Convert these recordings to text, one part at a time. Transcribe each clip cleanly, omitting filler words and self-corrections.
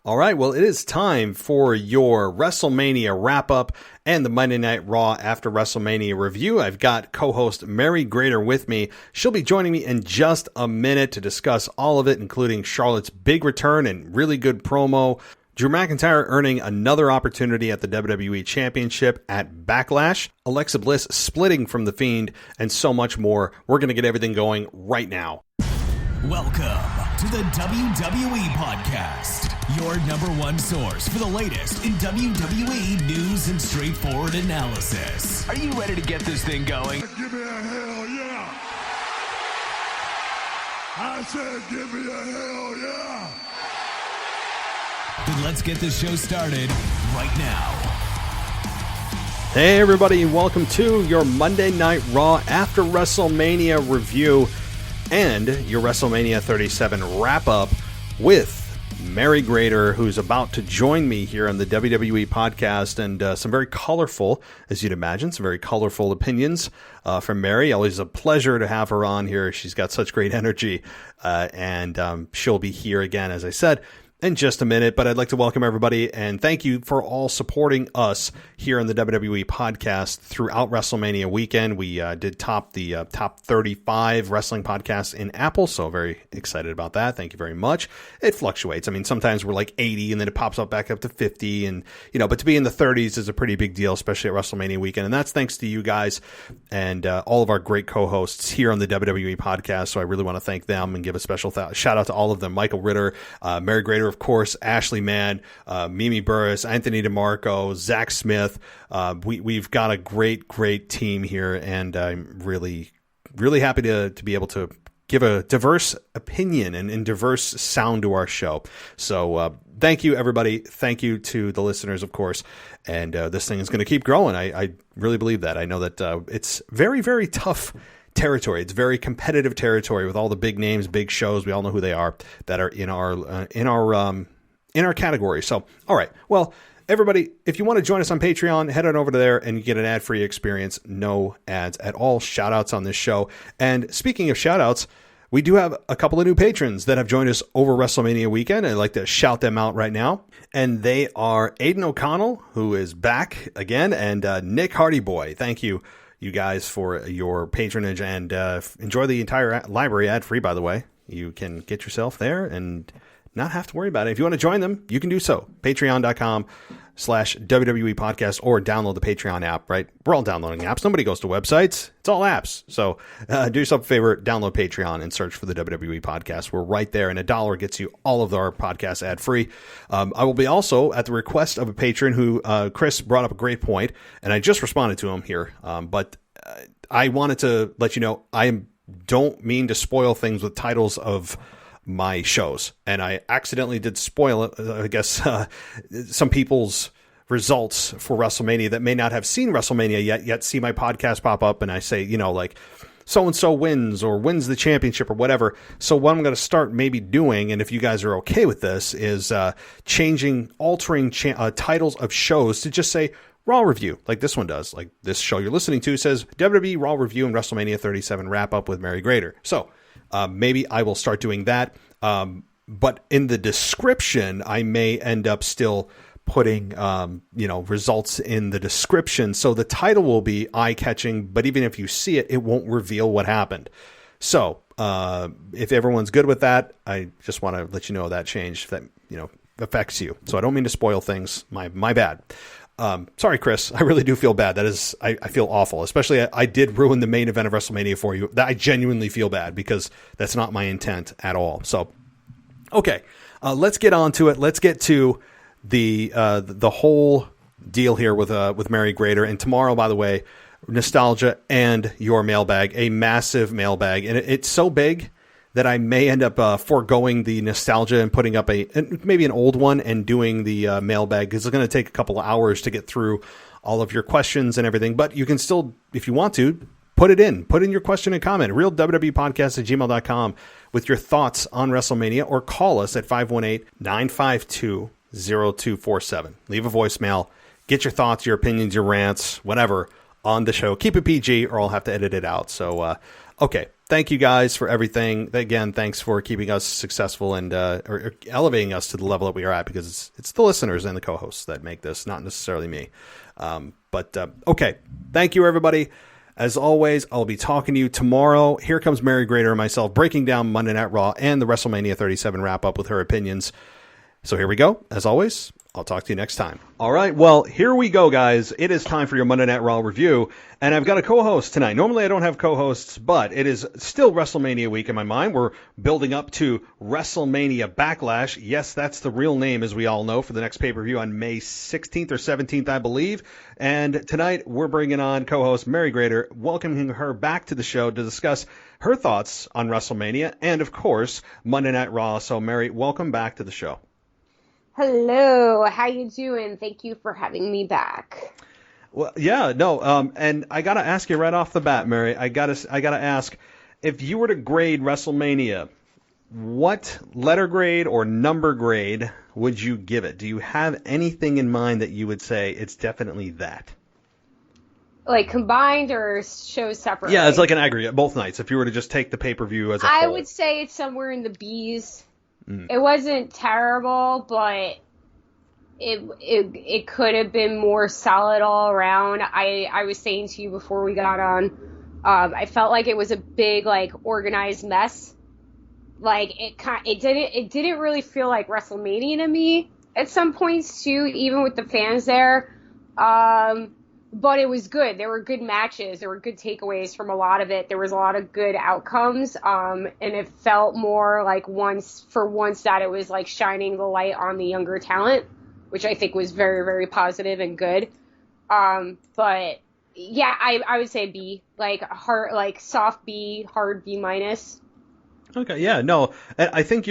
All right, well, it is time for your WrestleMania wrap-up and the Monday Night Raw After WrestleMania review. I've got co-host Mary Grater with me. She'll be joining me in just a minute to discuss all of it, including Charlotte's big return and really good promo, Drew McIntyre earning another opportunity at the WWE Championship at Backlash, Alexa Bliss splitting from The Fiend, and so much more. We're going to get everything going right now. Welcome to the WWE Podcast, your number one source for the latest in WWE news and straightforward analysis. Are you ready to get this thing going? Give me a hell yeah! I said give me a hell yeah! Then let's get this show started right now. Hey everybody, welcome to your Monday Night Raw After WrestleMania review and your WrestleMania 37 wrap-up with Mary Grater, who's about to join me here on the WWE podcast, and some very colorful, as you'd imagine, some very colorful opinions from Mary. Always a pleasure to have her on here. She's got such great energy, and she'll be here again, as I said, in just a minute, but I'd like to welcome everybody and thank you for all supporting us here on the WWE podcast throughout WrestleMania weekend. We did top 35 wrestling podcasts in Apple, so very excited about that. Thank you very much. It fluctuates. I mean, sometimes we're like 80 and then it pops up back up to 50, and but to be in the 30s is a pretty big deal, especially at WrestleMania weekend, and that's thanks to you guys and all of our great co-hosts here on the WWE podcast. So I really want to thank them and give a special shout out to all of them: Michael Ritter, Mary Grater, of course, Ashley Mann, Mimi Burris, Anthony DeMarco, Zach Smith. We've got a great team here, and I'm really happy to be able to give a diverse opinion and diverse sound to our show. So thank you, everybody. Thank you to the listeners, of course. And this thing is going to keep growing. I really believe that. I know that it's very tough territory. It's very competitive territory with all the big names, big shows. We all know who they are that are in our category. So, all right. Well, everybody, if you want to join us on Patreon, head on over to there and you get an ad-free experience. No ads at all. Shout outs on this show. And speaking of shout outs, we do have a couple of new patrons that have joined us over WrestleMania weekend. I'd like to shout them out right now. And they are Aiden O'Connell, who is back again, and Nick Hardyboy. Thank you guys for your patronage, and enjoy the entire library ad-free, by the way. You can get yourself there and not have to worry about it. If you want to join them, you can do so. Patreon.com/WWE podcast, or download the Patreon app, right? We're all downloading apps. Nobody goes to websites. It's all apps. So do yourself a favor, download Patreon and search for the WWE podcast. We're right there, and $1 gets you all of our podcasts ad-free. I will be also, at the request of a patron who, Chris brought up a great point, and I just responded to him here, but I wanted to let you know I don't mean to spoil things with titles of my shows, and I accidentally did spoil I guess some people's results for WrestleMania that may not have seen WrestleMania yet see my podcast pop up, and I say, like, so-and-so wins or wins the championship or whatever. So what I'm going to start maybe doing, and if you guys are okay with this, is altering titles of shows to just say Raw Review, like this one does. Like this show you're listening to says WWE Raw Review and WrestleMania 37 Wrap Up with Mary Grater. So maybe I will start doing that. But in the description, I may end up still putting, results in the description. So the title will be eye-catching, but even if you see it, it won't reveal what happened. So if everyone's good with that, I just want to let you know that change that, affects you. So I don't mean to spoil things. My bad. Sorry, Chris. I really do feel bad. That is, I feel awful. Especially, I did ruin the main event of WrestleMania for you. That I genuinely feel bad because that's not my intent at all. So, okay, let's get on to it. Let's get to the whole deal here with Mary Grater. And tomorrow, by the way, nostalgia and your mailbag, a massive mailbag, and it's so big that I may end up foregoing the nostalgia and putting up maybe an old one and doing the mailbag, because it's going to take a couple of hours to get through all of your questions and everything. But you can still, if you want to, put in your question and comment, realwwepodcast@gmail.com with your thoughts on WrestleMania, or call us at 518-952-0247. Leave a voicemail, get your thoughts, your opinions, your rants, whatever on the show. Keep it PG or I'll have to edit it out. So, okay. thank you guys for everything. Again, thanks for keeping us successful and or elevating us to the level that we are at, because it's the listeners and the co-hosts that make this, not necessarily me. Okay, thank you, everybody. As always, I'll be talking to you tomorrow. Here comes Mary Grater and myself breaking down Monday Night Raw and the WrestleMania 37 wrap-up with her opinions. So here we go. As always, I'll talk to you next time. All right, well, here we go, guys. It is time for your Monday Night Raw review, and I've got a co-host tonight. Normally, I don't have co-hosts, but it is still WrestleMania week in my mind. We're building up to WrestleMania Backlash. Yes, that's the real name, as we all know, for the next pay-per-view on May 16th or 17th, I believe. And tonight, we're bringing on co-host Mary Grater, welcoming her back to the show to discuss her thoughts on WrestleMania and, of course, Monday Night Raw. So, Mary, welcome back to the show. Hello, how you doing? Thank you for having me back. Well, yeah, no, and I gotta ask you right off the bat, Mary. I gotta ask, if you were to grade WrestleMania, what letter grade or number grade would you give it? Do you have anything in mind that you would say it's definitely that? Like combined or shows separately? Yeah, it's like an aggregate, both nights. If you were to just take the pay-per-view as a whole. I would say it's somewhere in the B's. It wasn't terrible, but it could have been more solid all around. I was saying to you before we got on, I felt like it was a big, like, organized mess. Like, it didn't really feel like WrestleMania to me at some points too, even with the fans there. But it was good. There were good matches. There were good takeaways from a lot of it. There was a lot of good outcomes. And it felt more like once that it was like shining the light on the younger talent, which I think was very, very positive and good. But yeah, I would say B, like hard, like soft B, hard B minus. Okay. Yeah, no, I think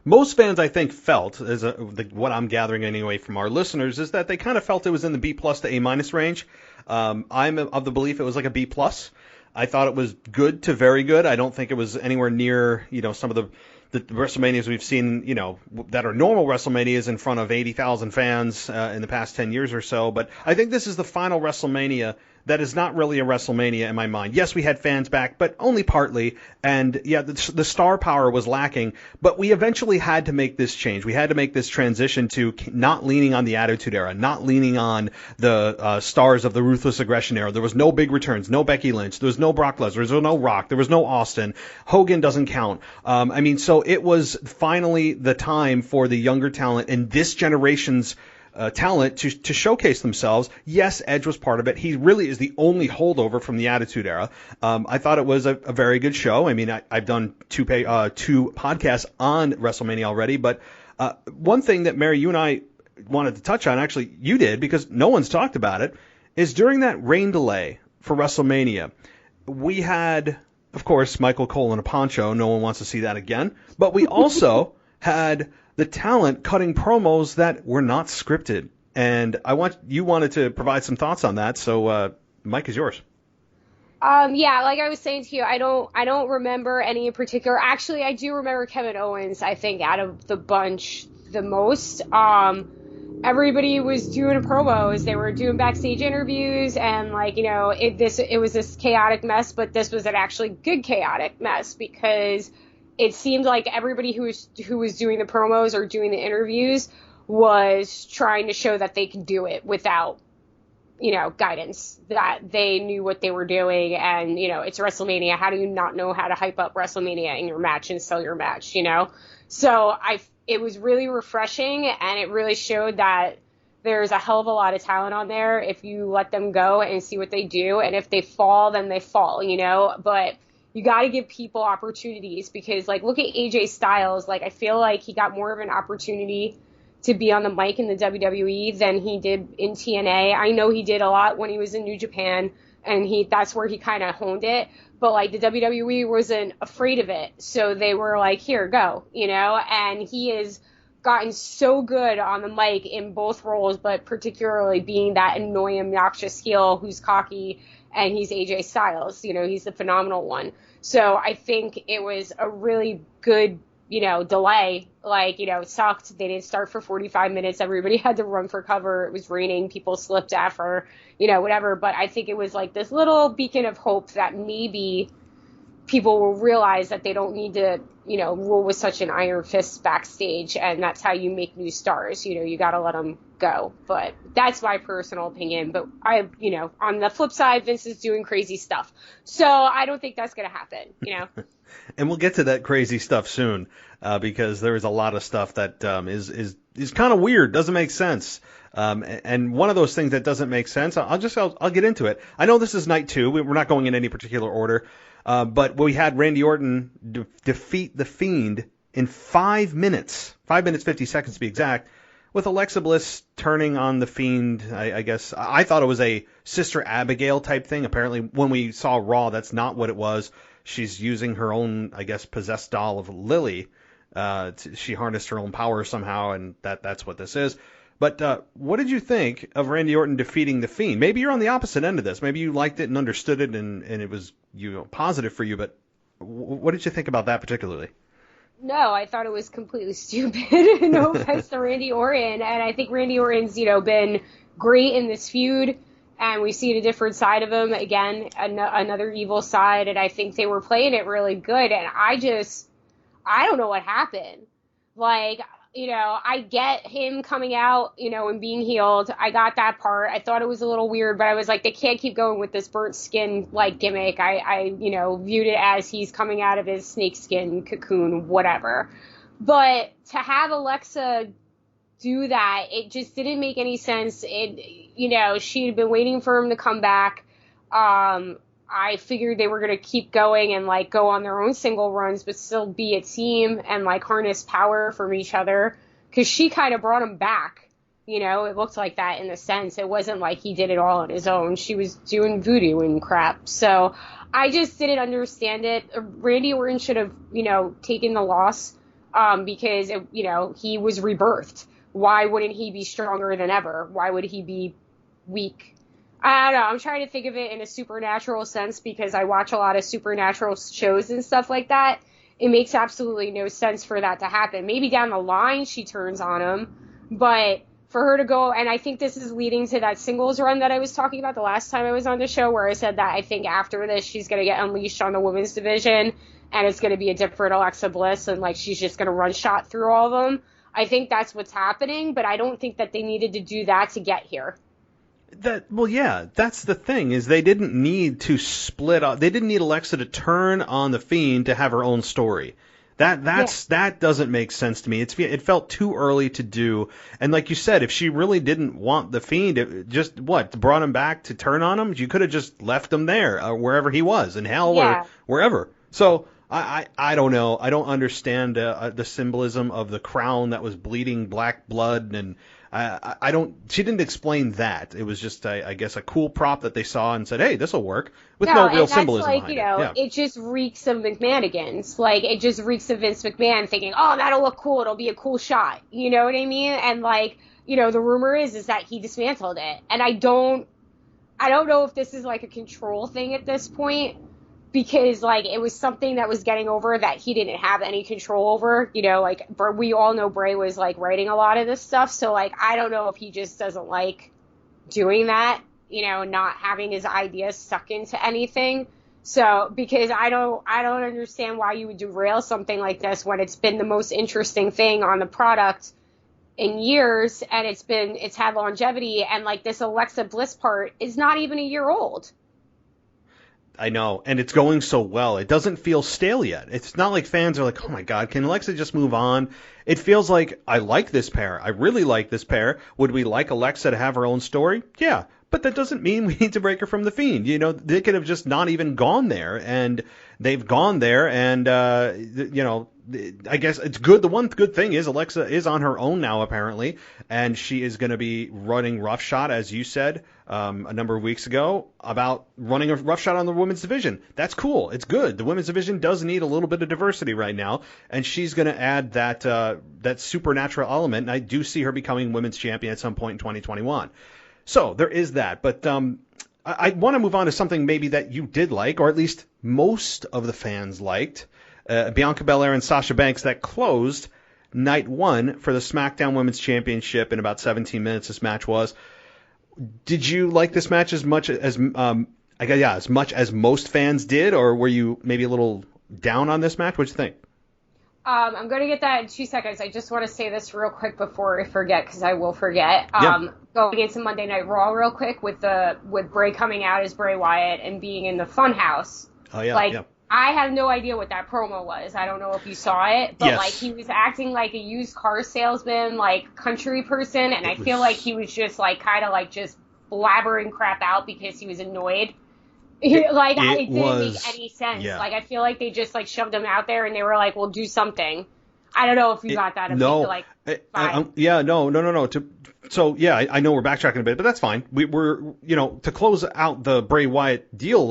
most fans, I think, felt, what I'm gathering anyway from our listeners, is that they kind of felt it was in the B plus to A minus range. I'm of the belief it was like a B plus. I thought it was good to very good. I don't think it was anywhere near, some of the WrestleManias we've seen, that are normal WrestleManias in front of 80,000 fans in the past 10 years or so. But I think this is the final WrestleMania that is not really a WrestleMania in my mind. Yes, we had fans back, but only partly. And yeah, the star power was lacking. But we eventually had to make this change. We had to make this transition to not leaning on the Attitude Era, not leaning on the stars of the Ruthless Aggression Era. There was no big returns, no Becky Lynch. There was no Brock Lesnar. There was no Rock. There was no Austin. Hogan doesn't count. So it was finally the time for the younger talent in this generation's talent to showcase themselves. Yes, Edge was part of it. He really is the only holdover from the Attitude Era. I thought it was a very good show. I mean, I've done two podcasts on WrestleMania already, but one thing that, Mary, you and I wanted to touch on, actually you did, because no one's talked about it, is during that rain delay for WrestleMania, we had, of course, Michael Cole in a poncho. No one wants to see that again. But we also had the talent cutting promos that were not scripted. And you wanted to provide some thoughts on that, so Mike is yours. Yeah, like I was saying to you, I don't remember any in particular. Actually, I do remember Kevin Owens, I think, out of the bunch the most. Everybody was doing promos. They were doing backstage interviews, and it was this chaotic mess, but this was an actually good chaotic mess, because it seemed like everybody who was doing the promos or doing the interviews was trying to show that they could do it without, guidance, that they knew what they were doing. And, it's WrestleMania. How do you not know how to hype up WrestleMania in your match and sell your match, So it was really refreshing, and it really showed that there's a hell of a lot of talent on there if you let them go and see what they do. And if they fall, then they fall, but you got to give people opportunities, because, look at AJ Styles. I feel like he got more of an opportunity to be on the mic in the WWE than he did in TNA. I know he did a lot when he was in New Japan, and that's where he kind of honed it. But, the WWE wasn't afraid of it. So they were like, here, go, and he has gotten so good on the mic in both roles, but particularly being that annoying, obnoxious heel who's cocky. And he's AJ Styles, he's the phenomenal one. So I think it was a really good, delay. It sucked. They didn't start for 45 minutes. Everybody had to run for cover. It was raining. People slipped after, whatever. But I think it was this little beacon of hope that maybe people will realize that they don't need to, rule with such an iron fist backstage, and that's how you make new stars. You got to let them go. But that's my personal opinion. But on the flip side, Vince is doing crazy stuff. So I don't think that's going to happen, And we'll get to that crazy stuff soon, because there is a lot of stuff that is kind of weird, doesn't make sense. And one of those things that doesn't make sense, I'll get into it. I know this is night 2. We're not going in any particular order. But we had Randy Orton defeat the Fiend in 5 minutes, 5 minutes, 50 seconds to be exact, with Alexa Bliss turning on the Fiend. I guess I thought it was a Sister Abigail type thing. Apparently, when we saw Raw, that's not what it was. She's using her own, I guess, possessed doll of Lily. She harnessed her own power somehow, and that's what this is. But what did you think of Randy Orton defeating the Fiend? Maybe you're on the opposite end of this. Maybe you liked it and understood it, and it was positive for you. But what did you think about that particularly? No, I thought it was completely stupid. No offense to Randy Orton. And I think Randy Orton's, been great in this feud. And we've seen a different side of him. Again, another evil side. And I think they were playing it really good. And I don't know what happened. I get him coming out, and being healed. I got that part. I thought it was a little weird, but I was like, they can't keep going with this burnt skin, gimmick. I viewed it as he's coming out of his snakeskin cocoon, whatever. But to have Alexa do that, it just didn't make any sense. She'd been waiting for him to come back. I figured they were going to keep going and go on their own single runs, but still be a team and harness power from each other. Cause she kind of brought him back. It looked like that in a sense. It wasn't like he did it all on his own. She was doing voodoo and crap. So I just didn't understand it. Randy Orton should have, taken the loss, because he was rebirthed. Why wouldn't he be stronger than ever? Why would he be weak? I don't know. I'm trying to think of it in a supernatural sense because I watch a lot of supernatural shows and stuff like that. It makes absolutely no sense for that to happen. Maybe down the line she turns on him, but for her to go, and I think this is leading to that singles run that I was talking about the last time I was on the show where I said that I think after this she's going to get unleashed on the women's division and it's going to be a different Alexa Bliss and she's just going to run shot through all of them. I think that's what's happening, but I don't think that they needed to do that to get here. That's the thing is they didn't need to split up. They didn't need Alexa to turn on the Fiend to have her own story. That doesn't make sense to me. It felt too early to do. And like you said, if she really didn't want the Fiend, it just brought him back to turn on him. You could have just left him there, wherever he was, in hell or wherever. So I don't know. I don't understand the symbolism of the crown that was bleeding black blood, and I don't. She didn't explain that. It was just, I guess, a cool prop that they saw and said, "Hey, this will work," with no real symbolism behind it. It just reeks of McMahonigans. It just reeks of Vince McMahon thinking, "Oh, that'll look cool. It'll be a cool shot." You know what I mean? And the rumor is that he dismantled it, and I don't know if this is a control thing at this point. Because, it was something that was getting over that he didn't have any control over. We all know Bray was, writing a lot of this stuff. So, I don't know if he just doesn't like doing that, not having his ideas stuck into anything. So, because I don't understand why you would derail something like this when it's been the most interesting thing on the product in years. And it's had longevity. And, this Alexa Bliss part is not even a year old. I know, and it's going so well. It doesn't feel stale yet. It's not like fans are like, oh my God, can Alexa just move on? It feels like, I like this pair. I really like this pair. Would we like Alexa to have her own story? Yeah, but that doesn't mean we need to break her from the Fiend. They could have just not even gone there, and they've gone there, and, I guess it's good. The one good thing is Alexa is on her own now, apparently, and she is going to be running roughshod, as you said a number of weeks ago, about running a roughshod on the women's division. That's cool. It's good. The women's division does need a little bit of diversity right now, and she's going to add that supernatural element, and I do see her becoming women's champion at some point in 2021. So there is that, but I want to move on to something maybe that you did like, or at least most of the fans liked. Bianca Belair and Sasha Banks, that closed night 1 for the Smackdown Women's Championship in about 17 minutes this match was. Did you like this match as much as I guess, yeah, as much as most fans did, or were you maybe a little down on this match? What'd you think? I'm going to get that in 2 seconds. I just want to say this real quick before I forget, because I will forget. Going into Monday Night Raw real quick with Bray coming out as Bray Wyatt and being in the Funhouse. Oh, yeah. I have no idea what that promo was. I don't know if you saw it, but Yes. he was acting like a used car salesman, country person, and I feel like he was just kind of just blabbering crap out because he was annoyed. It didn't make any sense. Yeah. I feel like they just shoved him out there and they were like, "Well, do something." I don't know if you got that. No. No. So yeah, I know we're backtracking a bit, but that's fine. We're to close out the Bray Wyatt deal,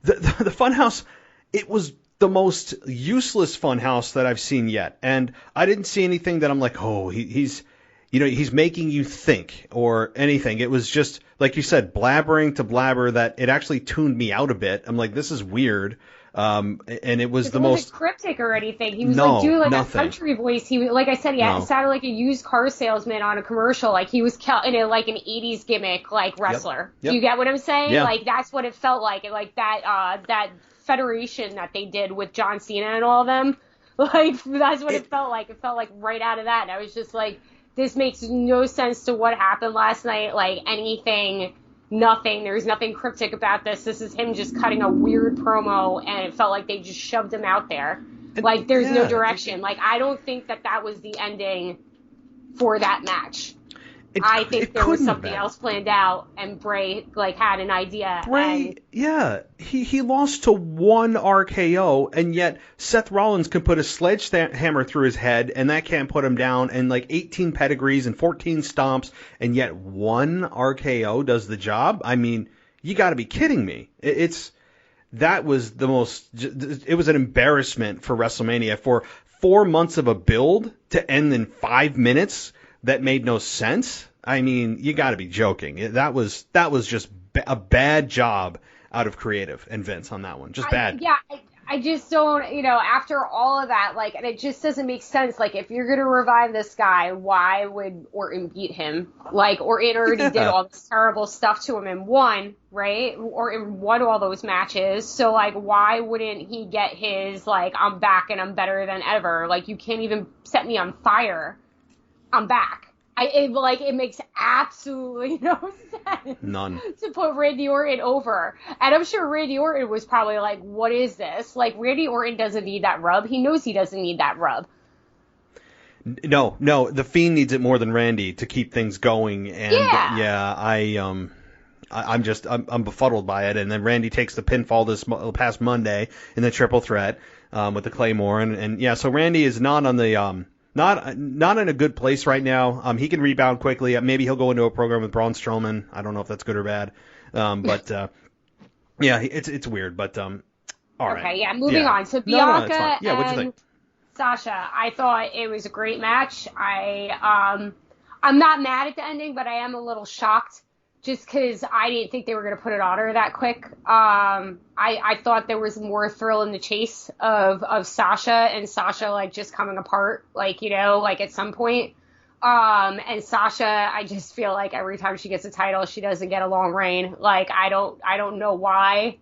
the Funhouse, it was the most useless Funhouse that I've seen yet, and I didn't see anything that I'm like, oh, he's making you think or anything. It was just, like you said, blabbering to blabber that it actually tuned me out a bit. I'm like, this is weird. And it was the most cryptic or anything. He was nothing. a country voice. He was, like I said, sounded like a used car salesman on a commercial. He was in an 80s gimmick, wrestler. Yep. Do you get what I'm saying? Yeah. That's what it felt like. And that federation that they did with John Cena and all of them. That's what it felt like. It felt like right out of that. And I was just like, this makes no sense to what happened last night. Nothing. There's nothing cryptic about this. This is him just cutting a weird promo, and it felt like they just shoved him out there. There's no direction. I don't think that was the ending for that match. I think there was something else planned out, and Bray had an idea. He lost to one RKO, and yet Seth Rollins can put a sledgehammer through his head, and that can't put him down, and 18 pedigrees and 14 stomps, and yet one RKO does the job. I mean, you got to be kidding me. It was an embarrassment for WrestleMania, for 4 months of a build to end in 5 minutes. That made no sense. I mean, you got to be joking. That was just a bad job out of creative and Vince on that one. Just bad. I just don't, after all of that, and it just doesn't make sense. If you're going to revive this guy, why would Orton beat him? Orton already did all this terrible stuff to him and won, right? Orton won all those matches. So, why wouldn't he get his, I'm back and I'm better than ever? You can't even set me on fire. I'm back. It makes absolutely no sense. None. To put Randy Orton over. And I'm sure Randy Orton was probably what is this? Randy Orton doesn't need that rub. He knows he doesn't need that rub. No. The Fiend needs it more than Randy to keep things going. And I'm befuddled by it. And then Randy takes the pinfall this past Monday in the triple threat with the Claymore. So Randy is not on the... Not in a good place right now. He can rebound quickly. Maybe he'll go into a program with Braun Strowman. I don't know if that's good or bad. It's weird. But all right. Okay, moving on. So Bianca what'd you think? Sasha, I thought it was a great match. I'm not mad at the ending, but I am a little shocked. Just because I didn't think they were going to put it on her that quick. I thought there was more thrill in the chase of Sasha and Sasha just coming apart, at some point. And Sasha, I just feel like every time she gets a title, she doesn't get a long reign. I don't know why,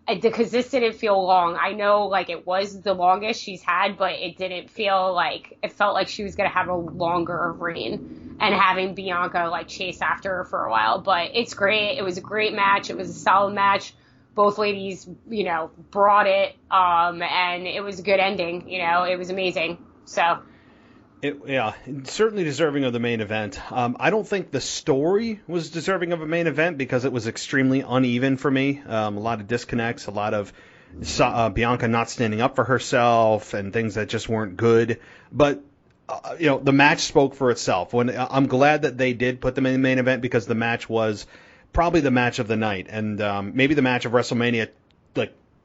because this didn't feel long. I know it was the longest she's had, but it didn't feel it felt like she was going to have a longer reign. And having Bianca chase after her for a while, but it's great. It was a great match. It was a solid match. Both ladies, brought it, and it was a good ending. It was amazing. So, certainly deserving of the main event. I don't think the story was deserving of a main event because it was extremely uneven for me. A lot of disconnects, a lot of Bianca not standing up for herself, and things that just weren't good. But the match spoke for itself. I'm glad that they did put them in the main event because the match was probably the match of the night and maybe the match of WrestleMania,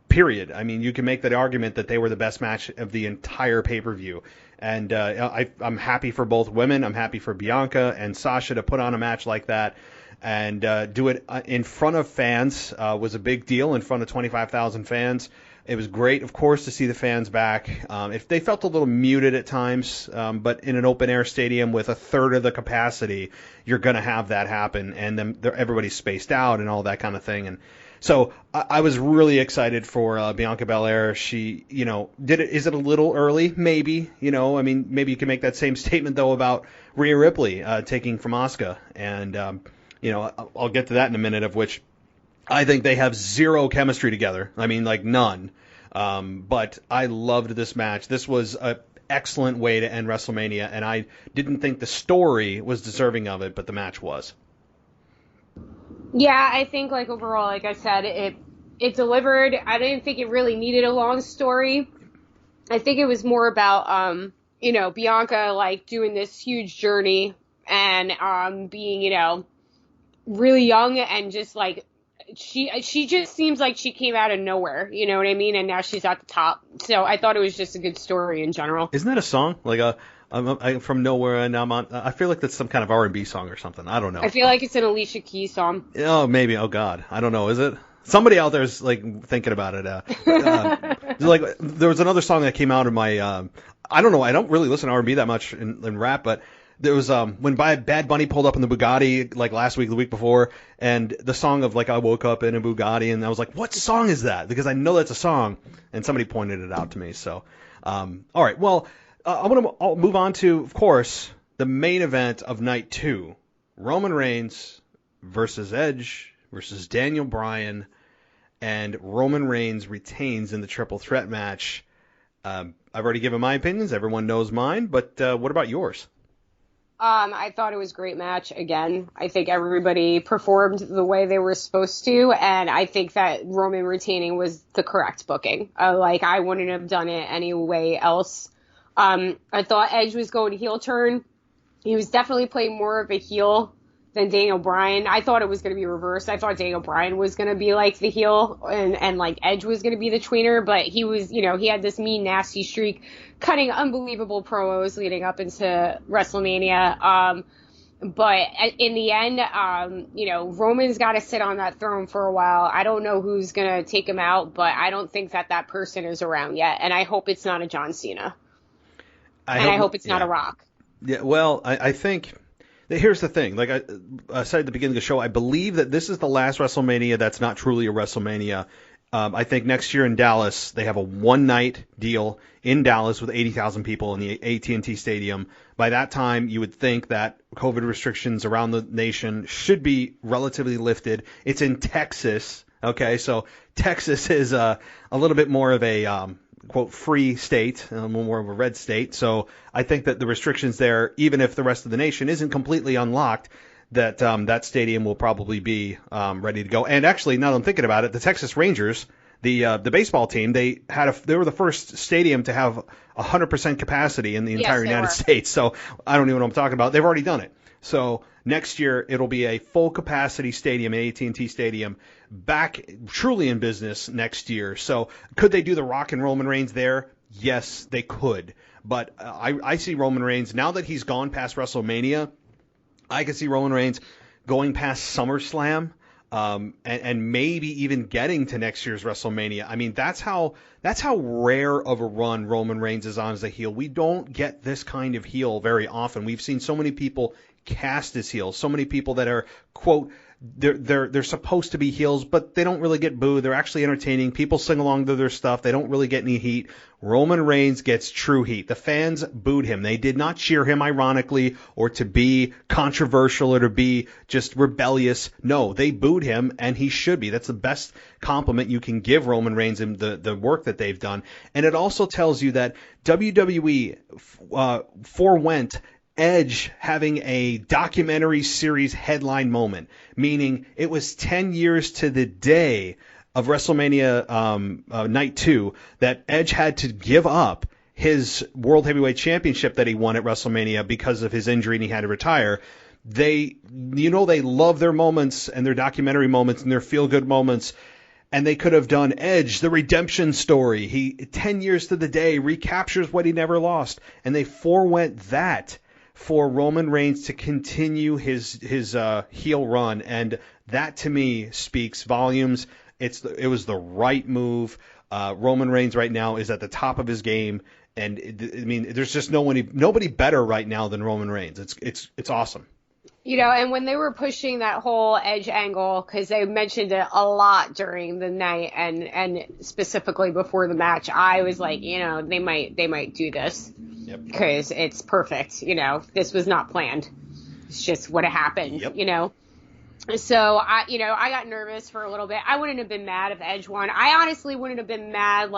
period. I mean, you can make that argument that they were the best match of the entire pay-per-view. And I'm happy for both women. I'm happy for Bianca and Sasha to put on a match like that and do it in front of fans was a big deal, in front of 25,000 fans. It was great, of course, to see the fans back. If they felt a little muted at times, but in an open-air stadium with a third of the capacity, you're going to have that happen, and then everybody's spaced out and all that kind of thing. And so I was really excited for Bianca Belair. She, did it. Is it a little early? Maybe. Maybe you can make that same statement, though, about Rhea Ripley taking from Asuka. And, I'll get to that in a minute, of which I think they have zero chemistry together. None. But I loved this match. This was an excellent way to end WrestleMania, and I didn't think the story was deserving of it, but the match was. Yeah, I think, overall, like I said, it delivered. I didn't think it really needed a long story. I think it was more about, Bianca, doing this huge journey and being, really young and just, she just seems like she came out of nowhere, you know what I mean? And now she's at the top. So I thought it was just a good story in general. Isn't that a song? I'm from nowhere and I'm on. I feel like that's some kind of R&B song or something. I don't know. I feel like it's an Alicia Keys song. Oh, maybe. Oh God, I don't know. Is it? Somebody out there's thinking about it. There was another song that came out of my. I don't know. I don't really listen to R&B that much in rap, but there was when Bad Bunny pulled up in the Bugatti last week, the week before, and the song of I woke up in a Bugatti, and I was like, what song is that? Because I know that's a song, and somebody pointed it out to me. So, all right, well, I'll move on to, of course, the main event of night 2, Roman Reigns versus Edge versus Daniel Bryan, and Roman Reigns retains in the triple threat match. I've already given my opinions. Everyone knows mine, but what about yours? I thought it was a great match. Again, I think everybody performed the way they were supposed to, and I think that Roman retaining was the correct booking. I wouldn't have done it any way else. I thought Edge was going to heel turn. He was definitely playing more of a heel than Daniel Bryan. I thought it was going to be reversed. I thought Daniel Bryan was going to be the heel and Edge was going to be the tweener, but he was, he had this mean, nasty streak, cutting unbelievable promos leading up into WrestleMania. But in the end, Roman's got to sit on that throne for a while. I don't know who's going to take him out, but I don't think that person is around yet. And I hope it's not a John Cena. I hope it's not a Rock. Yeah, well, I think... Here's the thing. I said at the beginning of the show, I believe that this is the last WrestleMania that's not truly a WrestleMania. I think next year in Dallas, they have a one-night deal in Dallas with 80,000 people in the AT&T Stadium. By that time, you would think that COVID restrictions around the nation should be relatively lifted. It's in Texas, okay? So Texas is a little bit more of a... quote, free state, a little more of a red state. So I think that the restrictions there, even if the rest of the nation isn't completely unlocked, that that stadium will probably be ready to go. And actually, now that I'm thinking about it, the Texas Rangers, the baseball team, they were the first stadium to have 100% capacity in the entire United States. So I don't even know what I'm talking about. They've already done it. So next year, it'll be a full capacity stadium, an AT&T Stadium, back truly in business next year. So could they do the Rock and Roman Reigns there? Yes, they could. But I see Roman Reigns, now that he's gone past WrestleMania, I could see Roman Reigns going past SummerSlam and maybe even getting to next year's WrestleMania. I mean, that's how rare of a run Roman Reigns is on as a heel. We don't get this kind of heel very often. We've seen so many people cast as heels, so many people that are, quote, they're supposed to be heels, but they don't really get booed. They're actually entertaining. People sing along to their stuff. They don't really get any heat. Roman Reigns gets true heat. The fans booed him. They did not cheer him ironically or to be controversial or to be just rebellious. No, they booed him, and he should be. That's the best compliment you can give Roman Reigns and the work that they've done. And it also tells you that WWE forewent Edge having a documentary series headline moment, meaning it was 10 years to the day of WrestleMania Night 2 that Edge had to give up his World Heavyweight Championship that he won at WrestleMania because of his injury and he had to retire. They love their moments and their documentary moments and their feel-good moments, and they could have done Edge, the redemption story. He, 10 years to the day, recaptures what he never lost, and they forewent that for Roman Reigns to continue his heel run, and that to me speaks volumes. It was the right move. Roman Reigns right now is at the top of his game, and I mean, there's just nobody better right now than Roman Reigns. It's awesome. And when they were pushing that whole Edge angle, because they mentioned it a lot during the night and specifically before the match, I was like, they might do this because it's perfect. This was not planned. It's just what happened. Yep. So I got nervous for a little bit. I wouldn't have been mad if Edge won. I honestly wouldn't have been mad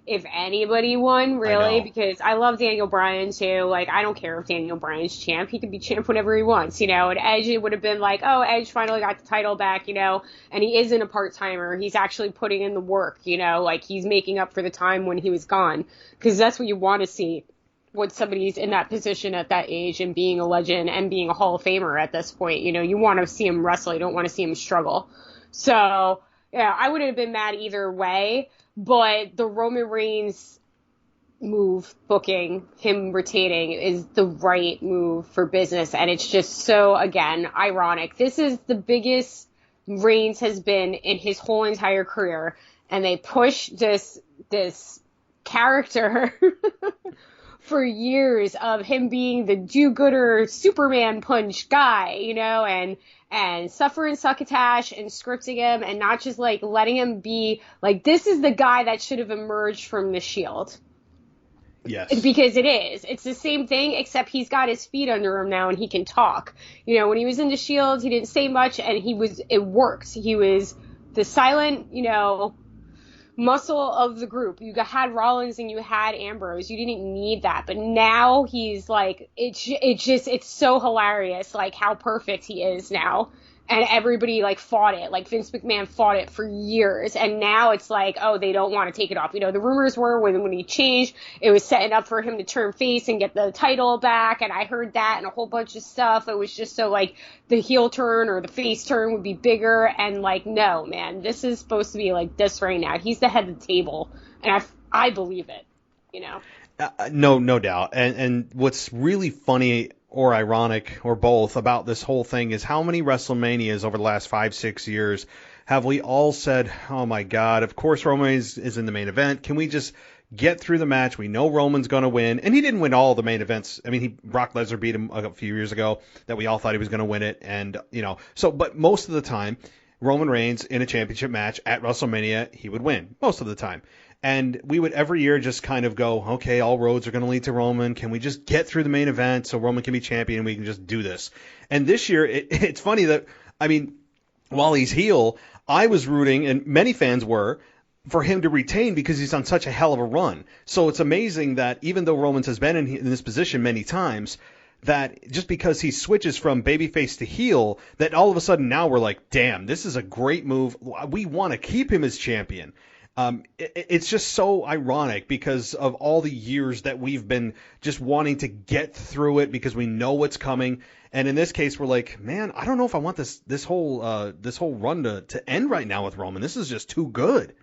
if anybody won, really, because I love Daniel Bryan too. Like, I don't care if Daniel Bryan's champ. He can be champ whenever he wants, And Edge, it would have been like, oh, Edge finally got the title back, and he isn't a part-timer. He's actually putting in the work, like he's making up for the time when he was gone, because that's what you want to see when somebody's in that position at that age and being a legend and being a Hall of Famer at this point. You want to see him wrestle. You don't want to see him struggle. So, yeah, I wouldn't have been mad either way. But the Roman Reigns move, booking, him retaining, is the right move for business. And it's just so, again, ironic. This is the biggest Reigns has been in his whole entire career. And they push this character for years of him being the do-gooder Superman punch guy, and suffer and succotash and scripting him and not just letting him be this is the guy that should have emerged from the Shield. Yes. Because it is. It's the same thing, except he's got his feet under him now and he can talk. When he was in the Shield, he didn't say much and it worked. He was the silent, muscle of the group. You had Rollins and you had Ambrose. You didn't need that. But now he's it's so hilarious, how perfect he is now. And everybody fought it. Vince McMahon fought it for years. And now it's oh, they don't want to take it off. The rumors were when he changed, it was setting up for him to turn face and get the title back. And I heard that and a whole bunch of stuff. It was just so the heel turn or the face turn would be bigger. And no, man, this is supposed to be this right now. He's the head of the table. And I believe it, No doubt. And what's really funny or ironic or both about this whole thing is how many WrestleManias over the last 5-6 years have we all said, oh my God, of course Roman is in the main event. Can we just get through the match? We know Roman's going to win. And he didn't win all the main events. I mean, Brock Lesnar beat him a few years ago that we all thought he was going to win it. And, but most of the time, Roman Reigns in a championship match at WrestleMania, he would win most of the time. And we would every year just kind of go, okay, all roads are going to lead to Roman. Can we just get through the main event so Roman can be champion and we can just do this? And this year, it's funny that, while he's heel, I was rooting, and many fans were, for him to retain because he's on such a hell of a run. So it's amazing that even though Roman has been in this position many times, that just because he switches from babyface to heel, that all of a sudden now we're like, damn, this is a great move. We want to keep him as champion. It's just so ironic because of all the years that we've been just wanting to get through it because we know what's coming. And in this case, we're like, man, I don't know if I want this whole run to end right now with Roman. This is just too good.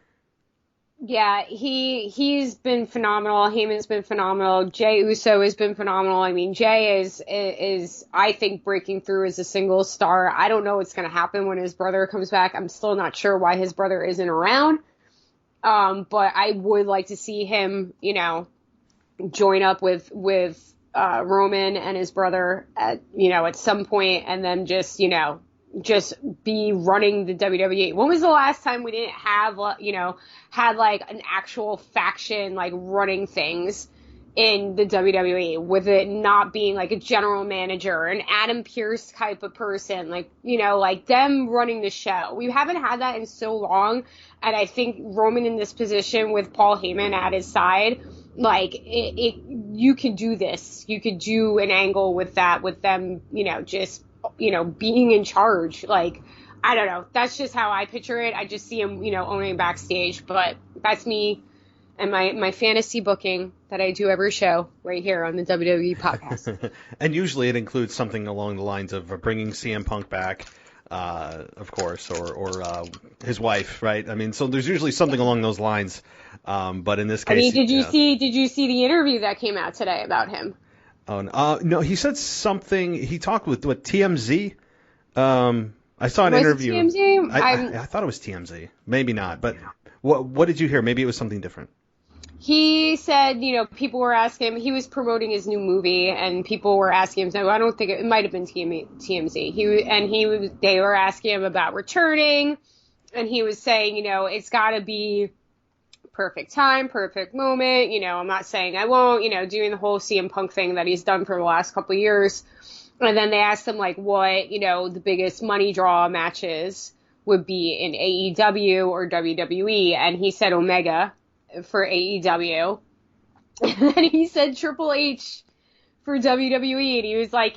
Yeah, he's been phenomenal. Heyman's been phenomenal. Jey Uso has been phenomenal. Jey is I think breaking through as a single star. I don't know what's going to happen when his brother comes back. I'm still not sure why his brother isn't around. But I would like to see him, join up with Roman and his brother at some point, and then just be running the WWE. When was the last time we didn't have, had an actual faction, running things in the WWE, with it not being a general manager, an Adam Pearce type of person, them running the show. We haven't had that in so long, and I think Roman in this position with Paul Heyman at his side, you could do this. You could do an angle with that, with them, just, being in charge. I don't know. That's just how I picture it. I just see him, owning backstage, but that's me and my fantasy booking that I do every show right here on the WWE podcast. And usually it includes something along the lines of bringing CM Punk back, of course, or his wife, right? So there's usually something along those lines. But in this case, did you see the interview that came out today about him? Oh, no, he said something. He talked with TMZ. I saw an interview. TMZ? I thought it was TMZ. Maybe not, but What did you hear? Maybe it was something different. He said, people were asking him, he was promoting his new movie, and people were asking him, no, I don't think it might have been TMZ. They were asking him about returning, and he was saying, it's got to be perfect time, perfect moment. I'm not saying I won't, doing the whole CM Punk thing that he's done for the last couple of years. And then they asked him, like, what, the biggest money draw matches would be in AEW or WWE, and he said Omega for AEW, and then he said Triple H for WWE, and he was like,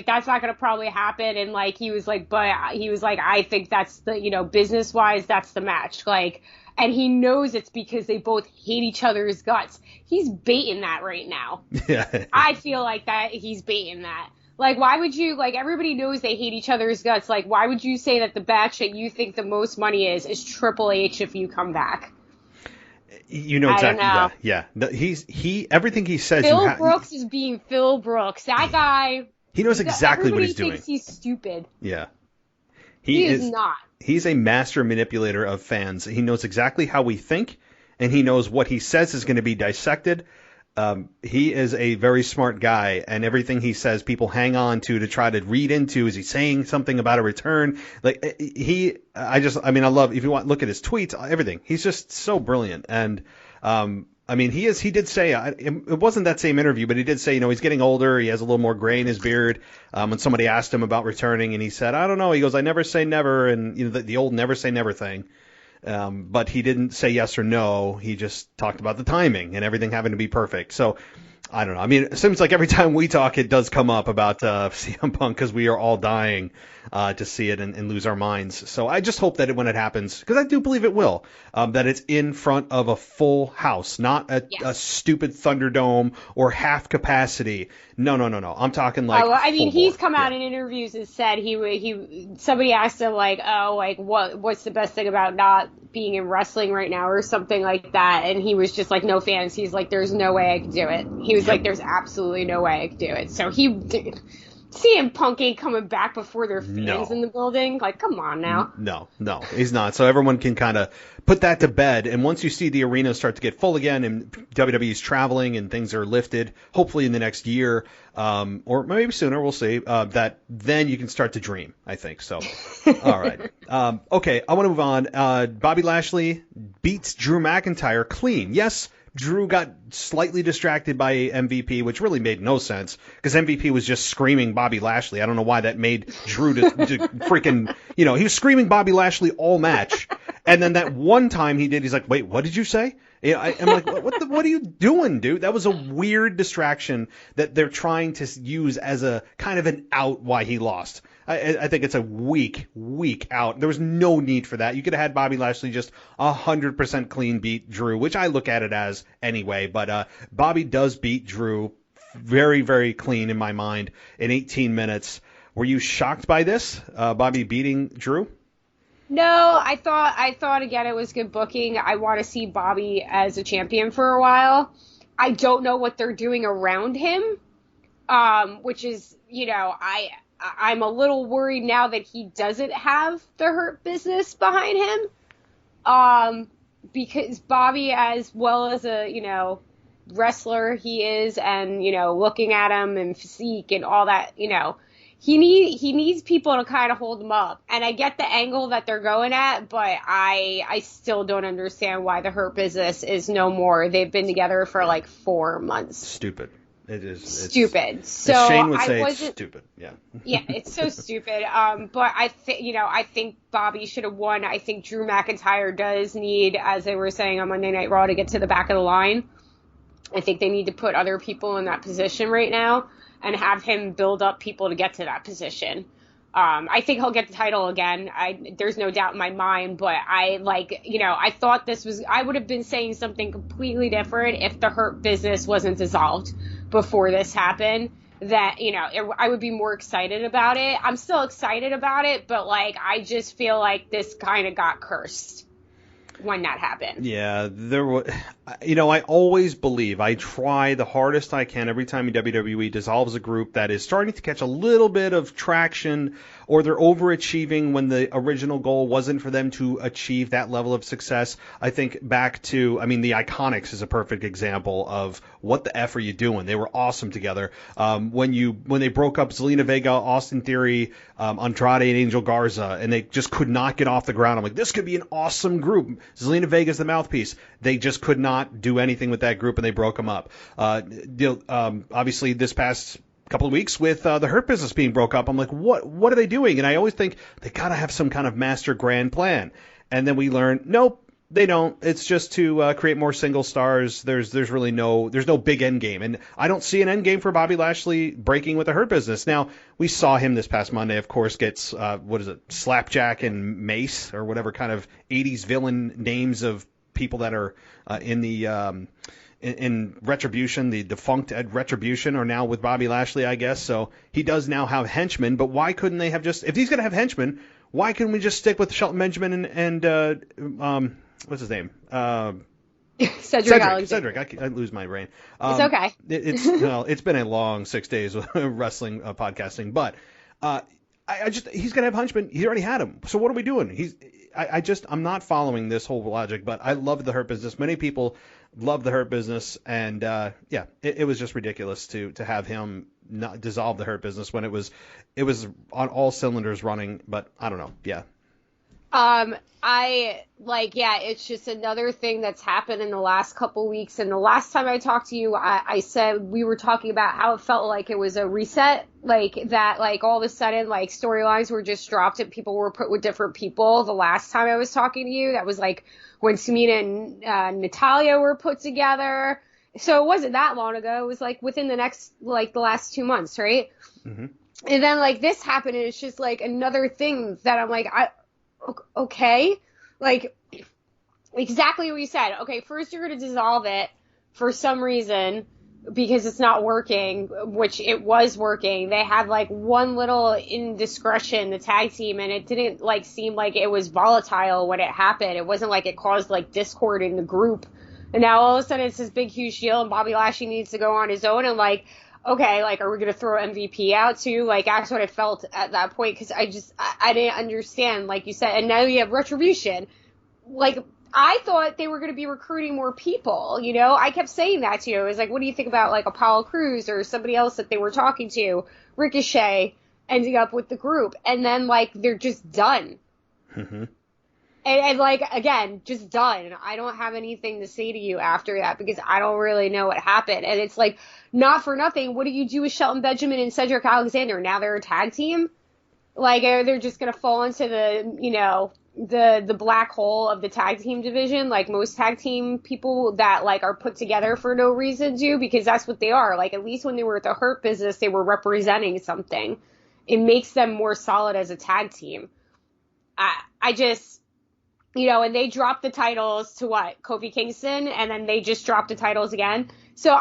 that's not gonna probably happen, and like, he was like, I think that's the, business wise, that's the match, like, and he knows it's because they both hate each other's guts. He's baiting that right now. Yeah. I feel like that he's baiting that. Like, why would you, like, everybody knows they hate each other's guts, like, why would you say that the match that you think the most money is Triple H if you come back? Exactly. Yeah. Everything he says. Phil Brooks is being Phil Brooks. That guy. He knows exactly what he's doing. Everybody thinks he's stupid. Yeah. He is not. He's a master manipulator of fans. He knows exactly how we think, and he knows what he says is going to be dissected. He is a very smart guy, and everything he says, people hang on to try to read into. Is he saying something about a return? Like I love, if you want, look at his tweets, everything. He's just so brilliant. And, he did say, it wasn't that same interview, but he did say, he's getting older. He has a little more gray in his beard. When somebody asked him about returning, and he said, I don't know. He goes, I never say never. And, the old never say never thing. But he didn't say yes or no. He just talked about the timing and everything having to be perfect. So I don't know. I mean, it seems like every time we talk, it does come up about CM Punk because we are all dying to see it and lose our minds. So I just hope that when it happens, because I do believe it will, that it's in front of a full house, not a stupid Thunderdome or half capacity. No. I'm talking like. He's come out in interviews and said somebody asked him like, what's the best thing about not being in wrestling right now or something like that, and he was just like, no fans. He's like, there's no way I could do it. He was like, there's absolutely no way I could do it. So CM Punk ain't coming back before there are fans in the building. Like, come on now. No, he's not. So everyone can kind of put that to bed. And once you see the arena start to get full again and WWE's traveling and things are lifted, hopefully in the next year, or maybe sooner, we'll see, that then you can start to dream, I think. So, all right. Okay, I want to move on. Bobby Lashley beats Drew McIntyre clean. Yes, Drew got slightly distracted by MVP, which really made no sense because MVP was just screaming Bobby Lashley. I don't know why that made Drew to freaking, he was screaming Bobby Lashley all match. And then that one time he's like, wait, what did you say? I'm like, what are you doing, dude? That was a weird distraction that they're trying to use as a kind of an out why he lost. I think it's a weak out. There was no need for that. You could have had Bobby Lashley just 100% clean beat Drew, which I look at it as anyway. But Bobby does beat Drew very, very clean in my mind in 18 minutes. Were you shocked by this, Bobby beating Drew? No, I thought again it was good booking. I want to see Bobby as a champion for a while. I don't know what they're doing around him, which is, I'm a little worried now that he doesn't have the Hurt Business behind him. Because Bobby, as well as a, wrestler he is, and, looking at him and physique and all that, he needs people to kind of hold him up. And I get the angle that they're going at, but I still don't understand why the Hurt Business is no more. They've been together for like 4 months. Stupid. It is stupid. So Shane would say it's stupid. Yeah. Yeah, it's so stupid. But I think Bobby should have won. I think Drew McIntyre does need, as they were saying on Monday Night Raw, to get to the back of the line. I think they need to put other people in that position right now and have him build up people to get to that position. I think he'll get the title again. There's no doubt in my mind, but I thought I would have been saying something completely different if the Hurt Business wasn't dissolved before this happened. That, I would be more excited about it. I'm still excited about it, but I just feel like this kind of got cursed. when that happened. Yeah, there was, I always believe, I try the hardest I can every time WWE dissolves a group that is starting to catch a little bit of traction, or they're overachieving when the original goal wasn't for them to achieve that level of success. I think back to, the Iconics is a perfect example of what the F are you doing? They were awesome together. When they broke up Zelina Vega, Austin Theory, Andrade and Angel Garza, and they just could not get off the ground. I'm like, this could be an awesome group. Zelina Vega's the mouthpiece. They just could not do anything with that group, and they broke them up. Obviously, this past couple of weeks with the Hurt Business being broke up, I'm like, what are they doing? And I always think they gotta have some kind of master grand plan. And then we learn, nope, they don't. It's just to create more single stars. There's really no big end game, and I don't see an end game for Bobby Lashley breaking with the Hurt Business. Now we saw him this past Monday, of course, gets Slapjack and Mace, or whatever kind of 80s villain names of people that are in the in Retribution, the defunct Retribution, are now with Bobby Lashley, I guess. So he does now have henchmen, but why couldn't they have just, if he's going to have henchmen, why couldn't we just stick with Shelton Benjamin and what's his name? Cedric Alexander. I lose my brain. It's okay. It's been a long 6 days of wrestling podcasting, but he's going to have henchmen. He already had him. So what are we doing? I'm not following this whole logic, but I love the Hurt Business. Many people love the Hurt Business, and it was just ridiculous to have him not dissolve the Hurt Business when it was on all cylinders running. But I don't know. Yeah. It's just another thing that's happened in the last couple weeks. And the last time I talked to you, I said we were talking about how it felt like it was a reset, like that, like all of a sudden, like storylines were just dropped and people were put with different people. The last time I was talking to you, that was like when Tamina and Natalya were put together. So it wasn't that long ago. It was like within the last 2 months, right? Mm-hmm. And then like this happened, and it's just like another thing that I'm like, okay, like exactly what you said. Okay, first you're going to dissolve it for some reason because it's not working, which it was working. They had like one little indiscretion, the tag team, and it didn't like seem like it was volatile when it happened. It wasn't like it caused like discord in the group. And now all of a sudden it's this big huge deal, and Bobby Lashley needs to go on his own, and like, okay, like, are we going to throw MVP out too? Like, that's what I felt at that point, because I didn't understand, like you said. And now you have Retribution. Like, I thought they were going to be recruiting more people, you know? I kept saying that to you. I was like, what do you think about, like, Apollo Crews or somebody else that they were talking to? Ricochet ending up with the group. And then, like, they're just done. Mm-hmm. And like, again, just done. I don't have anything to say to you after that because I don't really know what happened. And it's like, not for nothing, what do you do with Shelton Benjamin and Cedric Alexander? Now they're a tag team? Like, they're just going to fall into the, you know, the black hole of the tag team division, like most tag team people that, like, are put together for no reason do, because that's what they are. Like, at least when they were at the Hurt Business, they were representing something. It makes them more solid as a tag team. I just... You know, and they dropped the titles to what? Kofi Kingston, and then they just dropped the titles again. So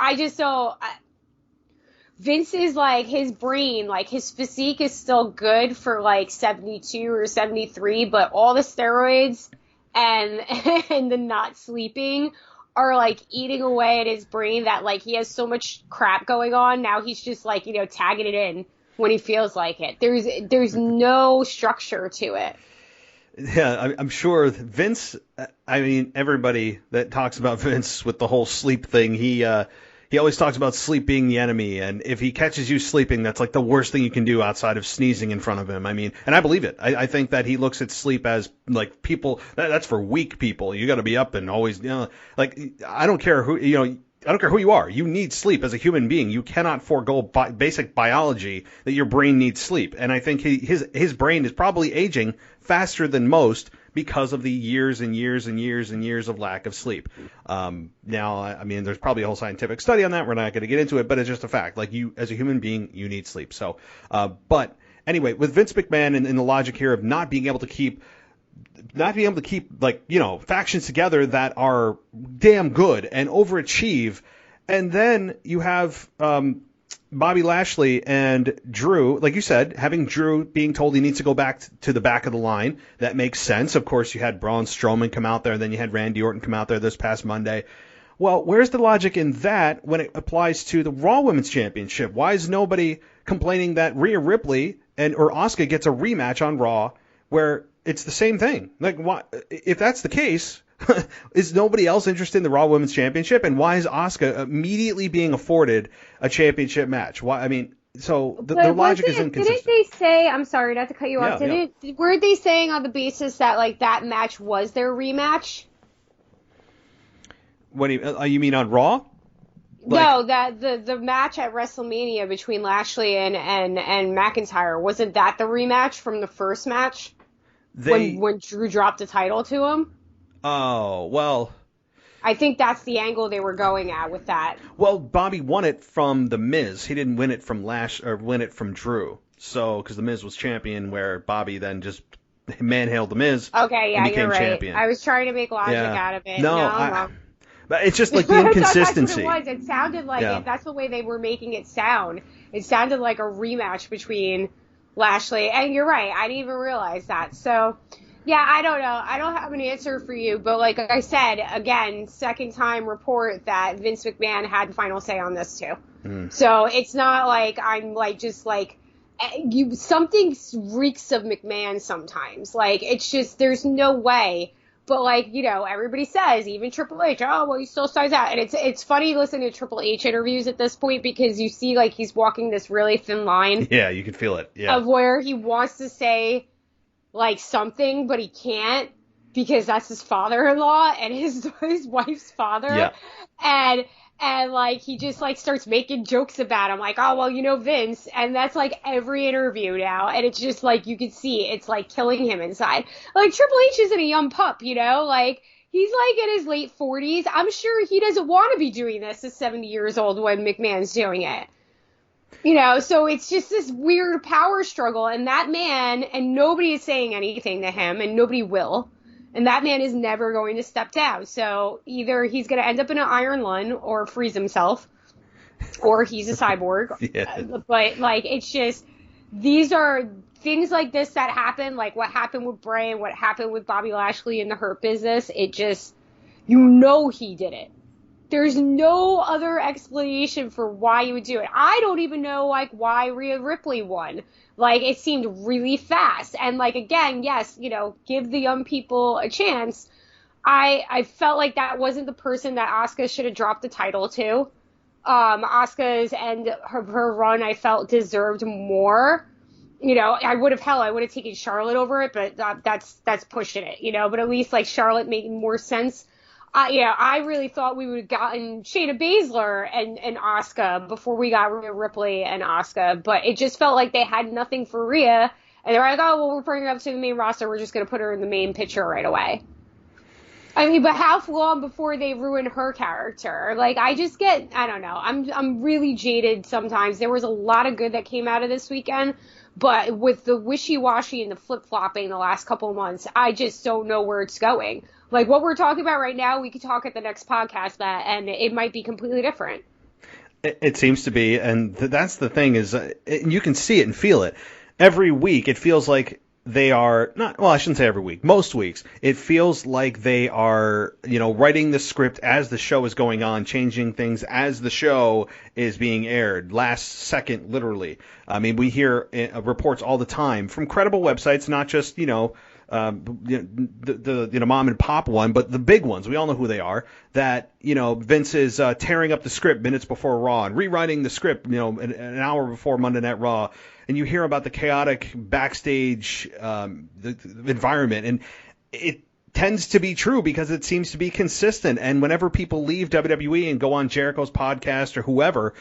Vince is like, his brain, like his physique is still good for like 72 or 73, but all the steroids and the not sleeping are like eating away at his brain that like he has so much crap going on. Now he's just like, you know, tagging it in when he feels like it. There's no structure to it. Yeah, I'm sure Vince, I mean, everybody that talks about Vince with the whole sleep thing, he always talks about sleep being the enemy, and if he catches you sleeping, that's like the worst thing you can do outside of sneezing in front of him. I mean, and I believe it. I think that he looks at sleep as like people, that's for weak people. You got to be up and always, you know, like, I don't care who you are. You need sleep as a human being. You cannot forego basic biology that your brain needs sleep. And I think his brain is probably aging faster than most because of the years and years and years and years of lack of sleep. Now, I mean, there's probably a whole scientific study on that. We're not going to get into it, but it's just a fact. Like, you, as a human being, you need sleep. So, but anyway, with Vince McMahon and the logic here of not being able to keep, like, you know, factions together that are damn good and overachieve. And then you have Bobby Lashley and Drew, like you said, having Drew being told he needs to go back to the back of the line, that makes sense. Of course, you had Braun Strowman come out there, and then you had Randy Orton come out there this past Monday. Well, where's the logic in that when it applies to the Raw Women's Championship? Why is nobody complaining that Rhea Ripley or Asuka gets a rematch on Raw where it's the same thing? Like, why, if that's the case, is nobody else interested in the Raw Women's Championship? And why is Asuka immediately being afforded a championship match? Why? I mean, so the logic is inconsistent. Didn't they say, I'm sorry not to cut you off, weren't they saying on the basis that, like, that match was their rematch? What do you mean on Raw? No, that the match at WrestleMania between Lashley and McIntyre, wasn't that the rematch from the first match? When Drew dropped the title to him? Oh, well. I think that's the angle they were going at with that. Well, Bobby won it from The Miz. He didn't win it from win it from Drew. So, because The Miz was champion, where Bobby then just manhandled The Miz. Okay, yeah, and became you're right. champion. I was trying to make logic out of it. No, but it's just like the inconsistency. That's what it was. It sounded like it. That's the way they were making it sound. It sounded like a rematch between Lashley. And you're right. I didn't even realize that. So, yeah, I don't know. I don't have an answer for you. But like I said, again, second time report that Vince McMahon had the final say on this too. So it's not like I'm like just like something reeks of McMahon sometimes. Like it's just there's no way. But, like, you know, everybody says, even Triple H, oh, well, he still signs out. And it's funny listening to Triple H interviews at this point because you see, like, he's walking this really thin line. Yeah, you can feel it. Yeah. Of where he wants to say, like, something, but he can't because that's his father-in-law and his wife's father. Yeah. And, like, he just, like, starts making jokes about him. Like, oh, well, you know, Vince. And that's, like, every interview now. And it's just, like, you can see it's, like, killing him inside. Like, Triple H isn't a young pup, you know? Like, he's, like, in his late 40s. I'm sure he doesn't want to be doing this at 70 years old when McMahon's doing it. You know, so it's just this weird power struggle. And that man, and nobody is saying anything to him, and nobody will. And that man is never going to step down. So either he's going to end up in an iron lung or freeze himself, or he's a cyborg. Yeah. But, like, it's just, these are things like this that happen, like what happened with Bray and what happened with Bobby Lashley in the Hurt Business. It just, you know he did it. There's no other explanation for why you would do it. I don't even know, like, why Rhea Ripley won. Like, it seemed really fast. And, like, again, yes, you know, give the young people a chance. I felt like that wasn't the person that Asuka should have dropped the title to. Asuka's and her run, I felt, deserved more. You know, I would have taken Charlotte over it, but that's pushing it, you know. But at least, like, Charlotte made more sense. I really thought we would have gotten Shayna Baszler and Asuka before we got Rhea Ripley and Asuka, but it just felt like they had nothing for Rhea, and they're like, oh, well, we're bringing her up to the main roster, we're just going to put her in the main picture right away. I mean, but how long before they ruin her character? Like, I don't know, I'm really jaded sometimes. There was a lot of good that came out of this weekend, but with the wishy-washy and the flip-flopping the last couple of months, I just don't know where it's going. Like, what we're talking about right now, we could talk at the next podcast and it might be completely different. It seems to be, and that's the thing is, you can see it and feel it. Every week, it feels like they are, I shouldn't say every week, most weeks, it feels like they are, you know, writing the script as the show is going on, changing things as the show is being aired, last second, literally. I mean, we hear reports all the time from credible websites, not just, you know, the mom and pop one, but the big ones. We all know who they are. That, you know, Vince is tearing up the script minutes before Raw and rewriting the script, you know, an hour before Monday Night Raw. And you hear about the chaotic backstage the environment, and it tends to be true because it seems to be consistent. And whenever people leave WWE and go on Jericho's podcast or whoever,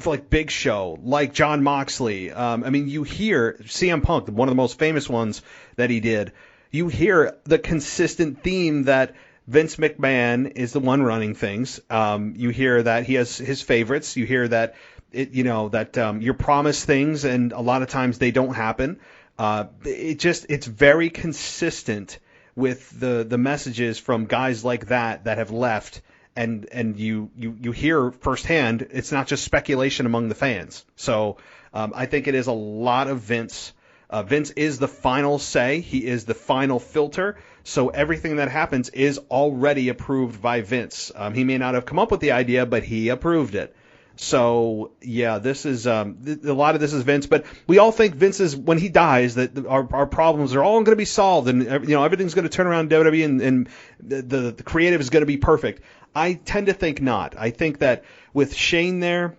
for like Big Show, like John Moxley, I mean, you hear CM Punk, one of the most famous ones that he did. You hear the consistent theme that Vince McMahon is the one running things. You hear that he has his favorites. You hear that you're promised things, and a lot of times they don't happen. It's very consistent with the messages from guys like that have left. and you hear firsthand, it's not just speculation among the fans. So I think it is a lot of Vince. Vince is the final say. He is the final filter. So everything that happens is already approved by Vince. He may not have come up with the idea, but he approved it. So yeah, this is a lot of this is Vince, but we all think Vince is, when he dies, that our problems are all going to be solved, and everything's going to turn around in WWE, and the creative is going to be perfect. I tend to think not. I think that with Shane there,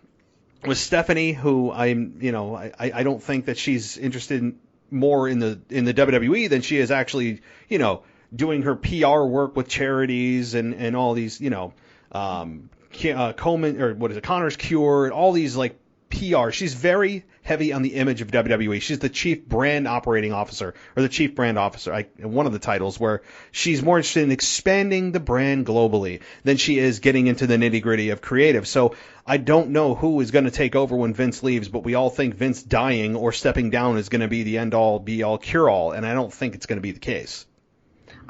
with Stephanie, who I don't think that she's interested more in the WWE than she is actually doing her PR work with charities and all these Coleman, or what is it, Connor's Cure, all these like PR. She's very heavy on the image of WWE. She's the chief brand operating officer, or the chief brand officer, one of the titles, where she's more interested in expanding the brand globally than she is getting into the nitty gritty of creative. So I don't know who is going to take over when Vince leaves, but we all think Vince dying or stepping down is going to be the end all be all cure all, and I don't think it's going to be the case.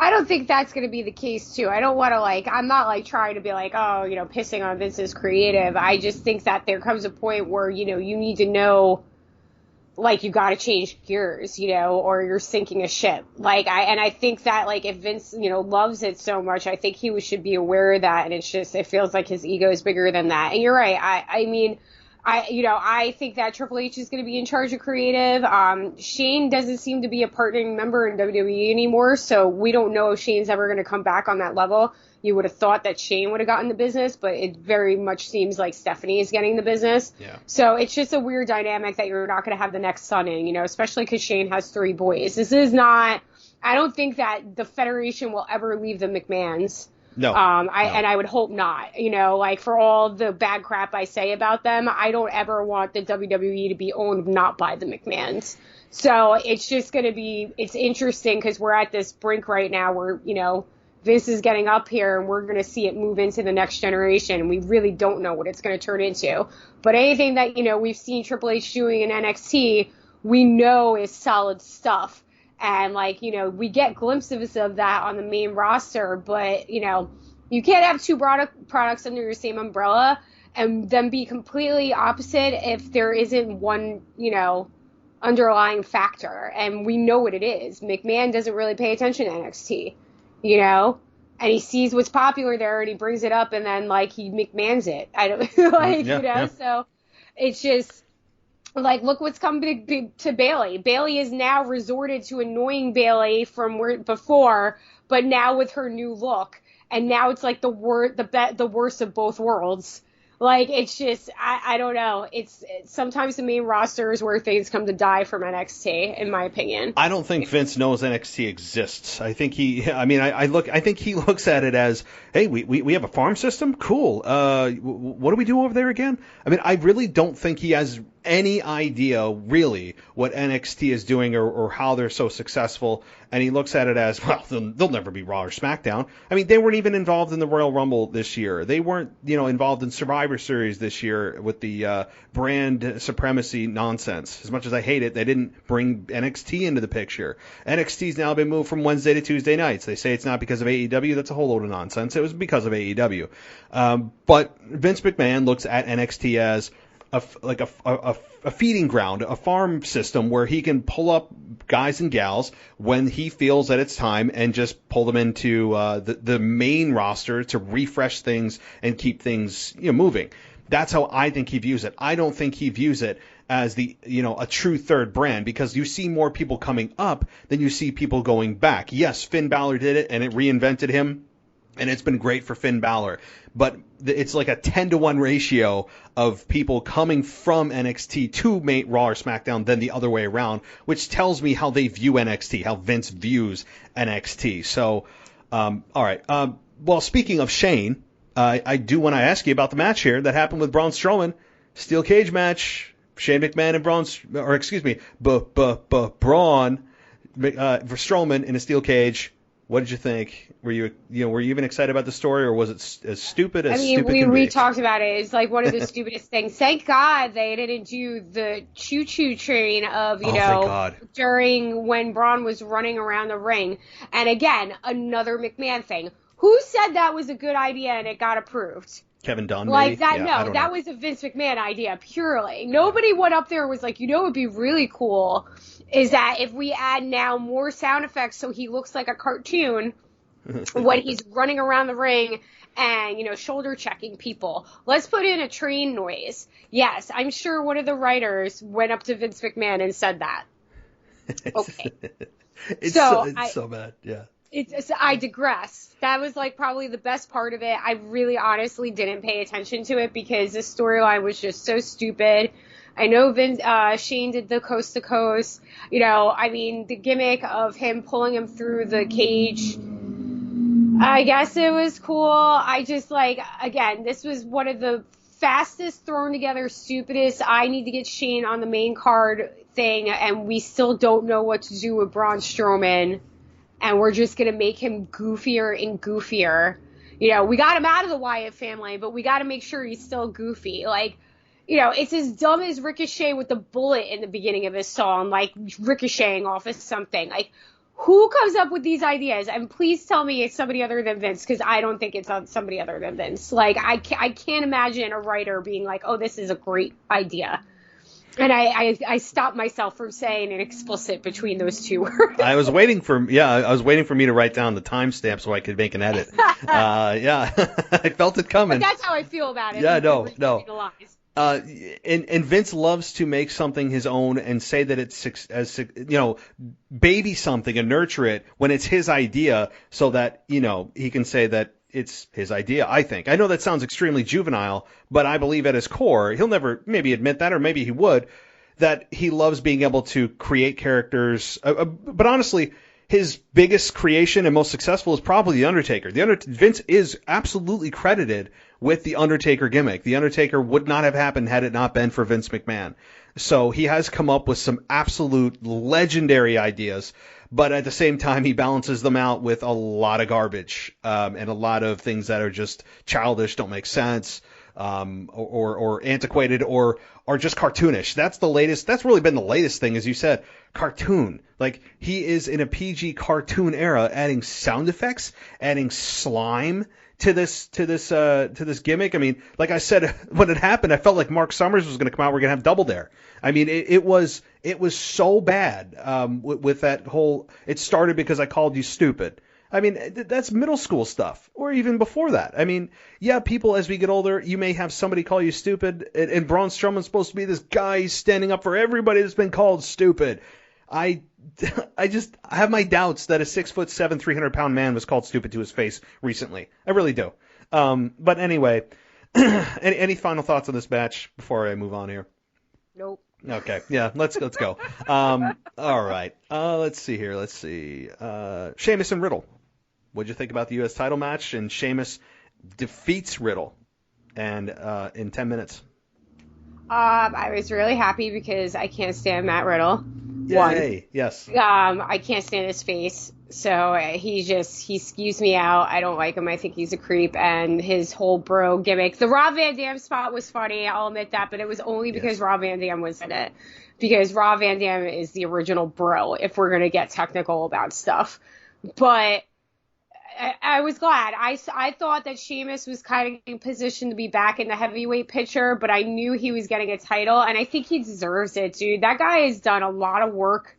I don't think that's going to be the case, too. I don't want to, I'm not, trying to be pissing on Vince's creative. I just think that there comes a point where, you need to know, you got to change gears, or you're sinking a ship. I think that, if Vince, loves it so much, I think he should be aware of that, and it feels like his ego is bigger than that. And you're right. I think that Triple H is going to be in charge of creative. Shane doesn't seem to be a partnering member in WWE anymore, so we don't know if Shane's ever going to come back on that level. You would have thought that Shane would have gotten the business, but it very much seems like Stephanie is getting the business. Yeah. So it's just a weird dynamic that you're not going to have the next son in, especially because Shane has 3 boys. This is not – I don't think that the Federation will ever leave the McMahons. No. And I would hope not. For all the bad crap I say about them, I don't ever want the WWE to be owned not by the McMahons. So it's just going to be, it's interesting because we're at this brink right now where, Vince is getting up here and we're going to see it move into the next generation. And we really don't know what it's going to turn into. But anything that, we've seen Triple H doing in NXT, we know is solid stuff. And, we get glimpses of that on the main roster, but, you can't have 2 products under your same umbrella and then be completely opposite if there isn't one, underlying factor. And we know what it is. McMahon doesn't really pay attention to NXT, and he sees what's popular there and he brings it up and then, he McMahons it. I don't, so it's just... look what's come to Bayley. Bayley is now resorted to annoying Bayley from before, but now with her new look. And now it's the worst of both worlds. It's just, I don't know. It's sometimes the main roster is where things come to die from NXT, in my opinion. I don't think Vince knows NXT exists. I think I think he looks at it as, hey, we have a farm system? Cool. What do we do over there again? I really don't think he has any idea really what NXT is doing or how they're so successful, and he looks at it as, well, they'll never be Raw or Smackdown. They weren't even involved in the Royal Rumble this year. They weren't involved in Survivor Series this year with the brand supremacy nonsense. As much as I hate it, they didn't bring NXT into the picture. NXT's now been moved from Wednesday to Tuesday nights. They say it's not because of AEW. That's a whole load of nonsense. It was because of AEW. But Vince McMahon looks at NXT as a feeding ground, a farm system where he can pull up guys and gals when he feels that it's time and just pull them into the main roster to refresh things and keep things moving. That's how I think he views it. I don't think he views it as a true third brand, because you see more people coming up than you see people going back. Yes, Finn Balor did it and it reinvented him, and it's been great for Finn Balor. But it's like a 10-to-1 ratio of people coming from NXT to Raw or SmackDown than the other way around, which tells me how they view NXT, how Vince views NXT. So, all right. Well, speaking of Shane, I do want to ask you about the match here that happened with Braun Strowman. Steel cage match. Shane McMahon and Braun Strowman in a steel cage. What did you think? Were you even excited about the story, or was it as stupid as stupid can be? We talked about it. It's one of the stupidest things. Thank God they didn't do the choo-choo train of, during when Braun was running around the ring. And again, another McMahon thing. who said that was a good idea and it got approved? Kevin Dunn, like maybe? that. Yeah, No, that was a Vince McMahon idea purely. Nobody went up there and was like, what would be really cool is that if we add now more sound effects so he looks like a cartoon when he's running around the ring and, shoulder checking people. Let's put in a train noise. Yes, I'm sure one of the writers went up to Vince McMahon and said that. Okay. It's so bad, yeah. I digress. That was like probably the best part of it. I really honestly didn't pay attention to it because the storyline was just so stupid. I know Shane did the coast to coast. The gimmick of him pulling him through the cage, I guess it was cool. I just again, this was one of the fastest thrown together, stupidest, I need to get Shane on the main card thing, and we still don't know what to do with Braun Strowman. And we're just going to make him goofier and goofier. We got him out of the Wyatt family, but we got to make sure he's still goofy. It's as dumb as Ricochet with the bullet in the beginning of his song, ricocheting off of something. Who comes up with these ideas? And please tell me it's somebody other than Vince, because I don't think it's somebody other than Vince. I can't imagine a writer being like, oh, this is a great idea. And I stopped myself from saying an explicit between those two words. I was waiting for me to write down the timestamp so I could make an edit. Yeah, I felt it coming. But that's how I feel about it. Yeah, no. And Vince loves to make something his own and say that it's baby something and nurture it when it's his idea, so that he can say that it's his idea, I think. I know that sounds extremely juvenile, but I believe at his core, he'll never maybe admit that, or maybe he would, that he loves being able to create characters. But honestly, his biggest creation and most successful is probably The Undertaker. Vince is absolutely credited with the Undertaker gimmick. The Undertaker would not have happened had it not been for Vince McMahon. So he has come up with some absolute legendary ideas. But at the same time, he balances them out with a lot of garbage and a lot of things that are just childish, don't make sense, or antiquated, or just cartoonish. That's the latest. That's really been the latest thing, as you said, cartoon. He is in a PG cartoon era, adding sound effects, adding slime to this gimmick. I mean, like I said, when it happened, I felt like Mark Summers was going to come out. We're going to have Double Dare. I mean, it was so bad with that whole. It started because I called you stupid. I mean, that's middle school stuff, or even before that. I mean, yeah, people, as we get older, you may have somebody call you stupid, and Braun Strowman's supposed to be this guy standing up for everybody that's been called stupid. I have my doubts that a 6'7", 300-pound man was called stupid to his face recently. I really do. But anyway, any final thoughts on this match before I move on here? Nope. Okay, yeah, let's go. All right, let's see here. Sheamus and Riddle. What'd you think about the U.S. title match? And Sheamus defeats Riddle, and in 10 minutes. I was really happy because I can't stand Matt Riddle. Yay, yes. I can't stand his face. So he skews me out. I don't like him. I think he's a creep. And his whole bro gimmick. The Rob Van Dam spot was funny. I'll admit that. But it was only because Rob Van Dam was in it. Because Rob Van Dam is the original bro, if we're going to get technical about stuff. But I was glad. I thought that Sheamus was kind of in position to be back in the heavyweight picture. But I knew he was getting a title. And I think he deserves it, dude. That guy has done a lot of work.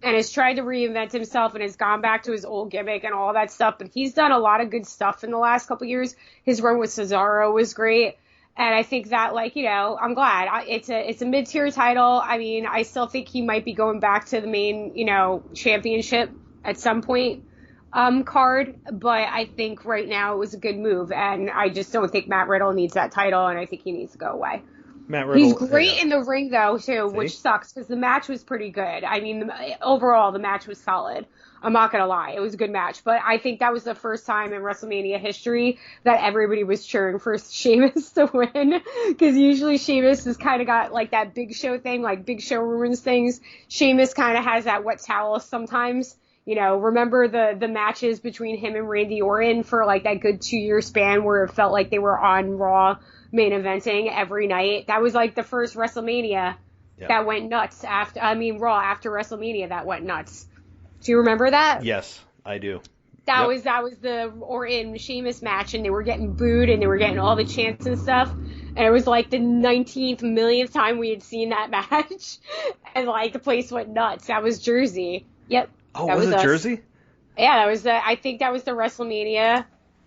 And has tried to reinvent himself and has gone back to his old gimmick and all that stuff. But he's done a lot of good stuff in the last couple of years. His run with Cesaro was great. And I think that, I'm glad. It's a mid-tier title. I mean, I still think he might be going back to the main, championship at some point card. But I think right now it was a good move. And I just don't think Matt Riddle needs that title. And I think he needs to go away. Matt Riddle, he's great in the ring, though, too, which sucks because the match was pretty good. I mean, overall, the match was solid. I'm not going to lie. It was a good match. But I think that was the first time in WrestleMania history that everybody was cheering for Sheamus to win. Because usually Sheamus has kind of got, that Big Show thing, Big Show ruins things. Sheamus kind of has that wet towel sometimes. Remember the matches between him and Randy Orton for, that good 2-year span where it felt like they were on Raw main eventing every night. That was the first WrestleMania that went nuts Raw after WrestleMania that went nuts. Do you remember that? Yes, I do. That was the Orton Sheamus match, and they were getting booed and they were getting all the chants and stuff. And it was like the 19th millionth time we had seen that match, and like the place went nuts. That was Jersey. Yep. Oh, that was it us. Jersey? Yeah, that was I think that was the WrestleMania.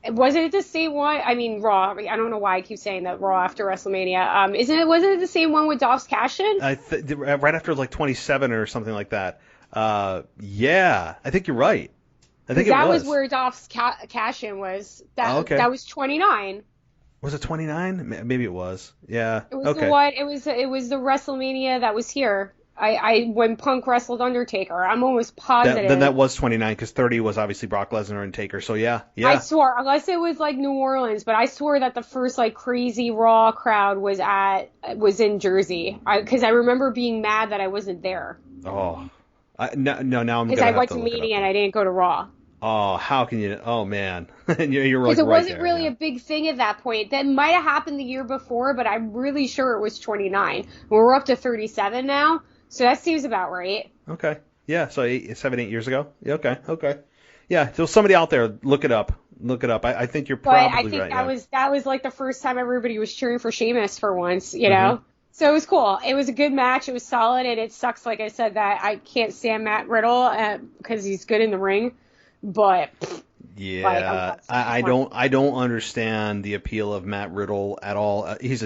Wasn't it the same one? I mean, Raw. I don't know why I keep saying that. Raw after WrestleMania. Wasn't it the same one with Dolph's cash-in? Right after like 27 or something like that. Yeah, I think you're right. I think that was where Dolph's cash-in was. That was 29. Was it 29? Maybe it was. Yeah. It was the one. It was the WrestleMania that was here. When Punk wrestled Undertaker. I'm almost positive. Then that was 29 because 30 was obviously Brock Lesnar and Taker. So yeah. I swore, unless it was like New Orleans, but I swore that the first like crazy Raw crowd was in Jersey. Because I remember being mad that I wasn't there. Oh. Now I'm going to have to because I went to Mania and I didn't go to Raw. Oh, how can you? Oh man, you're right. Because it wasn't really a big thing at that point. That might have happened the year before, but I'm really sure it was 29. We're up to 37 now, so that seems about right. Okay, yeah. So 7, 8 years ago. Yeah, okay. Yeah. So somebody out there, look it up. I think you're probably right. But I think that was like the first time everybody was cheering for Sheamus for once, you know. So it was cool. It was a good match. It was solid, and it sucks, like I said, that I can't stand Matt Riddle because he's good in the ring. But yeah, I don't understand the appeal of Matt Riddle at all. He's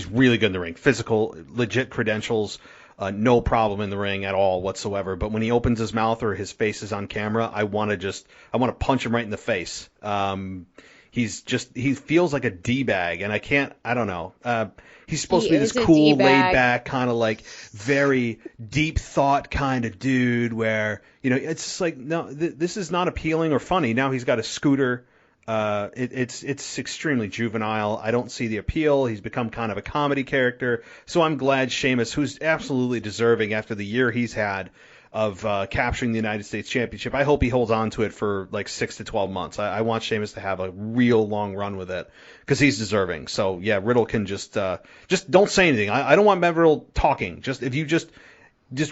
really good in the ring, physical, legit credentials, no problem in the ring at all whatsoever. But when he opens his mouth or his face is on camera, I want to punch him right in the face. He feels like a D-bag, and I don't know. He's supposed to be this cool, laid-back, kind of like very deep thought kind of dude where, it's just like, no, this is not appealing or funny. Now he's got a scooter. It's extremely juvenile. I don't see the appeal. He's become kind of a comedy character. So I'm glad Sheamus, who's absolutely deserving after the year he's had of capturing the United States Championship, I hope he holds on to it for like 6 to 12 months. I want Sheamus to have a real long run with it because he's deserving. So yeah, Riddle can just don't say anything. I don't want Matt Riddle talking. If you just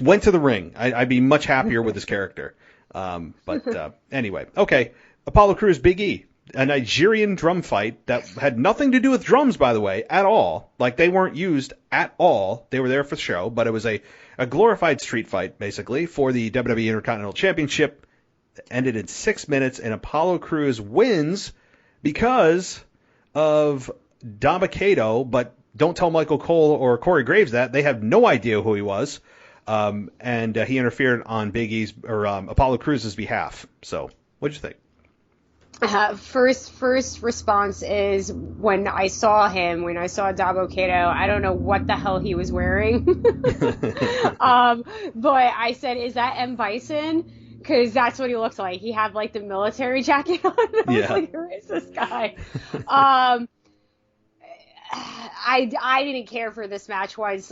went to the ring, I'd be much happier with his character. But anyway, okay. Apollo Crews, Big E, a Nigerian drum fight that had nothing to do with drums, by the way, at all. Like they weren't used at all. They were there for the show, but it was a glorified street fight, basically, for the WWE Intercontinental Championship. It ended in 6 minutes, and Apollo Crews wins because of Dabba-Kato, but don't tell Michael Cole or Corey Graves that. They have no idea who he was, and he interfered on Big E's or Apollo Crews' behalf. So, what'd you think? First response is when I saw Dabba-Kato, I don't know what the hell he was wearing. But I said, is that M. Bison? Because that's what he looks like. He had like the military jacket on. I was like, who is this guy? I didn't care for this match wise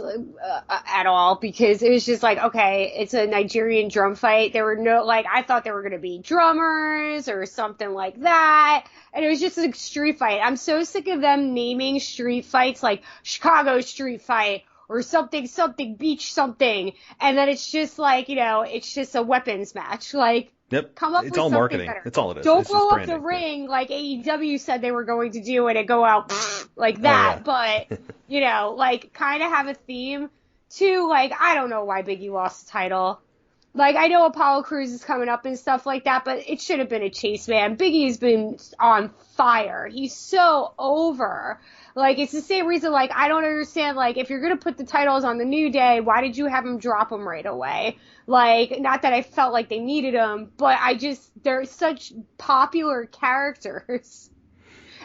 at all because it was just like, okay, it's a Nigerian drum fight. There were no, like, I thought there were going to be drummers or something like that. And it was just a street fight. I'm so sick of them naming street fights like Chicago Street Fight or something, beach something. And then it's just like, it's just a weapons match. Like, yep. Come up it's with all something marketing. better. It's all it is. Don't it's blow just up the ring like AEW said they were going to do and it go out like that. Oh, yeah. But, like, kind of have a theme. Too, like, I don't know why Big E lost the title. Like, I know Apollo Crews is coming up and stuff like that, but it should have been a chase, man. Big E's been on fire. He's so over. Like, it's the same reason, like, I don't understand, like, if you're going to put the titles on the New Day, why did you have him drop them right away? Like, not that I felt like they needed them, but they're such popular characters.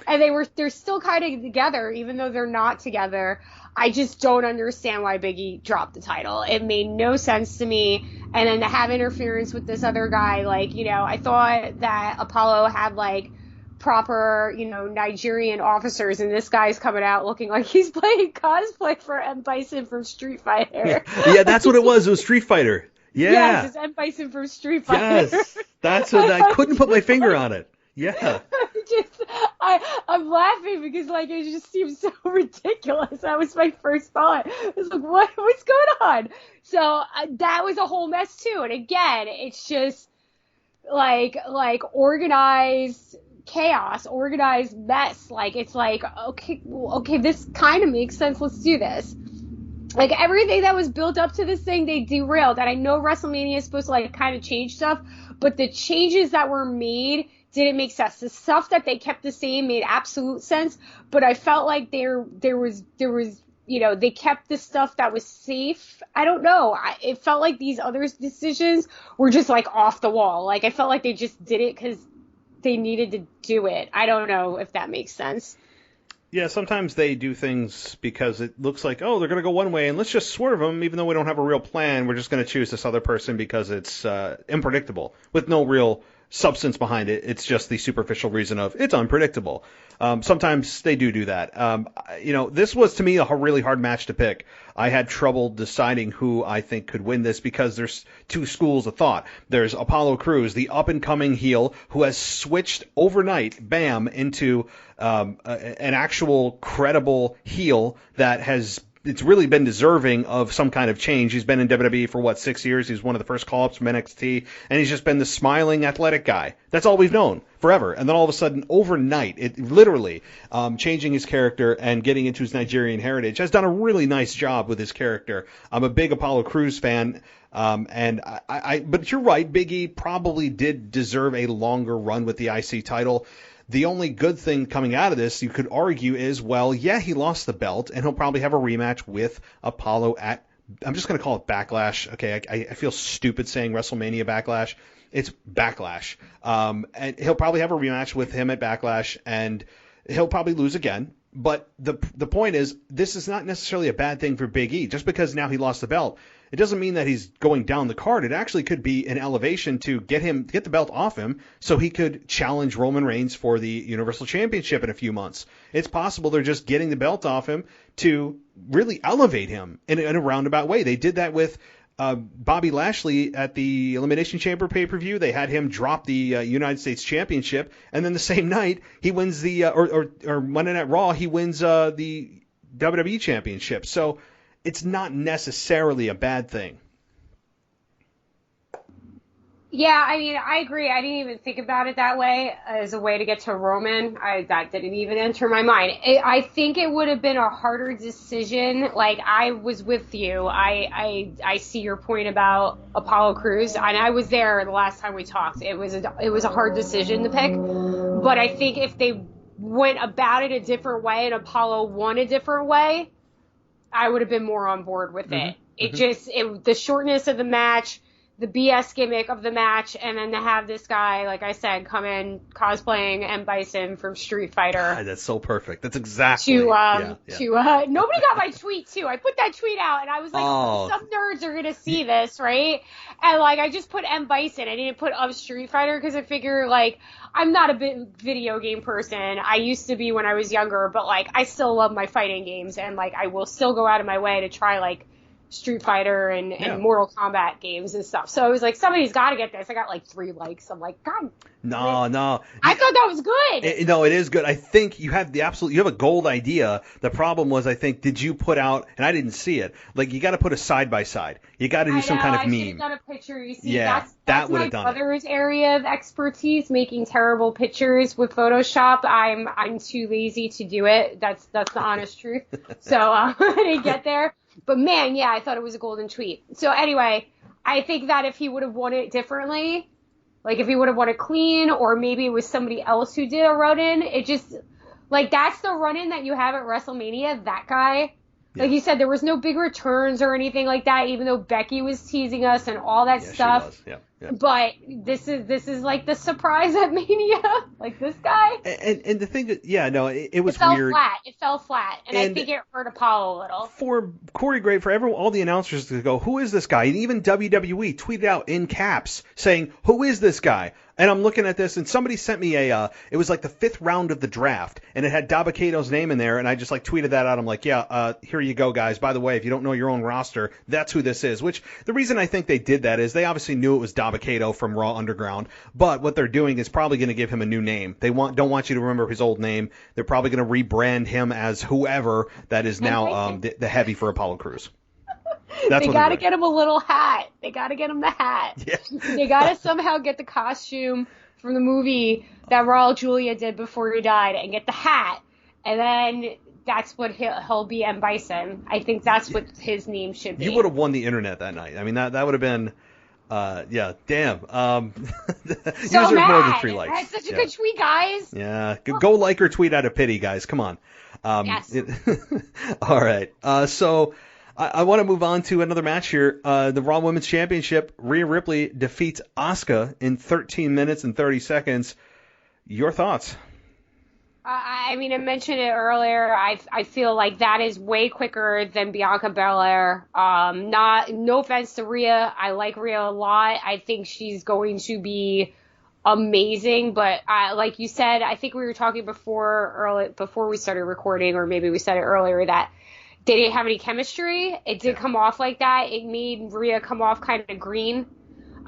And they're still kind of together, even though they're not together. I just don't understand why Big E dropped the title. It made no sense to me. And then to have interference with this other guy, like, I thought that Apollo had, like, proper, Nigerian officers, and this guy's coming out looking like he's playing cosplay for M. Bison from Street Fighter. Yeah, that's what it was. It was Street Fighter. Yeah. Yes, it's M. Bison from Street Fighter. Yes, that's what I couldn't put my finger on it. Yeah. I'm laughing because, like, it just seems so ridiculous. That was my first thought. I was like, what's going on? So that was a whole mess, too. And again, it's just, organized chaos, organized mess. Like, it's like, okay, this kind of makes sense. Let's do this. Like, everything that was built up to this thing, they derailed. And I know WrestleMania is supposed to, like, kind of change stuff, but the changes that were made didn't make sense. The stuff that they kept the same made absolute sense, but I felt like there was, they kept the stuff that was safe. I don't know. It felt like these other decisions were just, like, off the wall. Like, I felt like they just did it because they needed to do it. I don't know if that makes sense. Yeah, sometimes they do things because it looks like, oh, they're going to go one way, and let's just swerve them, even though we don't have a real plan. We're just going to choose this other person because it's unpredictable, with no real substance behind it. It's just the superficial reason of it's unpredictable. Sometimes they do that. This was, to me, a really hard match to pick. I had trouble deciding who I think could win this because there's two schools of thought. There's Apollo Crews, the up-and-coming heel who has switched overnight, bam, into an actual credible heel that it's really been deserving of some kind of change. He's been in WWE for, 6 years? He's one of the first call-ups from NXT, and he's just been the smiling athletic guy. That's all we've known forever. And then all of a sudden, overnight, it literally changing his character and getting into his Nigerian heritage, has done a really nice job with his character. I'm a big Apollo Crews fan, but you're right, Big E probably did deserve a longer run with the IC title. The only good thing coming out of this, you could argue, is, he lost the belt, and he'll probably have a rematch with Apollo at, I'm just going to call it Backlash. Okay, I feel stupid saying WrestleMania Backlash. It's Backlash. And he'll probably have a rematch with him at Backlash, and he'll probably lose again. But the point is, this is not necessarily a bad thing for Big E. Just because now he lost the belt, it doesn't mean that he's going down the card. It actually could be an elevation to get the belt off him so he could challenge Roman Reigns for the Universal Championship in a few months. It's possible they're just getting the belt off him to really elevate him in a roundabout way. They did that with Bobby Lashley at the Elimination Chamber pay-per-view. They had him drop the United States Championship, and then the same night he wins the or Monday Night Raw, he wins the WWE Championship. So it's not necessarily a bad thing. Yeah, I mean, I agree. I didn't even think about it that way as a way to get to Roman. That didn't even enter my mind. I think it would have been a harder decision. Like, I was with you. I see your point about Apollo Crews, and I was there the last time we talked. It was a hard decision to pick, but I think if they went about it a different way and Apollo won a different way, I would have been more on board with it. The shortness of the match, the BS gimmick of the match, and then to have this guy, like I said, come in cosplaying M. Bison from Street Fighter. God, that's so perfect. That's exactly. Nobody got my tweet too. I put that tweet out, and I was like, some nerds are gonna see this, right? And like, I just put M. Bison. I didn't put of Street Fighter because I figure, like, I'm not a big video game person. I used to be when I was younger, but like, I still love my fighting games, and like, I will still go out of my way to try like Street Fighter and Mortal Kombat games and stuff. So I was like, somebody's got to get this. I got like 3 likes. I'm like, God. No. I thought that was good. It is good. I think you have a gold idea. The problem was, I think, did you put out, and I didn't see it, like, you got to put a side by side. You got to do some kind of meme. I should have done a picture. You see, that's my brother's area of expertise, making terrible pictures with Photoshop. I'm too lazy to do it. That's the honest truth. So I didn't get there. But man, yeah, I thought it was a golden tweet. So anyway, I think that if he would have won it differently, like if he would have won it clean, or maybe it was somebody else who did a run-in, it just, like, that's the run-in that you have at WrestleMania, that guy. Yeah. Like you said, there was no big returns or anything like that, even though Becky was teasing us and all that stuff. She was. Yeah. But this is like the surprise at Mania, like this guy. And the thing that, it was weird. It fell flat, and I think it hurt Apollo a little. For Corey Graves, for all the announcers to go, who is this guy? And even WWE tweeted out in caps saying, who is this guy? And I'm looking at this, and somebody sent me it was like the 5th round of the draft, and it had Dabba-Kato's name in there, and I just like tweeted that out. I'm like, here you go, guys. By the way, if you don't know your own roster, that's who this is. Which, the reason I think they did that is they obviously knew it was Dabba-Kato from Raw Underground, but what they're doing is probably going to give him a new name. They don't want you to remember his old name. They're probably going to rebrand him as whoever that is now the heavy for Apollo Crews. That's they what got to get him a little hat. They got to get him the hat. Yeah. They got to somehow get the costume from the movie that Raul Julia did before he died and get the hat. And then that's what he'll be M. Bison. I think that's what his name should be. You would have won the internet that night. I mean, that would have been, yeah, damn. You deserve more than 3 likes. That's such a good tweet, guys. Yeah, go like or tweet out of pity, guys. Come on. Yes. All right. So I want to move on to another match here. The Raw Women's Championship. Rhea Ripley defeats Asuka in 13 minutes and 30 seconds. Your thoughts? I mean, I mentioned it earlier. I feel like that is way quicker than Bianca Belair. No offense to Rhea. I like Rhea a lot. I think she's going to be amazing. But like you said, I think we were talking before we started recording, or maybe we said it earlier, that they didn't have any chemistry. It did come off like that. It made Rhea come off kind of green.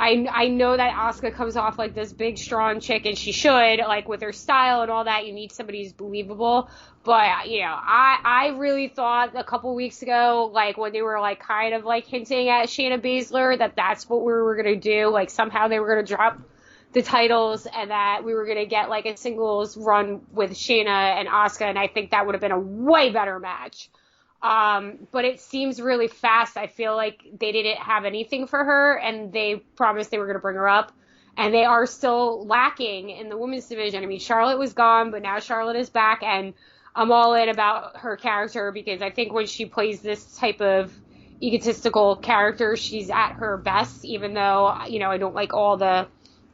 I know that Asuka comes off like this big, strong chick, and she should, like, with her style and all that. You need somebody who's believable. But, you know, I really thought a couple weeks ago, like, when they were, like, kind of, like, hinting at Shayna Baszler, that that's what we were going to do. Like, somehow they were going to drop the titles and that we were going to get, like, a singles run with Shayna and Asuka, and I think that would have been a way better match. But it seems really fast. I feel like they didn't have anything for her, and they promised they were going to bring her up, and they are still lacking in the women's division. I mean, Charlotte was gone, but now Charlotte is back, and I'm all in about her character, because I think when she plays this type of egotistical character, she's at her best, even though, you know, I don't like all the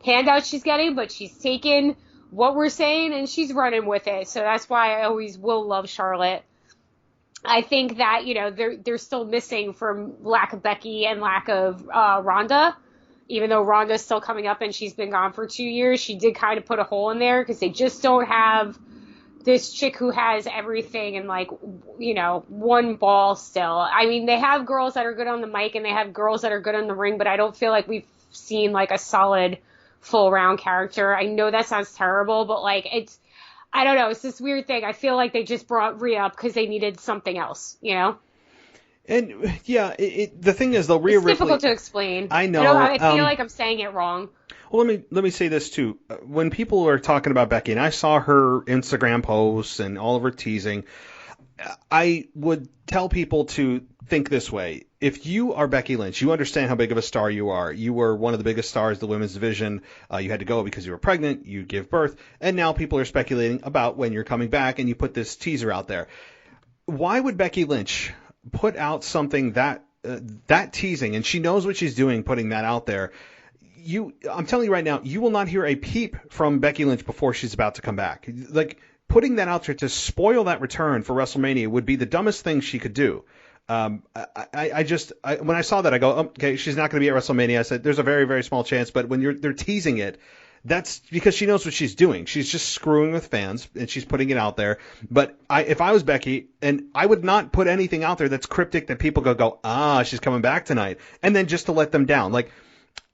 handouts she's getting, but she's taken what we're saying and she's running with it. So that's why I always will love Charlotte. I think that, you know, they're still missing from lack of Becky and lack of Ronda. Even though Ronda's still coming up and she's been gone for 2 years, she did kind of put a hole in there because they just don't have this chick who has everything and, like, you know, one ball still. I mean, they have girls that are good on the mic and they have girls that are good in the ring, but I don't feel like we've seen, like, a solid full round character. I know that sounds terrible, but, like, I don't know. It's this weird thing. I feel like they just brought Rhea up because they needed something else, you know? And, yeah, the thing is, though, Rhea Ripley... It's difficult to explain. I know. I feel like I'm saying it wrong. Well, let me say this, too. When people are talking about Becky, and I saw her Instagram posts and all of her teasing, I would tell people to think this way. If you are Becky Lynch, you understand how big of a star you are. You were one of the biggest stars of the women's division. You had to go because you were pregnant, you gave birth, and now people are speculating about when you're coming back, and you put this teaser out there. Why would Becky Lynch put out something that teasing, and she knows what she's doing putting that out there? I'm telling you right now, you will not hear a peep from Becky Lynch before she's about to come back. Like, putting that out there to spoil that return for WrestleMania would be the dumbest thing she could do. When I saw that, I go, okay, she's not going to be at WrestleMania. I said, there's a very, very small chance. But when they're teasing it, that's because she knows what she's doing. She's just screwing with fans, and she's putting it out there. But if I was Becky, and I would not put anything out there that's cryptic that people go, she's coming back tonight, and then just to let them down. Like,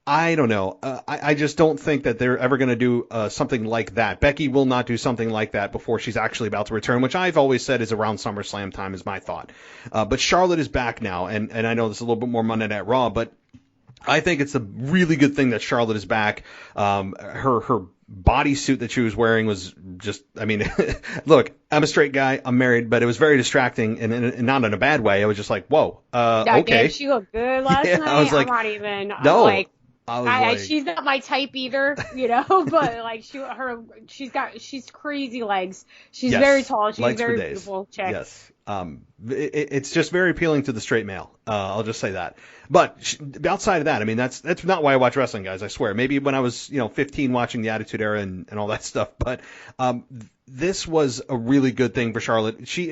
I don't know. I just don't think that they're ever going to do something like that. Becky will not do something like that before she's actually about to return, which I've always said is around SummerSlam time is my thought. But Charlotte is back now, and I know this is a little bit more Monday Night Raw, but I think it's a really good thing that Charlotte is back. Her bodysuit that she was wearing was just, I mean, look, I'm a straight guy, I'm married, but it was very distracting, and not in a bad way. I was just like, whoa, okay. Damn, she looked good last night. I was like, I'm not even, no. like, like, she's not my type either, you know, but like she's crazy legs. She's very tall. She's a very beautiful chick. Yes. It's just very appealing to the straight male. I'll just say that. But outside of that, I mean, that's not why I watch wrestling, guys. I swear. Maybe when I was, 15 watching the Attitude Era and all that stuff. But this was a really good thing for Charlotte. She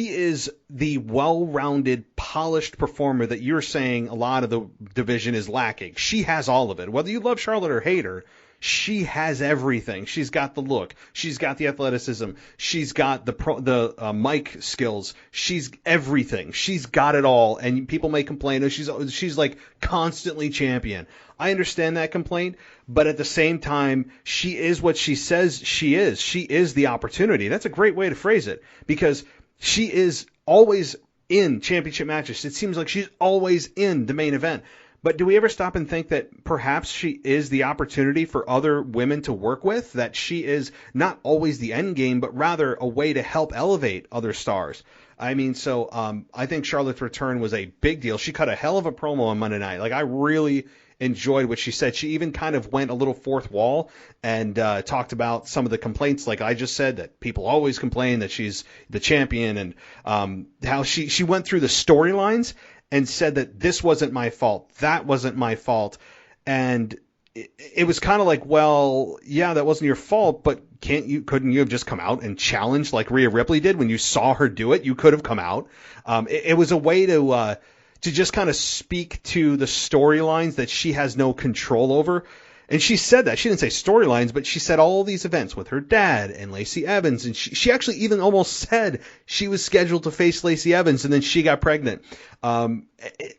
is the well-rounded, polished performer that you're saying a lot of the division is lacking. She has all of it. Whether you love Charlotte or hate her, she has everything. She's got the look. She's got the athleticism. She's got the mic skills. She's everything. She's got it all. And people may complain, oh, she's like constantly champion. I understand that complaint, but at the same time, she is what she says she is. She is the opportunity. That's a great way to phrase it, because she is always in championship matches. It seems like she's always in the main event. But do we ever stop and think that perhaps she is the opportunity for other women to work with, that she is not always the end game, but rather a way to help elevate other stars? I mean, so I think Charlotte's return was a big deal. She cut a hell of a promo on Monday night. Like, I really enjoyed what she said. She even kind of went a little fourth wall and talked about some of the complaints, like I just said, that people always complain that she's the champion, and how she went through the storylines and said that this wasn't my fault, that wasn't my fault. And it was kind of like, well, yeah, that wasn't your fault, but couldn't you have just come out and challenged like Rhea Ripley did when you saw her do it? You could have come out. It was a way to just kind of speak to the storylines that she has no control over. And she said that. She didn't say storylines, but she said all these events with her dad and Lacey Evans. And she actually even almost said she was scheduled to face Lacey Evans, and then she got pregnant.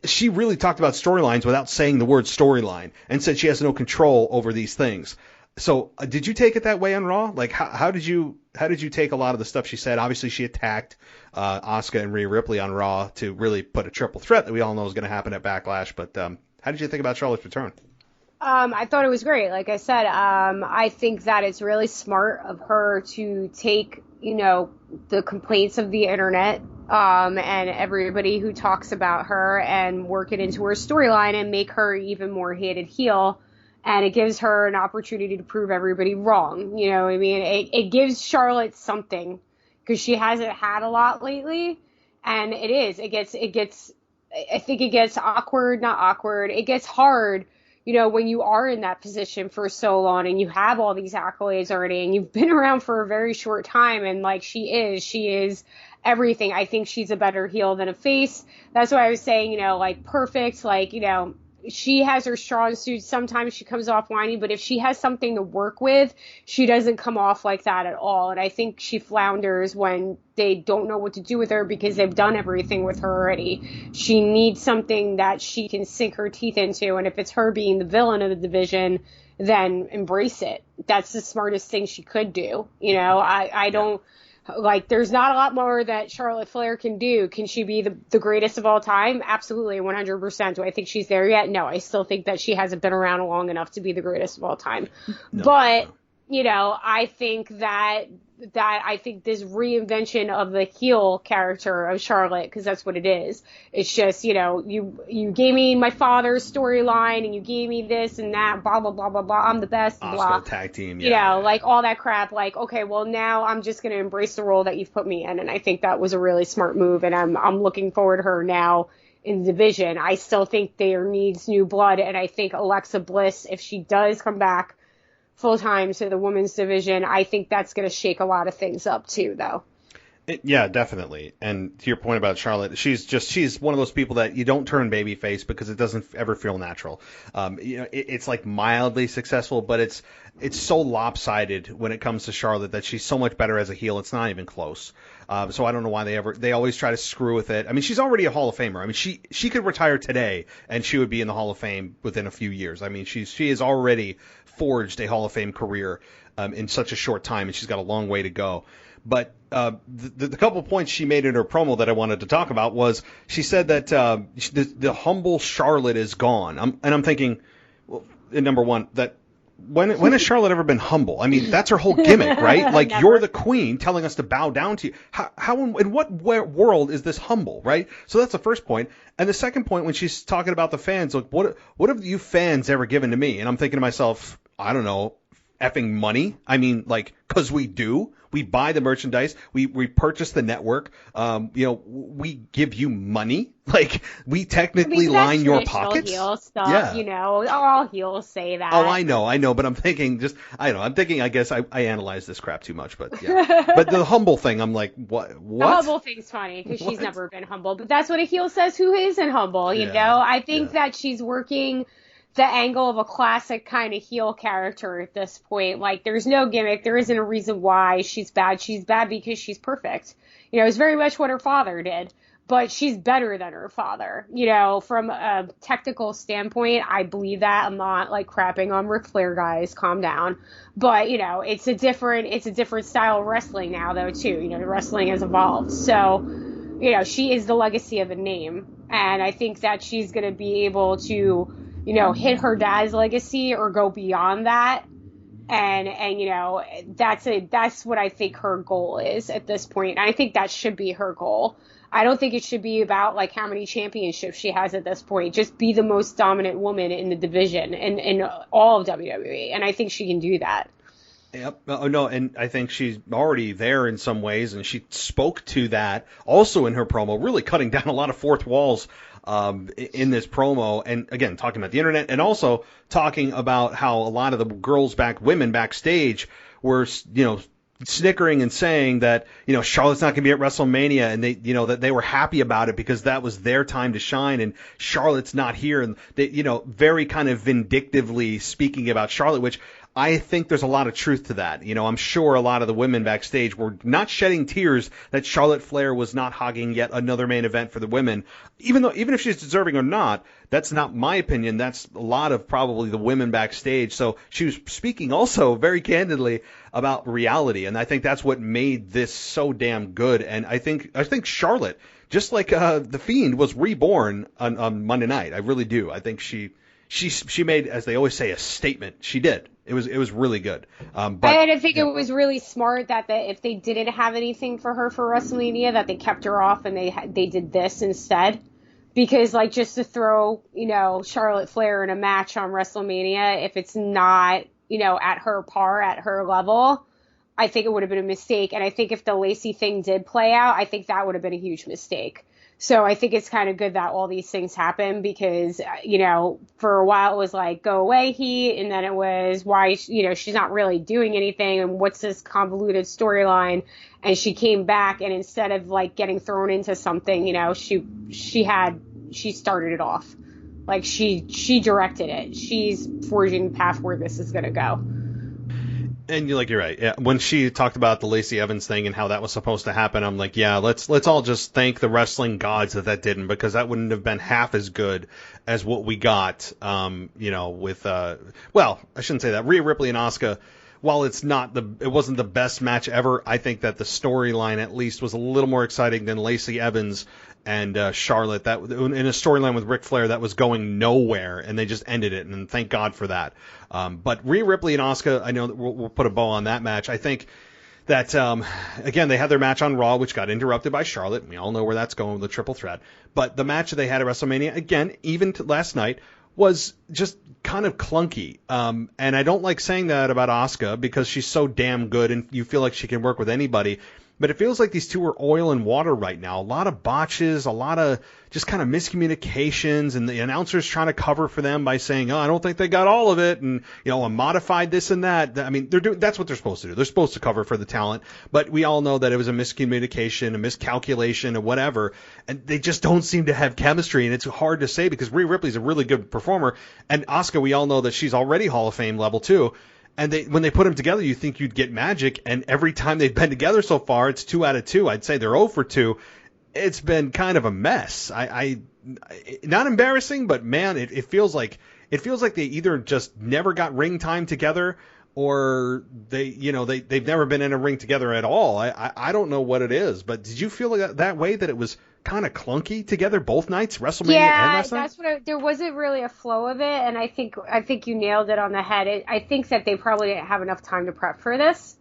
She really talked about storylines without saying the word storyline, and said she has no control over these things. So did you take it that way on Raw? Like, how did you take a lot of the stuff she said? Obviously, she attacked Asuka and Rhea Ripley on Raw to really put a triple threat that we all know is going to happen at Backlash. But how did you think about Charlotte's return? I thought it was great. Like I said, I think that it's really smart of her to take, the complaints of the internet and everybody who talks about her and work it into her storyline and make her even more hated heel. And it gives her an opportunity to prove everybody wrong. You know what I mean? It gives Charlotte something, because she hasn't had a lot lately. And I think it gets awkward, not awkward. It gets hard, when you are in that position for so long and you have all these accolades already and you've been around for a very short time. And like she is everything. I think she's a better heel than a face. That's why I was saying, perfect, she has her strong suits. Sometimes she comes off whiny, but if she has something to work with, she doesn't come off like that at all. And I think she flounders when they don't know what to do with her because they've done everything with her already. She needs something that she can sink her teeth into. And if it's her being the villain of the division, then embrace it. That's the smartest thing she could do. I don't... there's not a lot more that Charlotte Flair can do. Can she be the greatest of all time? Absolutely, 100%. Do I think she's there yet? No, I still think that she hasn't been around long enough to be the greatest of all time. No. But, I think that I think this reinvention of the heel character of Charlotte, because that's what it is. It's just, you gave me my father's storyline and you gave me this and that, blah, blah, blah, blah, blah. I'm the best, blah. Tag team, all that crap. Okay, well, now I'm just going to embrace the role that you've put me in. And I think that was a really smart move. And I'm looking forward to her now in the division. I still think there needs new blood. And I think Alexa Bliss, if she does come back full-time to the women's division, I think that's going to shake a lot of things up too, though. Yeah, definitely. And to your point about Charlotte, she's one of those people that you don't turn babyface because it doesn't ever feel natural. It's like mildly successful, but it's so lopsided when it comes to Charlotte that she's so much better as a heel. It's not even close. So I don't know why they always try to screw with it. I mean, she's already a Hall of Famer. I mean, she could retire today and she would be in the Hall of Fame within a few years. I mean, she has already forged a Hall of Fame career in such a short time, and she's got a long way to go. But the couple of points she made in her promo that I wanted to talk about was she said that the humble Charlotte is gone. I'm thinking, well, number one, that when has Charlotte ever been humble? I mean, that's her whole gimmick, right? Like, you're the queen telling us to bow down to you. How in what world is this humble, right? So that's the first point. And the second point, when she's talking about the fans, like, what have you fans ever given to me? And I'm thinking to myself, I don't know, effing money. I mean, because we do. We buy the merchandise. We purchase the network. We give you money. We technically line your pockets. Heel stuff, yeah. All heels say that. Oh, I know. But I'm thinking I guess I analyze this crap too much. But yeah. But the humble thing, I'm like, what? The humble thing's funny because she's never been humble. But that's what a heel says who isn't humble, you know? I think that she's working the angle of a classic kind of heel character at this point. There's no gimmick. There isn't a reason why she's bad. She's bad because she's perfect. It's very much what her father did, but she's better than her father. From a technical standpoint, I believe that. I'm not crapping on Ric Flair, guys. Calm down. But, it's a different style of wrestling now, though, too. The wrestling has evolved. So she is the legacy of a name. And I think that she's going to be able to, hit her dad's legacy or go beyond that. And that's what I think her goal is at this point. And I think that should be her goal. I don't think it should be about like how many championships she has at this point. Just be the most dominant woman in the division and in all of WWE. And I think she can do that. Yep. No, and I think she's already there in some ways, and she spoke to that also in her promo, really cutting down a lot of fourth walls in this promo, and again, talking about the internet, and also talking about how a lot of the women backstage were, snickering and saying that, Charlotte's not going to be at WrestleMania, and they, that they were happy about it because that was their time to shine, and Charlotte's not here, and they, very kind of vindictively speaking about Charlotte, which I think there's a lot of truth to that. I'm sure a lot of the women backstage were not shedding tears that Charlotte Flair was not hogging yet another main event for the women. Even if she's deserving or not, that's not my opinion. That's a lot of probably the women backstage. So she was speaking also very candidly about reality, and I think that's what made this so damn good. And I think Charlotte, just like the Fiend, was reborn on Monday night. I really do. I think she made, as they always say, a statement. She did. It was really good. But I think it was really smart that if they didn't have anything for her for WrestleMania, that they kept her off and they did this instead. Because just to throw, Charlotte Flair in a match on WrestleMania, if it's not, at her par, at her level, I think it would have been a mistake. And I think if the Lacey thing did play out, I think that would have been a huge mistake. So I think it's kind of good that all these things happen because, for a while it was like, go away, Heat. And then it was why, she's not really doing anything. And what's this convoluted storyline? And she came back, and instead of getting thrown into something, she started it off. She directed it. She's forging the path where this is going to go. And you're right. Yeah, when she talked about the Lacey Evans thing and how that was supposed to happen, I'm like, yeah, let's all just thank the wrestling gods that didn't, because that wouldn't have been half as good as what we got. With I shouldn't say that. Rhea Ripley and Asuka, while it wasn't the best match ever, I think that the storyline at least was a little more exciting than Lacey Evans and Charlotte, that in a storyline with Ric Flair that was going nowhere, and they just ended it, and thank God for that. But Rhea Ripley and Asuka, I know that we'll put a bow on that match. I think that, again, they had their match on Raw, which got interrupted by Charlotte. We all know where that's going with the triple threat. But the match that they had at WrestleMania, again, even last night, was just kind of clunky. And I don't like saying that about Asuka because she's so damn good and you feel like she can work with anybody. But it feels like these two are oil and water right now. A lot of botches, a lot of just kind of miscommunications, and the announcers trying to cover for them by saying, I don't think they got all of it, and, a modified this and that. I mean, that's what they're supposed to do. They're supposed to cover for the talent, but we all know that it was a miscommunication, a miscalculation, or whatever, and they just don't seem to have chemistry, and it's hard to say because Rhea Ripley's a really good performer, and Asuka, we all know that she's already Hall of Fame level too. And when they put them together, you think you'd get magic. And every time they've been together so far, it's 2 out of 2. I'd say they're 0 for 2. It's been kind of a mess. I not embarrassing, but man, it feels like they either just never got ring time together, or they've never been in a ring together at all. I don't know what it is, but did you feel that way, that it was kind of clunky together both nights, WrestleMania and last night? That's there wasn't really a flow of it, and I think you nailed it on the head. I think that they probably didn't have enough time to prep for this.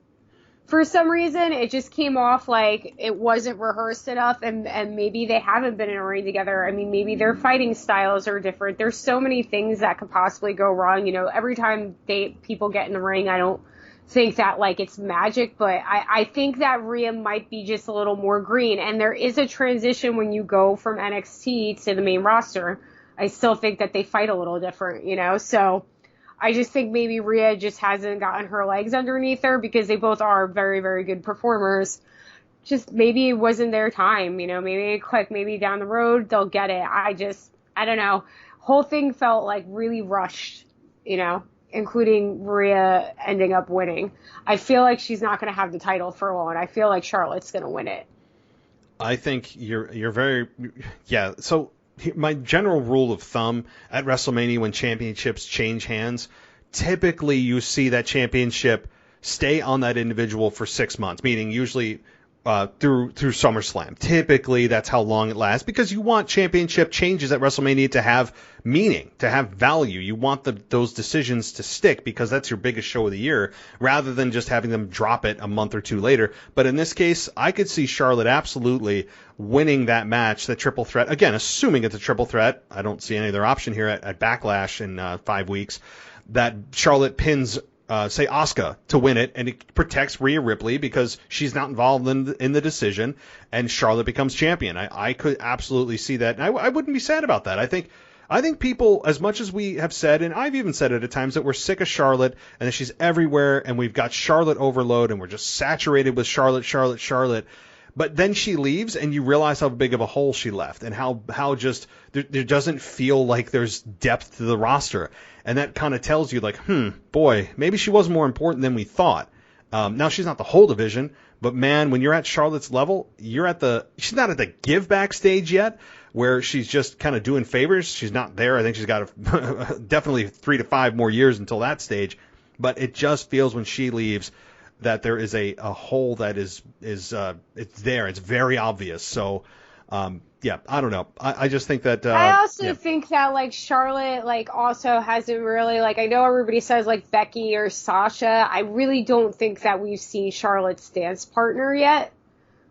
For some reason, it just came off like it wasn't rehearsed enough, and maybe they haven't been in a ring together. I mean, maybe their fighting styles are different. There's so many things that could possibly go wrong. Every time people get in the ring, I don't think that it's magic, but I think that Rhea might be just a little more green, and there is a transition when you go from NXT to the main roster. I still think that they fight a little different, so I just think maybe Rhea just hasn't gotten her legs underneath her, because they both are very, very good performers. Just maybe it wasn't their time, maybe it clicked, maybe down the road they'll get it. I don't know. Whole thing felt really rushed, including Rhea ending up winning. I feel like she's not going to have the title for long. I feel like Charlotte's going to win it. I think you're very, yeah. So my general rule of thumb at WrestleMania, when championships change hands, typically you see that championship stay on that individual for 6 months, meaning usually through SummerSlam. Typically, that's how long it lasts because you want championship changes at WrestleMania to have meaning, to have value. You want those decisions to stick because that's your biggest show of the year, rather than just having them drop it a month or two later. But in this case, I could see Charlotte absolutely winning that match, the triple threat. Again, assuming it's a triple threat. I don't see any other option here at Backlash in 5 weeks. That Charlotte pins say Asuka to win it, and it protects Rhea Ripley because she's not involved in the decision, and Charlotte becomes champion. I could absolutely see that, and I wouldn't be sad about that. I think people, as much as we have said, and I've even said it at times, that we're sick of Charlotte and that she's everywhere, and we've got Charlotte overload, and we're just saturated with Charlotte. But then she leaves, and you realize how big of a hole she left, and how just there doesn't feel like there's depth to the roster. And that kind of tells you, like, boy, maybe she was more important than we thought. Now, she's not the whole division, but, man, when you're at Charlotte's level, she's not at the give back stage yet, where she's just kind of doing favors. She's not there. I think she's got definitely 3 to 5 more years until that stage. But it just feels when she leaves that there is a hole that is it's there. It's very obvious. So, yeah, I don't know. I just think that I also think that, like, Charlotte, like, also hasn't really, like, I know everybody says, like, Becky or Sasha. I really don't think that we've seen Charlotte's dance partner yet.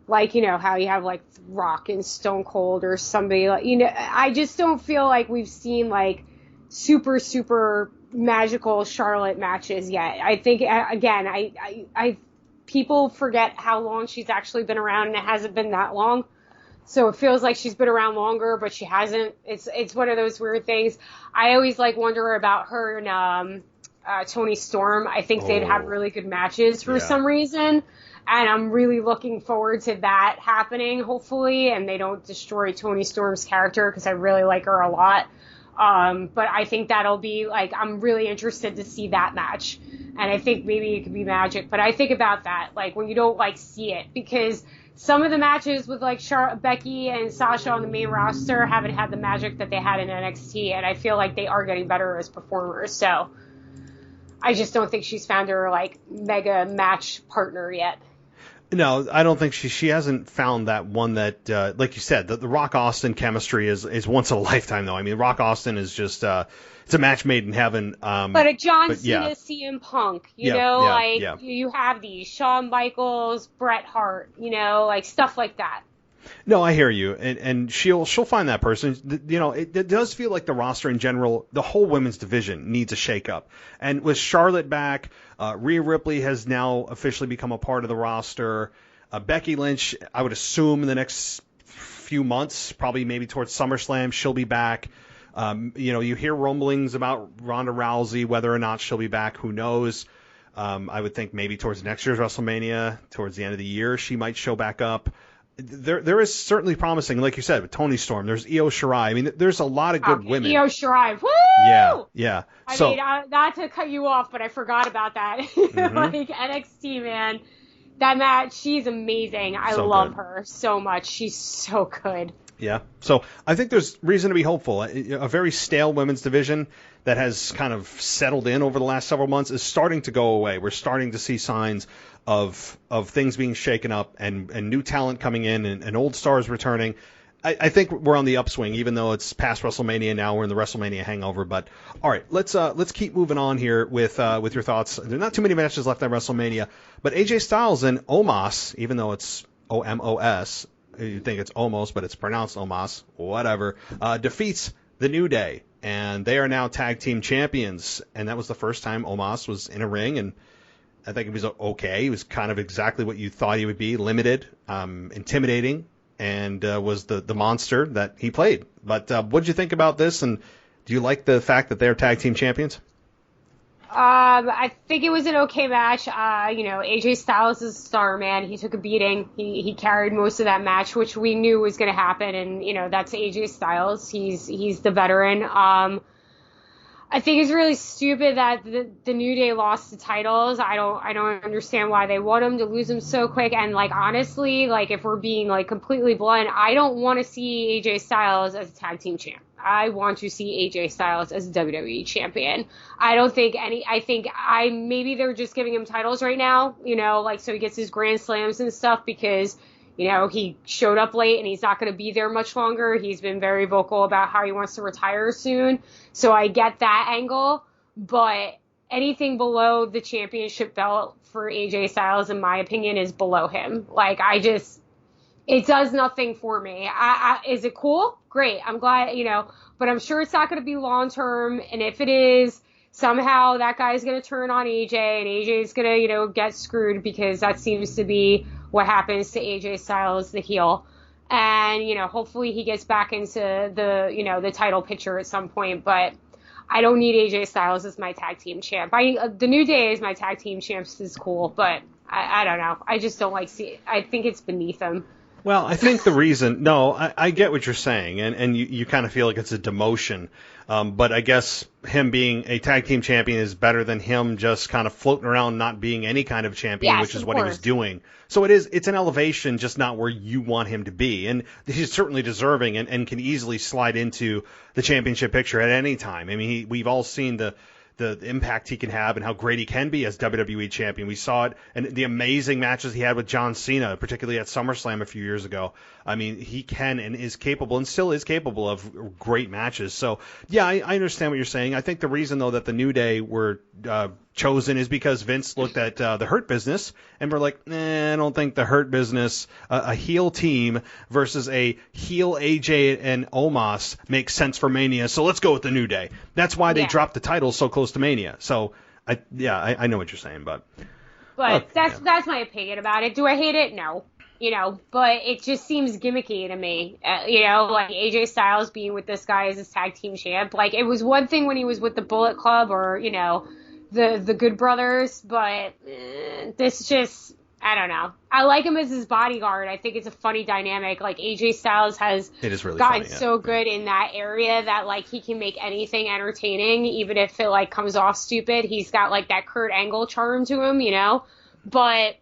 Like, you know, how you have, like, Rock and Stone Cold or somebody, like, you know, I just don't feel like we've seen, like, super, super magical Charlotte matches yet. I think, again, I people forget how long she's actually been around, and it hasn't been that long. So it feels like she's been around longer, but she hasn't. It's one of those weird things. I always, like, wonder about her and Toni Storm. I think they'd have really good matches for some reason. And I'm really looking forward to that happening, hopefully, and they don't destroy Toni Storm's character, because I really like her a lot. But I think that'll be, like, I'm really interested to see that match. And I think maybe it could be magic. But I think about that, like, when you don't, like, see it. Because some of the matches with, like, Becky and Sasha on the main roster haven't had the magic that they had in NXT. And I feel like they are getting better as performers. So I just don't think she's found her, like, mega match partner yet. No, I don't think she hasn't found that one that, like you said, the Rock Austin chemistry is once in a lifetime, though. I mean, Rock Austin is just, it's a match made in heaven. But a John Cena, CM Punk, you have these, Shawn Michaels, Bret Hart, you know, like, stuff like that. No, I hear you, and she'll find that person. You know, it does feel like the roster in general, the whole women's division needs a shakeup. And with Charlotte back, Rhea Ripley has now officially become a part of the roster. Becky Lynch, I would assume in the next few months, probably maybe towards SummerSlam, she'll be back. You know, you hear rumblings about Ronda Rousey, whether or not she'll be back, who knows. I would think maybe towards next year's WrestleMania, towards the end of the year, she might show back up. There is certainly promising, like you said, with Toni Storm. There's Io Shirai. I mean, there's a lot of good women. Io Shirai, woo! Yeah. I mean, not to cut you off, but I forgot about that. Mm-hmm. Like, NXT, man, that match, she's amazing. I love her so much. She's so good. Yeah. So I think there's reason to be hopeful. A very stale women's division that has kind of settled in over the last several months is starting to go away. We're starting to see signs of things being shaken up and new talent coming in and old stars returning. I think we're on the upswing, even though it's past WrestleMania now. We're in the WrestleMania hangover. But all right, let's keep moving on here with your thoughts. There's not too many matches left on WrestleMania, but AJ Styles and Omos, even though it's OMOS, you think it's almost, but it's pronounced Omos, whatever, defeats the New Day, and they are now tag team champions. And that was the first time Omos was in a ring, and I think he was okay. He was kind of exactly what you thought he would be, limited, intimidating, and was the monster that he played. But what did you think about this, and do you like the fact that they're tag team champions? I think it was an okay match. You know, AJ Styles is a star, man. He took a beating. He carried most of that match, which we knew was going to happen. And, you know, that's AJ Styles. He's the veteran. I think it's really stupid that the New Day lost the titles. I don't understand why they want them to lose them so quick. And, like, honestly, like, if we're being, like, completely blunt, I don't want to see AJ Styles as a tag team champ. I want to see AJ Styles as WWE champion. Maybe they're just giving him titles right now, like so he gets his Grand Slams and stuff because, he showed up late and he's not going to be there much longer. He's been very vocal about how he wants to retire soon. So I get that angle, but anything below the championship belt for AJ Styles, in my opinion, is below him. Like, it does nothing for me. Is it cool? Great. I'm glad, but I'm sure it's not going to be long term. And if it is, somehow that guy's going to turn on AJ and AJ's going to, get screwed because that seems to be what happens to AJ Styles, the heel. And, hopefully he gets back into the title picture at some point, but I don't need AJ Styles as my tag team champ. The New Day as my tag team champs is cool, but I don't know. I just don't I think it's beneath him. Well, I think the reason, I get what you're saying, and you kind of feel like it's a demotion, but I guess him being a tag team champion is better than him just kind of floating around not being any kind of champion, yes, which is what he was doing. So it's an elevation, just not where you want him to be, and he's certainly deserving and can easily slide into the championship picture at any time. I mean, we've all seen the impact he can have and how great he can be as WWE champion. We saw it and the amazing matches he had with John Cena, particularly at SummerSlam a few years ago. I mean, he can and is capable and still is capable of great matches. So, yeah, I understand what you're saying. I think the reason, though, that the New Day were chosen is because Vince looked at the Hurt Business and were like, I don't think the Hurt Business, a heel team versus a heel AJ and Omos makes sense for Mania, so let's go with the New Day. That's why they dropped the title so close to Mania. So, I know what you're saying, but okay, that's my opinion about it. Do I hate it? No. But it just seems gimmicky to me. Like AJ Styles being with this guy as his tag team champ. Like, it was one thing when he was with the Bullet Club or, the Good Brothers, but this just, I don't know. I like him as his bodyguard. I think it's a funny dynamic. Like, AJ Styles has really gotten funny, so good in that area that, like, he can make anything entertaining, even if it, like, comes off stupid. He's got, like, that Kurt Angle charm to him, But,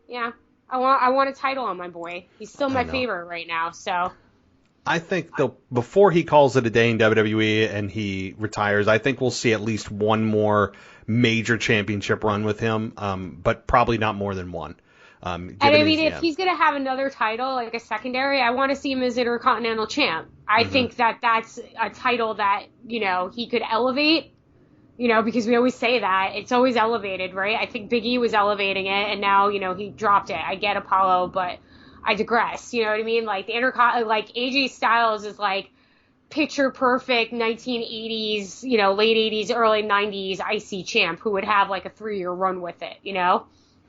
yeah. I want a title on my boy. He's still my favorite right now, so. I think before he calls it a day in WWE and he retires, I think we'll see at least one more major championship run with him, but probably not more than one. If he's going to have another title, like a secondary, I want to see him as Intercontinental Champ. I think that's a title that, he could elevate. Because we always say that. It's always elevated, right? I think Big E was elevating it, and now, he dropped it. I get Apollo, but I digress. You know what I mean? Like, AJ Styles is, like, picture-perfect 1980s, late 80s, early 90s IC champ who would have, like, a 3-year run with it,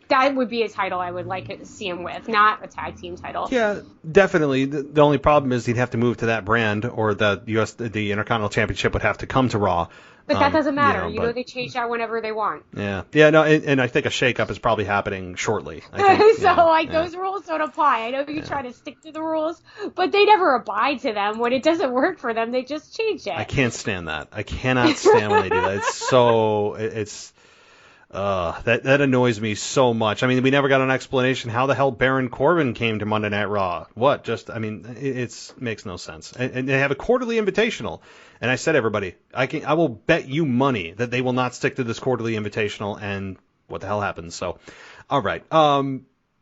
That would be a title I would like to see him with, not a tag team title. Yeah, definitely. The only problem is he'd have to move to that brand, or the Intercontinental Championship would have to come to Raw. But that doesn't matter. They change that whenever they want. Yeah. Yeah, no, and I think a shakeup is probably happening shortly. I think, those rules don't apply. I know you try to stick to the rules, but they never abide to them. When it doesn't work for them, they just change it. I can't stand that. I cannot stand when they do that. That annoys me so much. I mean, we never got an explanation how the hell Baron Corbin came to Monday Night Raw. What? It makes no sense. And they have a quarterly invitational. And I said, everybody, I will bet you money that they will not stick to this quarterly invitational. And what the hell happens? So, all right.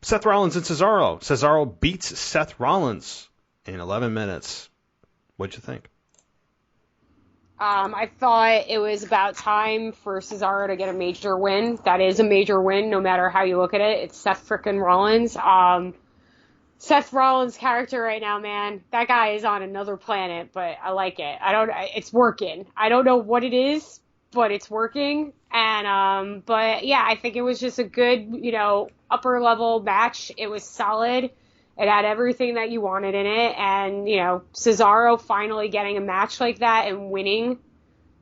Seth Rollins and Cesaro. Cesaro beats Seth Rollins in 11 minutes. What'd you think? I thought it was about time for Cesaro to get a major win. That is a major win, no matter how you look at it. It's Seth frickin' Rollins. Seth Rollins' character right now, man, that guy is on another planet, but I like it. It's working. I don't know what it is, but it's working. And, but yeah, I think it was just a good, upper level match. It was solid. It had everything that you wanted in it. And, Cesaro finally getting a match like that and winning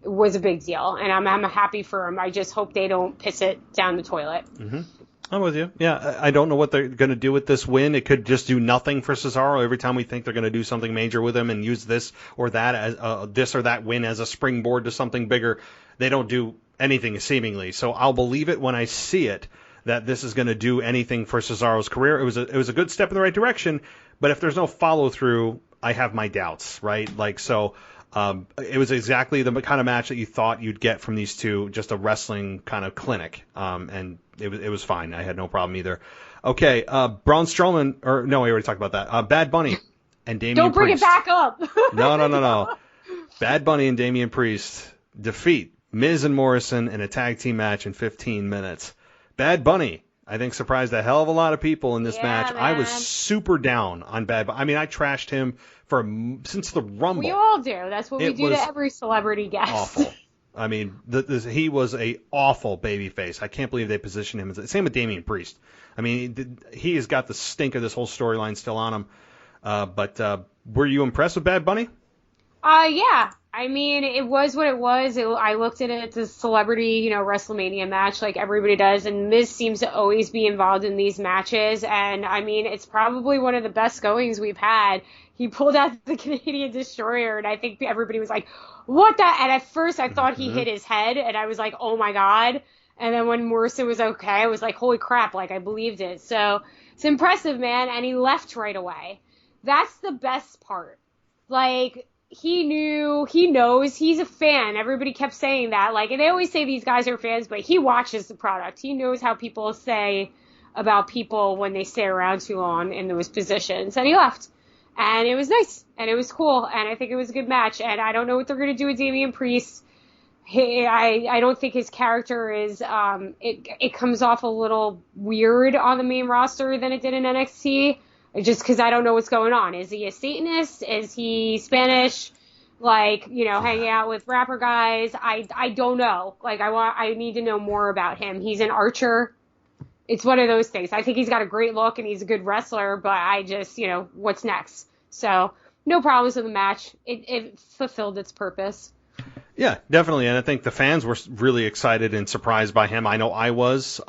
was a big deal. And I'm happy for him. I just hope they don't piss it down the toilet. Mm-hmm. I'm with you. Yeah, I don't know what they're going to do with this win. It could just do nothing for Cesaro. Every time we think they're going to do something major with him and use this or that as this or that win as a springboard to something bigger, they don't do anything seemingly. So I'll believe it when I see it that this is going to do anything for Cesaro's career. It was a good step in the right direction, but if there's no follow through, I have my doubts, right? Like, so it was exactly the kind of match that you thought you'd get from these two, just a wrestling kind of clinic. And it was fine. I had no problem either. Okay, Braun Strowman, or no, we already talked about that. Bad Bunny and Damian Don't bring Priest. it back up. No. Bad Bunny and Damian Priest defeat Miz and Morrison in a tag team match in 15 minutes. Bad Bunny, I think, surprised a hell of a lot of people in this match. Man. I was super down on Bad Bunny. I mean, I trashed him since the Rumble. We all do. That's what we do to every celebrity guest. Awful. I mean, he was a awful babyface. I can't believe they positioned him as. Same with Damian Priest. I mean, he has got the stink of this whole storyline still on him. But were you impressed with Bad Bunny? Yeah. I mean, it was what it was. I looked at it as a celebrity, WrestleMania match like everybody does, and Miz seems to always be involved in these matches, and I mean, it's probably one of the best goings we've had. He pulled out the Canadian Destroyer, and I think everybody was like, what the? And at first I thought he hit his head, and I was like, oh my God. And then when Morrison was okay, I was like, holy crap, like I believed it. So it's impressive, man, and he left right away. That's the best part. Like, he knows, he's a fan. Everybody kept saying that. Like, and they always say these guys are fans, but he watches the product. He knows how people say about people when they stay around too long in those positions. And he left. And it was nice. And it was cool. And I think it was a good match. And I don't know what they're going to do with Damian Priest. I don't think his character is, it comes off a little weird on the main roster than it did in NXT. Just because I don't know what's going on. Is he a Satanist? Is he Spanish? Like, hanging out with rapper guys? I don't know. Like, I need to know more about him. He's an archer. It's one of those things. I think he's got a great look and he's a good wrestler, but I just, what's next? So, no problems with the match. It fulfilled its purpose. Yeah, definitely. And I think the fans were really excited and surprised by him. I know I was.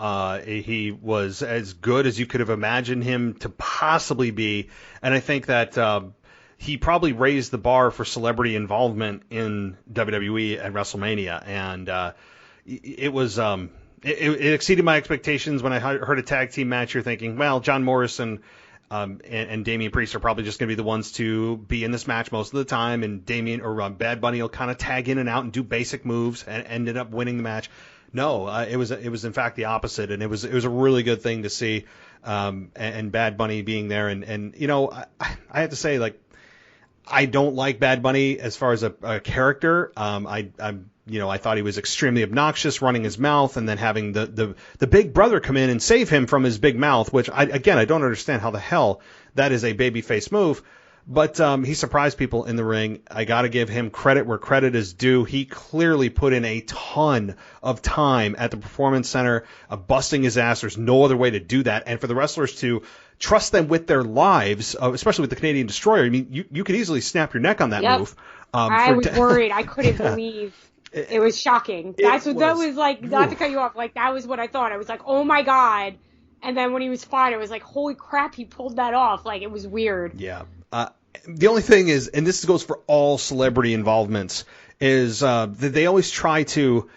He was as good as you could have imagined him to possibly be. And I think that he probably raised the bar for celebrity involvement in WWE at WrestleMania. And it was it exceeded my expectations. When I heard a tag team match, you're thinking, well, John Morrison and Damian Priest are probably just going to be the ones to be in this match most of the time, and Bad Bunny will kind of tag in and out and do basic moves and ended up winning the match. No, it was in fact the opposite, and it was a really good thing to see, and Bad Bunny being there, and I have to say, like, I don't like Bad Bunny as far as a character. I thought he was extremely obnoxious, running his mouth, and then having the big brother come in and save him from his big mouth, which I don't understand how the hell that is a babyface move. But he surprised people in the ring. I got to give him credit where credit is due. He clearly put in a ton of time at the Performance Center, busting his ass. There's no other way to do that. And for the wrestlers to trust them with their lives, especially with the Canadian Destroyer, I mean, you could easily snap your neck on that move. I was worried. I couldn't believe. It was shocking. That was like, not to cut you off, like, that was what I thought. I was like, oh my God. And then when he was fine, I was like, holy crap, he pulled that off. Like, it was weird. Yeah. The only thing is, and this goes for all celebrity involvements, is that they always try to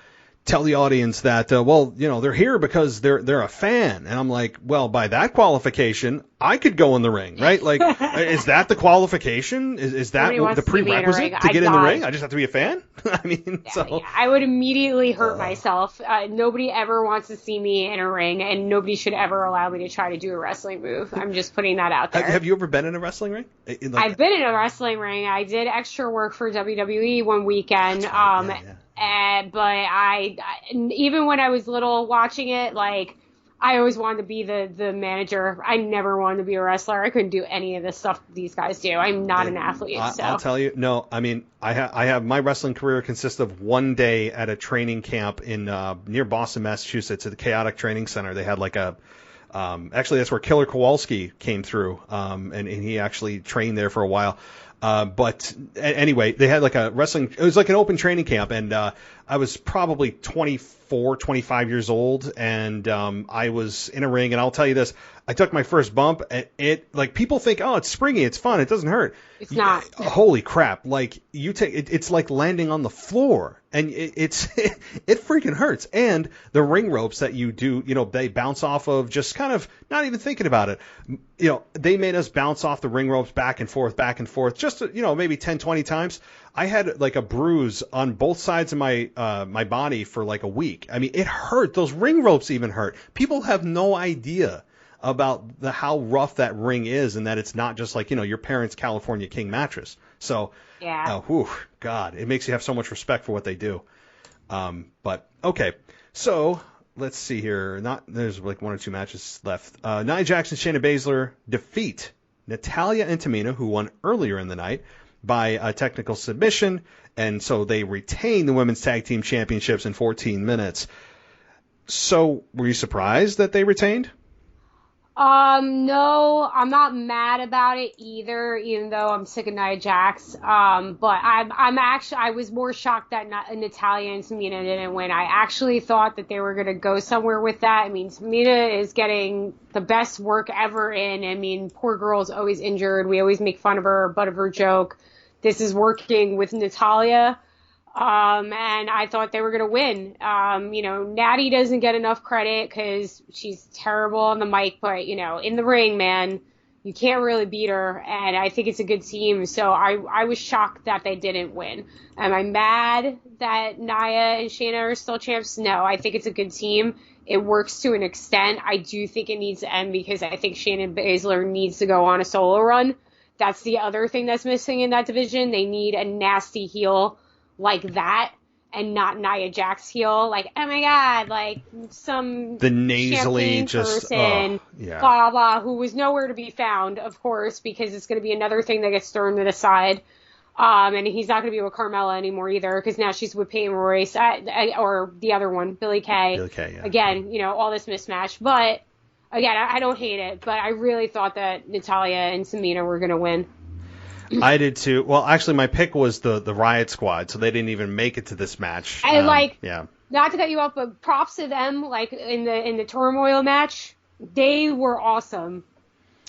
tell the audience that, they're here because they're a fan. And I'm like, well, by that qualification, I could go in the ring, right? Like, is that the qualification? Is that the prerequisite to get in the ring? I just have to be a fan? I mean, yeah, I would immediately hurt myself. Nobody ever wants to see me in a ring, and nobody should ever allow me to try to do a wrestling move. I'm just putting that out there. Have you ever been in a wrestling ring? I've been in a wrestling ring. I did extra work for WWE one weekend. But I even when I was little watching it, like, I always wanted to be the manager. I never wanted to be a wrestler. I couldn't do any of the stuff these guys do. I'm not an athlete. I'll tell you, no, I mean, I have my wrestling career consists of one day at a training camp in near Boston, Massachusetts, at the Chaotic Training Center. They had like a actually, that's where Killer Kowalski came through, and he actually trained there for a while. But anyway, they had like a wrestling, it was like an open training camp, and I was probably 24, 25 years old, and I was in a ring, and I'll tell you this, I took my first bump, and it, like, people think, oh, it's springy, it's fun, it doesn't hurt. It's not. Holy crap. Like, you take it, it's like landing on the floor, and it freaking hurts. And the ring ropes that you do, they bounce off of, just kind of not even thinking about it. They made us bounce off the ring ropes back and forth, just, maybe 10, 20 times. I had like a bruise on both sides of my my body for like a week. I mean, it hurt. Those ring ropes even hurt. People have no idea about how rough that ring is, and that it's not just like, your parents' California King mattress. So, yeah. God, it makes you have so much respect for what they do. But okay, so let's see here. There's like one or two matches left. Nia Jax and Shayna Baszler defeat Natalya and Tamina, who won earlier in the night, by a technical submission, and so they retain the women's tag team championships in 14 minutes. So, were you surprised that they retained? No, I'm not mad about it either, even though I'm sick of Nia Jax. But I was more shocked that Natalya and Tamina didn't win. I actually thought that they were going to go somewhere with that. I mean, Tamina is getting the best work ever in. I mean, poor girl's always injured. We always make fun of her, butt of her joke. This is working with Natalya. And I thought they were going to win. Natty doesn't get enough credit because she's terrible on the mic, but, in the ring, man, you can't really beat her. And I think it's a good team. So I was shocked that they didn't win. Am I mad that Nia and Shayna are still champs? No, I think it's a good team. It works to an extent. I do think it needs to end because I think Shayna Baszler needs to go on a solo run. That's the other thing that's missing in that division. They need a nasty heel like that, and not Nia Jax heel, like, oh my god, like the nasally just person, blah blah blah, who was nowhere to be found, of course, because it's going to be another thing that gets thrown to the side. And he's not going to be with Carmella anymore either, because now she's with Peyton Royce, or the other one, Billie Kay. Yeah. Again, all this mismatch, but again, I don't hate it, but I really thought that Natalya and Tamina were going to win. I did too. Well, actually, my pick was the Riot Squad, so they didn't even make it to this match. And yeah. Not to cut you off, but props to them. Like in the Turmoil match, they were awesome,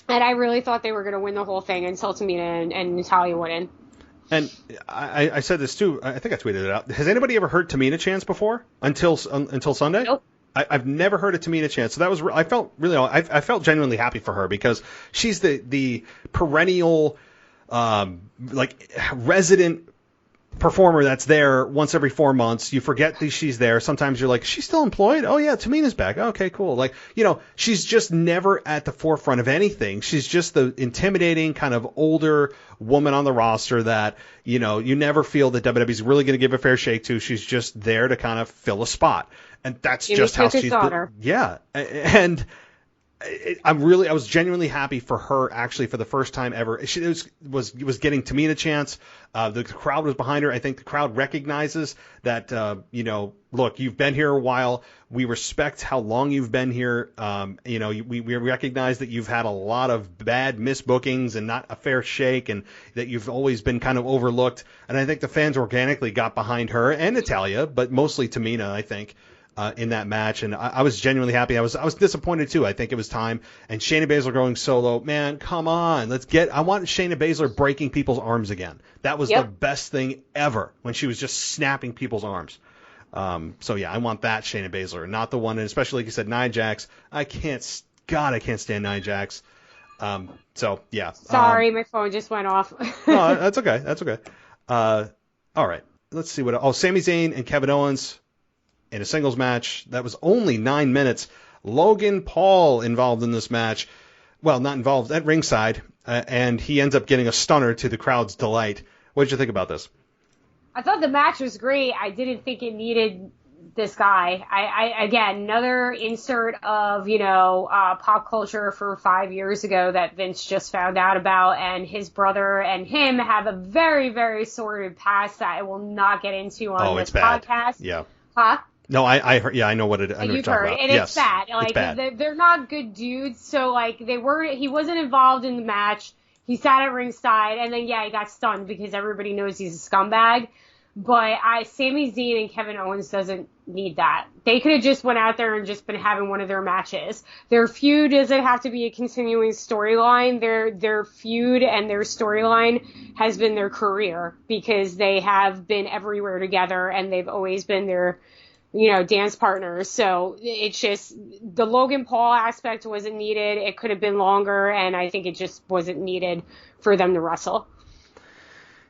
and I really thought they were going to win the whole thing until Tamina and Natalya went in. And I said this too. I think I tweeted it out. Has anybody ever heard Tamina chants before until Sunday? Nope. I've never heard a Tamina chant, so that was I felt genuinely happy for her, because she's the perennial. Resident performer that's there once every 4 months. You forget that she's there. Sometimes you're like, she's still employed? Oh yeah, Tamina's back. Okay, cool. Like, she's just never at the forefront of anything. She's just the intimidating kind of older woman on the roster that, you never feel that WWE's really going to give a fair shake to. She's just there to kind of fill a spot. And that's just how she's yeah. And I was genuinely happy for her, actually, for the first time ever. She was getting Tamina chants. The crowd was behind her. I think the crowd recognizes that, look, you've been here a while. We respect how long you've been here. We recognize that you've had a lot of bad misbookings and not a fair shake, and that you've always been kind of overlooked. And I think the fans organically got behind her and Natalya, but mostly Tamina, I think. In that match, and I was genuinely happy. I was disappointed too. I think it was time. And Shayna Baszler going solo, man, come on, I want Shayna Baszler breaking people's arms again. That was the best thing ever, when she was just snapping people's arms. So yeah, I want that Shayna Baszler, not the one, and especially like you said, Nia Jax. I can't stand Nia Jax. So yeah. Sorry, my phone just went off. No, that's okay. All right, let's see what. Sami Zayn and Kevin Owens in a singles match. That was only 9 minutes. Logan Paul involved in this match. Well, not involved, at ringside. And he ends up getting a stunner to the crowd's delight. What did you think about this? I thought the match was great. I didn't think it needed this guy. Again, another insert of, pop culture for 5 years ago that Vince just found out about. And his brother and him have a very, very sordid past that I will not get into on this podcast. Yeah. Huh? No, I heard. Yeah, I know what it. I know You've heard, and yes. It's bad. It's bad. They're not good dudes. So he wasn't involved in the match. He sat at ringside, and then, he got stunned because everybody knows he's a scumbag. But Sami Zayn and Kevin Owens doesn't need that. They could have just went out there and just been having one of their matches. Their feud doesn't have to be a continuing storyline. Their feud and their storyline has been their career because they have been everywhere together and they've always been their, dance partners. So it's just the Logan Paul aspect wasn't needed. It could have been longer, and I think it just wasn't needed for them to wrestle.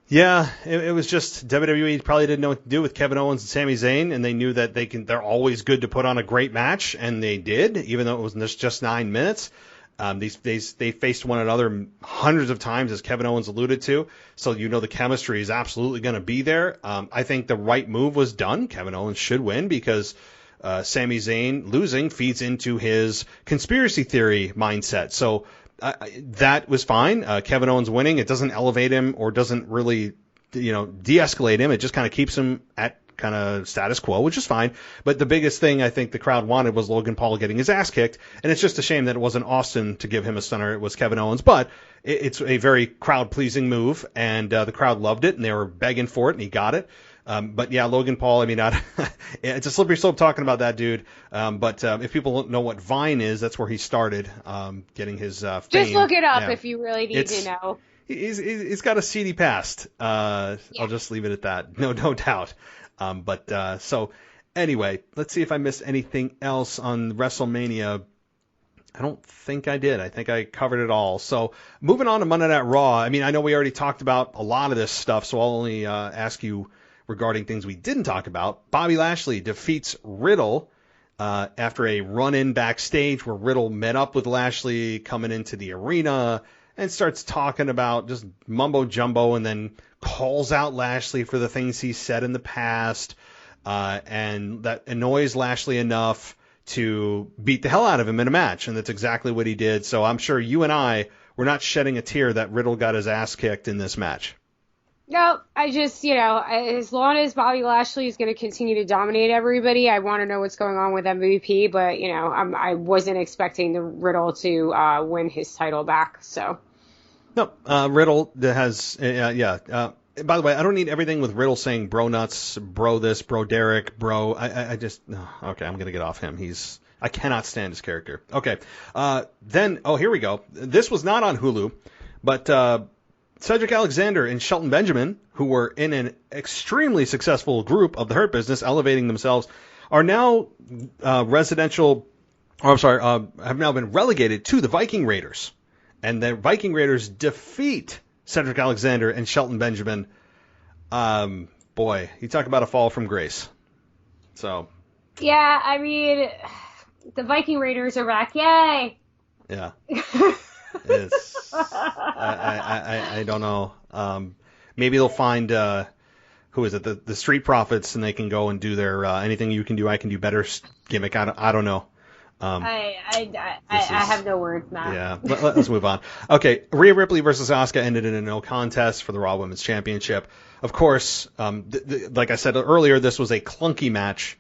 Yeah, it was just WWE probably didn't know what to do with Kevin Owens and Sami Zayn, and they knew that they're always good to put on a great match, and they did, even though it was just 9 minutes. They faced one another hundreds of times, as Kevin Owens alluded to, so the chemistry is absolutely going to be there. I think the right move was done. Kevin Owens should win because Sami Zayn losing feeds into his conspiracy theory mindset. So that was fine. Kevin Owens winning, it doesn't elevate him or doesn't really, de-escalate him. It just kind of keeps him at kind of status quo, which is fine. But the biggest thing I think the crowd wanted was Logan Paul getting his ass kicked. And it's just a shame that it wasn't Austin to give him a stunner. It was Kevin Owens. But it's a very crowd-pleasing move, and the crowd loved it, and they were begging for it, and he got it. But yeah, Logan Paul, it's a slippery slope talking about that dude. But if people don't know what Vine is, that's where he started getting his fame. Just look it up if you really need to know. He's got a seedy past. I'll just leave it at that. No doubt. So anyway, let's see if I missed anything else on WrestleMania. I don't think I did. I think I covered it all. So moving on to Monday Night Raw. I know we already talked about a lot of this stuff, so I'll only ask you regarding things we didn't talk about. Bobby Lashley defeats Riddle after a run-in backstage where Riddle met up with Lashley coming into the arena and starts talking about just mumbo-jumbo and then calls out Lashley for the things he said in the past, and that annoys Lashley enough to beat the hell out of him in a match, and that's exactly what he did. So I'm sure you and I were not shedding a tear that Riddle got his ass kicked in this match. No, I just, as long as Bobby Lashley is going to continue to dominate everybody, I want to know what's going on with MVP, but, I wasn't expecting the Riddle to win his title back, so. No, Riddle has, by the way, I don't need everything with Riddle saying bro nuts, bro this, bro Derek, bro, okay, I'm going to get off him. I cannot stand his character. Okay, here we go. This was not on Hulu, but, Cedric Alexander and Shelton Benjamin, who were in an extremely successful group of the Hurt Business, elevating themselves, are now have now been relegated to the Viking Raiders. And the Viking Raiders defeat Cedric Alexander and Shelton Benjamin. Boy, you talk about a fall from grace. So. Yeah, the Viking Raiders are back. Yay! Yeah. I don't know. Maybe they'll find who is it? The Street Profits, and they can go and do their anything you can do, I can do better gimmick. I don't know. I have no words, Matt. Yeah, let's move on. Okay, Rhea Ripley versus Asuka ended in a no contest for the Raw Women's Championship. Of course, like I said earlier, this was a clunky match,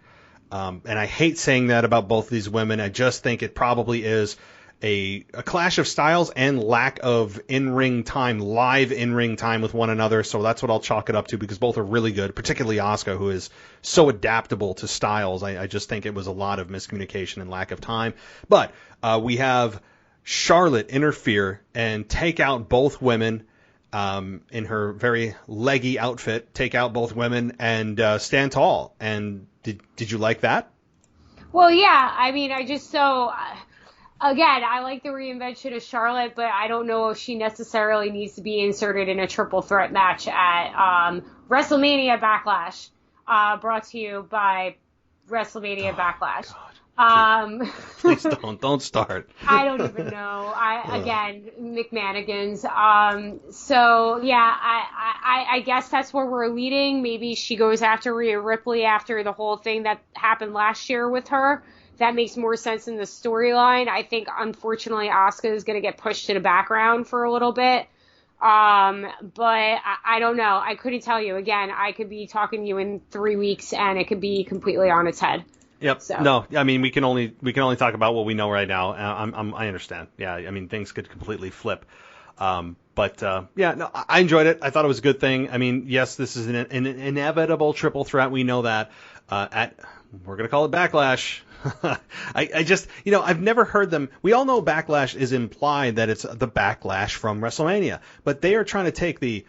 and I hate saying that about both these women. I just think it probably is a clash of styles and lack of live in-ring time with one another. So that's what I'll chalk it up to, because both are really good, particularly Asuka, who is so adaptable to styles. I just think it was a lot of miscommunication and lack of time. But we have Charlotte interfere and take out both women in her very leggy outfit, take out both women and stand tall. And did you like that? Well, yeah. Again, I like the reinvention of Charlotte, but I don't know if she necessarily needs to be inserted in a triple threat match at WrestleMania Backlash, brought to you by WrestleMania Backlash. God. Please don't start. I don't even know. Again, McManigans. So yeah, I guess that's where we're leading. Maybe she goes after Rhea Ripley after the whole thing that happened last year with her. That makes more sense in the storyline. I think, unfortunately, Asuka is going to get pushed to the background for a little bit. But I don't know. I couldn't tell you. Again, I could be talking to you in 3 weeks, and it could be completely on its head. Yep. So. No, we can only talk about what we know right now. I understand. Yeah, things could completely flip. I enjoyed it. I thought it was a good thing. I mean, yes, this is an inevitable triple threat. We know that. We're going to call it Backlash. I just, I've never heard them. We all know Backlash is implied that it's the Backlash from WrestleMania, but they are trying to take the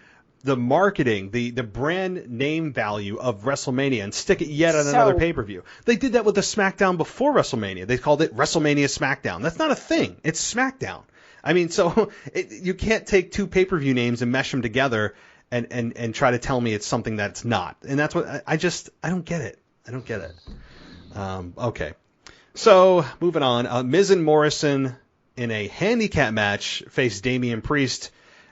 marketing, the brand name value of WrestleMania and stick it yet on another pay-per-view. They did that with the Smackdown before WrestleMania. They called it WrestleMania Smackdown. That's not a thing. It's Smackdown. I mean, so you can't take two pay-per-view names and mesh them together and try to tell me it's something that it's not. And that's what I don't get it. I don't get it. Okay. So, moving on. Miz and Morrison in a handicap match face Damian Priest,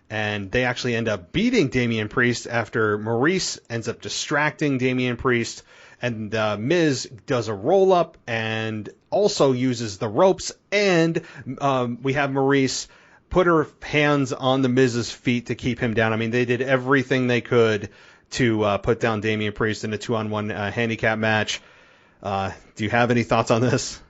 and they actually end up beating Damian Priest after Maurice ends up distracting Damian Priest, and Miz does a roll-up and also uses the ropes, and we have Maurice put her hands on the Miz's feet to keep him down. I mean, they did everything they could to put down Damian Priest in a 2-on-1 handicap match. Do you have any thoughts on this?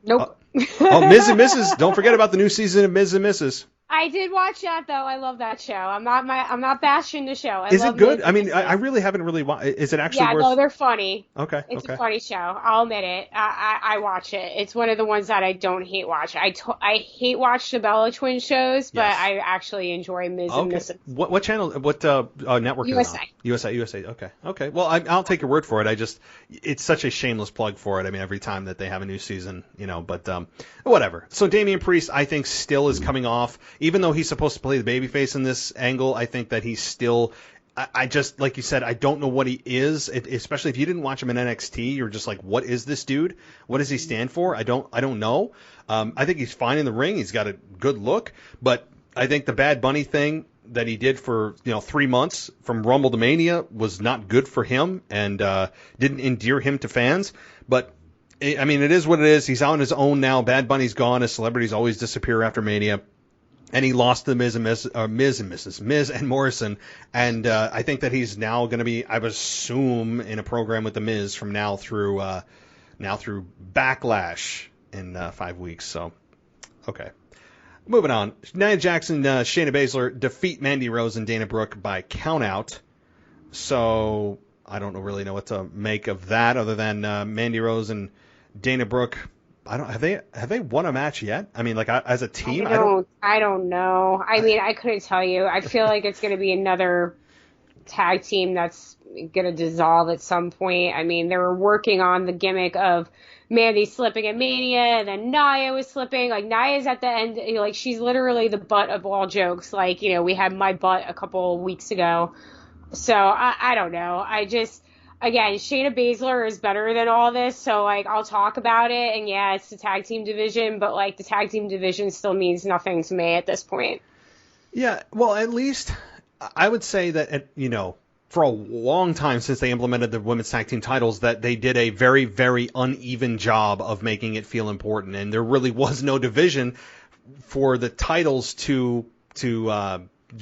Nope. Miz and Mrs. Don't forget about the new season of Miz and Mrs. I did watch that though. I love that show. I'm not bashing the show. Is it good? I mean, I really haven't really watched. Is it actually worth? Yeah, no, they're funny. Okay. It's a funny show. I'll admit it. I watch it. It's one of the ones that I don't hate watch. I hate watch the Bella Twin shows, but yes. I actually enjoy Miz and Mrs. What channel? What network USA. is it on? USA. Okay. Well, I'll take your word for it. It's such a shameless plug for it. I mean, every time that they have a new season, but whatever. So Damian Priest, I think, still is coming off, even though he's supposed to play the babyface in this angle. I think that he's still. I just, like you said, I don't know what he is. Especially if you didn't watch him in NXT, you're just like, what is this dude? What does he stand for? I don't know. I think he's fine in the ring. He's got a good look, but I think the Bad Bunny thing that he did for 3 months from Rumble to Mania was not good for him and didn't endear him to fans. But I mean, it is what it is. He's on his own now. Bad Bunny's gone. His celebrities always disappear after Mania. And he lost to Miz and Morrison. And I think that he's now going to be, I would assume, in a program with the Miz from now through Backlash in 5 weeks. So, okay. Moving on. Nia Jax and Shayna Baszler defeat Mandy Rose and Dana Brooke by countout. So I don't really know what to make of that, other than Mandy Rose and Dana Brooke. Have they won a match yet? I mean, like, as a team, I don't know. I mean, I couldn't tell you. I feel like it's going to be another tag team that's going to dissolve at some point. I mean, they were working on the gimmick of Mandy slipping at Mania, and then Nia was slipping. Like, Nia's at the end, like, she's literally the butt of all jokes. Like, we had my butt a couple weeks ago. So I don't know. Again, Shayna Baszler is better than all this, so, like, I'll talk about it, and yeah, it's the tag team division, but, like, the tag team division still means nothing to me at this point. Yeah, well, at least I would say that, for a long time since they implemented the women's tag team titles, that they did a very, very uneven job of making it feel important, and there really was no division for the titles to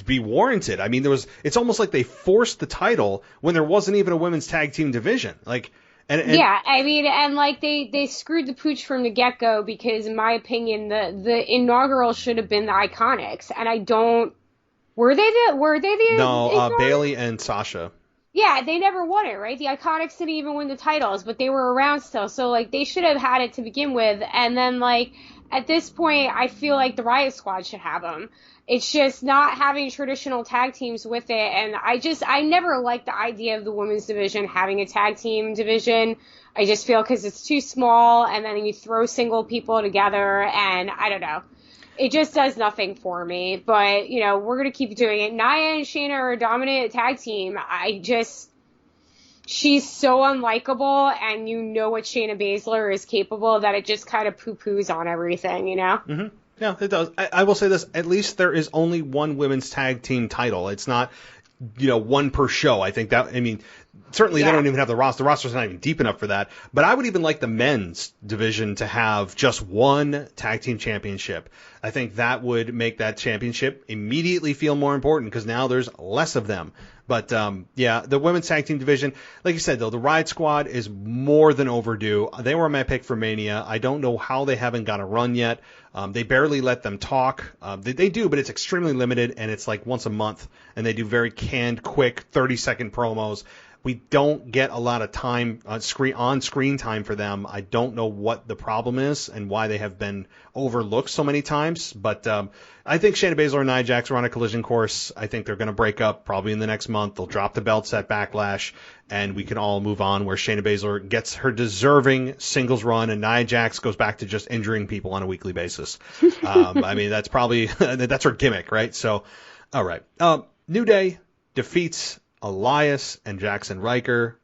be warranted. I mean, it's almost like they forced the title when there wasn't even a women's tag team division. Like, yeah, I mean, and like they screwed the pooch from the get-go, because in my opinion, the inaugural should have been the Iconics, and I don't. Were they the No, Bayley and Sasha. Yeah, they never won it, right? The Iconics didn't even win the titles, but they were around still. So, like, they should have had it to begin with. And then, like, at this point, I feel like the Riot Squad should have them. It's just not having traditional tag teams with it. And I never liked the idea of the women's division having a tag team division. I just feel because it's too small, and then you throw single people together, and I don't know. It just does nothing for me. But, we're going to keep doing it. Nia and Shayna are a dominant tag team. She's so unlikable, and what Shayna Baszler is capable, that it just kind of poo-poos on everything, Mm-hmm. Yeah, it does. I will say this. At least there is only one women's tag team title. It's not, one per show. I think certainly they don't even have the roster. The roster's not even deep enough for that. But I would even like the men's division to have just one tag team championship. I think that would make that championship immediately feel more important, because now there's less of them. But, yeah, the women's tag team division, like you said, though, the Riot Squad is more than overdue. They were my pick for Mania. I don't know how they haven't got a run yet. They barely let them talk. They do, but it's extremely limited, and it's like once a month, and they do very canned, quick, 30-second promos. We don't get a lot of time on-screen time for them. I don't know what the problem is and why they have been overlooked so many times. But I think Shayna Baszler and Nia Jax are on a collision course. I think they're going to break up probably in the next month. They'll drop the belts at Backlash, and we can all move on where Shayna Baszler gets her deserving singles run, and Nia Jax goes back to just injuring people on a weekly basis. I mean, that's probably that's her gimmick, right? So, all right. New Day defeats Elias and Jackson Riker.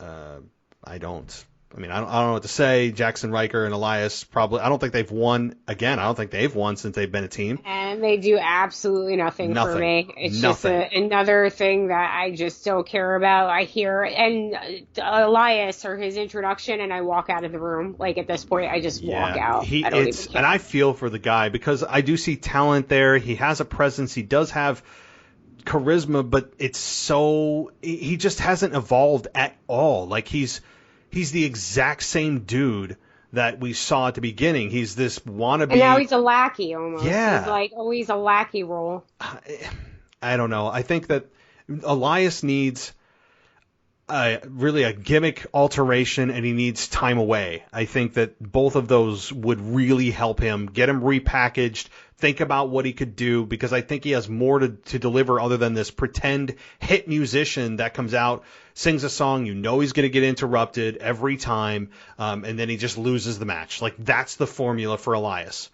I don't know what to say. Jackson Riker and Elias probably, I don't think they've won again. I don't think they've won since they've been a team. And they do absolutely nothing for me. It's just another thing that I just don't care about. I hear, and Elias or his introduction, and I walk out of the room. Like at this point, I just walk out. I don't even care. And I feel for the guy because I do see talent there. He has a presence. He does have charisma, but he just hasn't evolved at all. Like he's the exact same dude that we saw at the beginning. He's this wannabe, and now he's a lackey almost. Yeah, he's like always a lackey role. I don't know. I think that Elias needs really a gimmick alteration, and he needs time away. I think that both of those would really help him, get him repackaged, think about what he could do, because I think he has more to deliver other than this pretend hit musician that comes out, sings a song, you know he's going to get interrupted every time, and then he just loses the match. Like, that's the formula for Elias.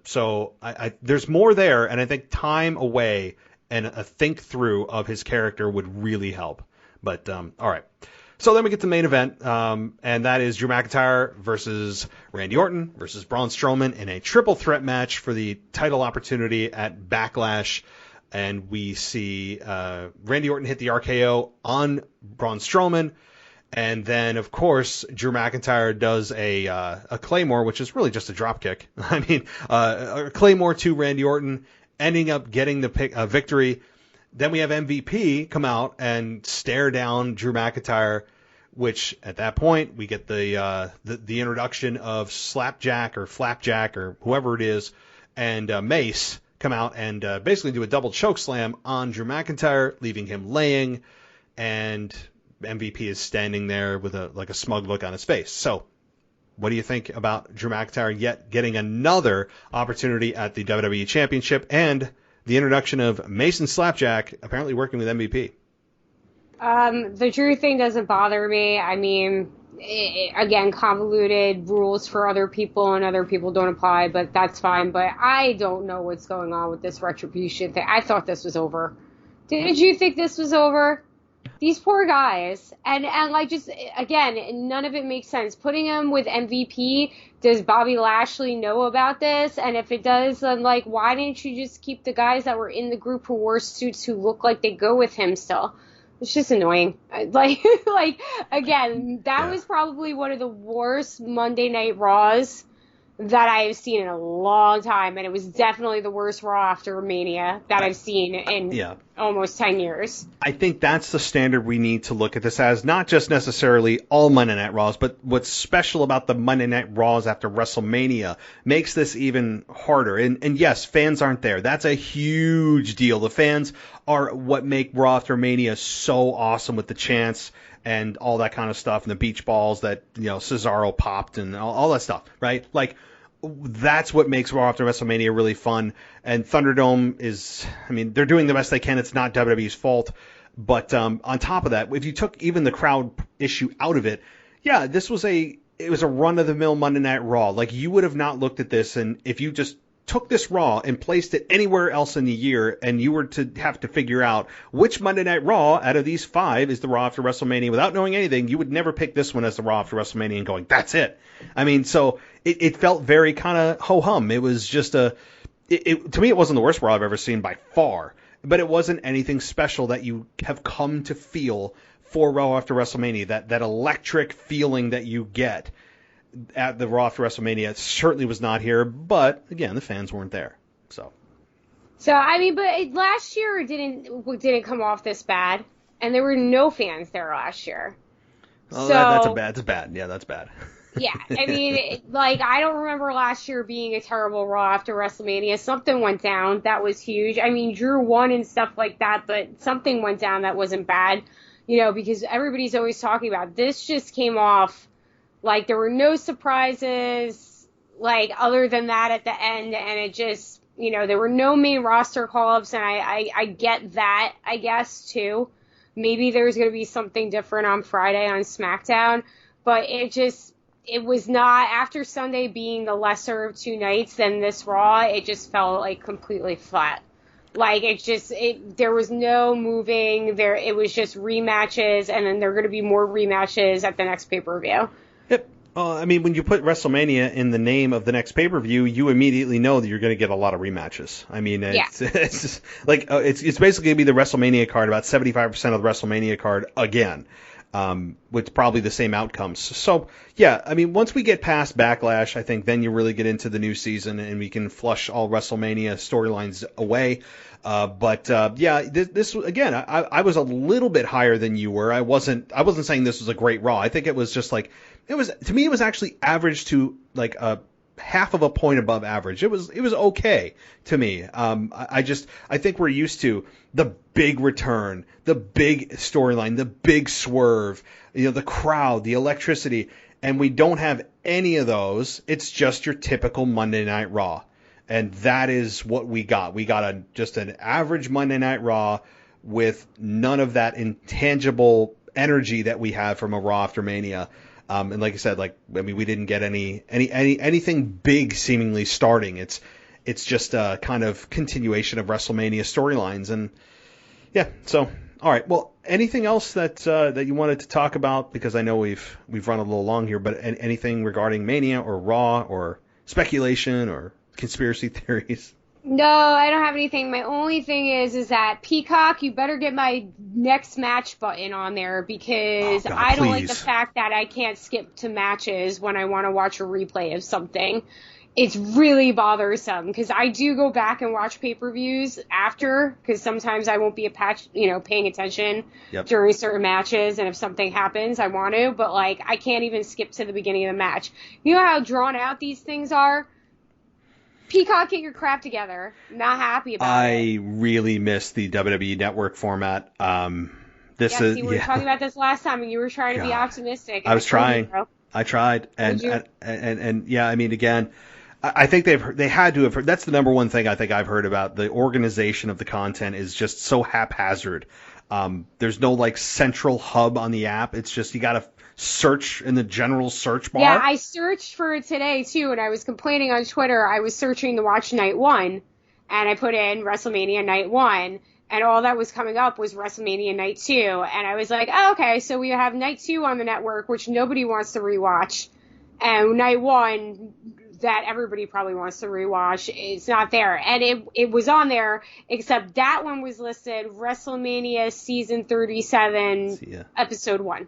So there's more there, and I think time away and a think through of his character would really help. But, all right. So then we get to the main event, and that is Drew McIntyre versus Randy Orton versus Braun Strowman in a triple threat match for the title opportunity at Backlash. And we see Randy Orton hit the RKO on Braun Strowman. And then, of course, Drew McIntyre does a Claymore, which is really just a dropkick. I mean, a Claymore to Randy Orton, ending up getting the victory. Then we have MVP come out and stare down Drew McIntyre, which at that point we get the introduction of Slapjack or Flapjack or whoever it is, and Mace come out and basically do a double choke slam on Drew McIntyre, leaving him laying, and MVP is standing there with a smug look on his face. So, what do you think about Drew McIntyre yet getting another opportunity at the WWE Championship and the introduction of Mason Slapjack apparently working with MVP? The Drew thing doesn't bother me. I mean, again, convoluted rules for other people and other people don't apply, but that's fine. But I don't know what's going on with this Retribution thing. I thought this was over. Did you think this was over? These poor guys. And like, just, again, none of it makes sense. Putting him with MVP, does Bobby Lashley know about this? And if it does, then, like, why didn't you just keep the guys that were in the group who wore suits who look like they go with him still? It's just annoying. Like again, that was probably one of the worst Monday Night Raws that I've seen in a long time, and it was definitely the worst Raw After-Mania that I've seen in almost 10 years. I think that's the standard we need to look at this as, not just necessarily all Monday Night Raws, but what's special about the Monday Night Raws after WrestleMania makes this even harder. And yes, fans aren't there. That's a huge deal. The fans are what make Raw After-Mania so awesome, with the chants and all that kind of stuff, and the beach balls that, Cesaro popped and all that stuff, right? Like, that's what makes Raw After WrestleMania really fun. And Thunderdome is, they're doing the best they can. It's not WWE's fault. But on top of that, if you took even the crowd issue out of it, this was it was a run-of-the-mill Monday Night Raw. Like, you would have not looked at this, and if you just took this Raw and placed it anywhere else in the year, and you were to have to figure out which Monday Night Raw out of these 5 is the Raw After WrestleMania without knowing anything, you would never pick this one as the Raw After WrestleMania and going, that's it. So it felt very kind of ho-hum. It was just to me, it wasn't the worst Raw I've ever seen by far, but it wasn't anything special that you have come to feel for Raw After WrestleMania, that electric feeling that you get at the Raw After WrestleMania certainly was not here, but again, the fans weren't there. So, So, I mean, but last year it didn't come off this bad, and there were no fans there last year. Oh, so that's bad. Yeah, that's bad. Yeah, I mean, I don't remember last year being a terrible Raw after WrestleMania. Something went down that was huge. I mean, Drew won and stuff like that, but something went down that wasn't bad, because everybody's always talking about this. Just came off like there were no surprises, other than that at the end, and it just, there were no main roster call-ups, and I get that, I guess, too. Maybe there's going to be something different on Friday on Smackdown, but it was not, after Sunday being the lesser of two nights than this Raw, it just felt completely flat. There was no moving there. It was just rematches, and then there are going to be more rematches at the next pay-per-view. Yep. I mean, when you put WrestleMania in the name of the next pay-per-view, you immediately know that you're going to get a lot of rematches. I mean, it's just it's basically going to be the WrestleMania card, about 75% of the WrestleMania card again. With probably the same outcomes. So, yeah, I mean, once we get past Backlash, I think then you really get into the new season and we can flush all WrestleMania storylines away. This again, I was a little bit higher than you were. I wasn't saying this was a great Raw. I think it was just to me, it was actually average to a half of a point above average. It was okay to me. I think we're used to the big return, the big storyline, the big swerve, the crowd, the electricity, and we don't have any of those. It's just your typical Monday Night Raw. And that is what we got. We got just an average Monday Night Raw with none of that intangible energy that we have from a Raw After-Mania. And like I said, we didn't get anything big seemingly starting. It's just a kind of continuation of WrestleMania storylines. And yeah, so all right. Well, anything else that you wanted to talk about? Because I know we've run a little long here, but anything regarding Mania or Raw or speculation or conspiracy theories? No, I don't have anything. My only thing is that Peacock, you better get my next match button on there, because I don't like the fact that I can't skip to matches when I want to watch a replay of something. It's really bothersome, because I do go back and watch pay-per-views after, because sometimes I won't be paying attention during certain matches, and if something happens, I want to, but I can't even skip to the beginning of the match. You know how drawn out these things are? Peacock, get your crap together. Not happy about it. I really miss the WWE Network format. We were talking about this last time, and you were trying to be optimistic. I was trying. I tried, and yeah, I mean, again, I think they had to have heard. That's the number one thing I think I've heard about the organization of the content is just so haphazard. There's no central hub on the app. It's just you got to search in the general search bar. Yeah, I searched for it today too, and I was complaining on Twitter. I was searching to watch Night 1, and I put in WrestleMania Night 1, and all that was coming up was WrestleMania Night 2, and I was like, oh, okay, so we have Night 2 on the network, which nobody wants to rewatch, and Night 1 that everybody probably wants to rewatch, it's not there. And it was on there, except that one was listed WrestleMania Season 37, Episode 1.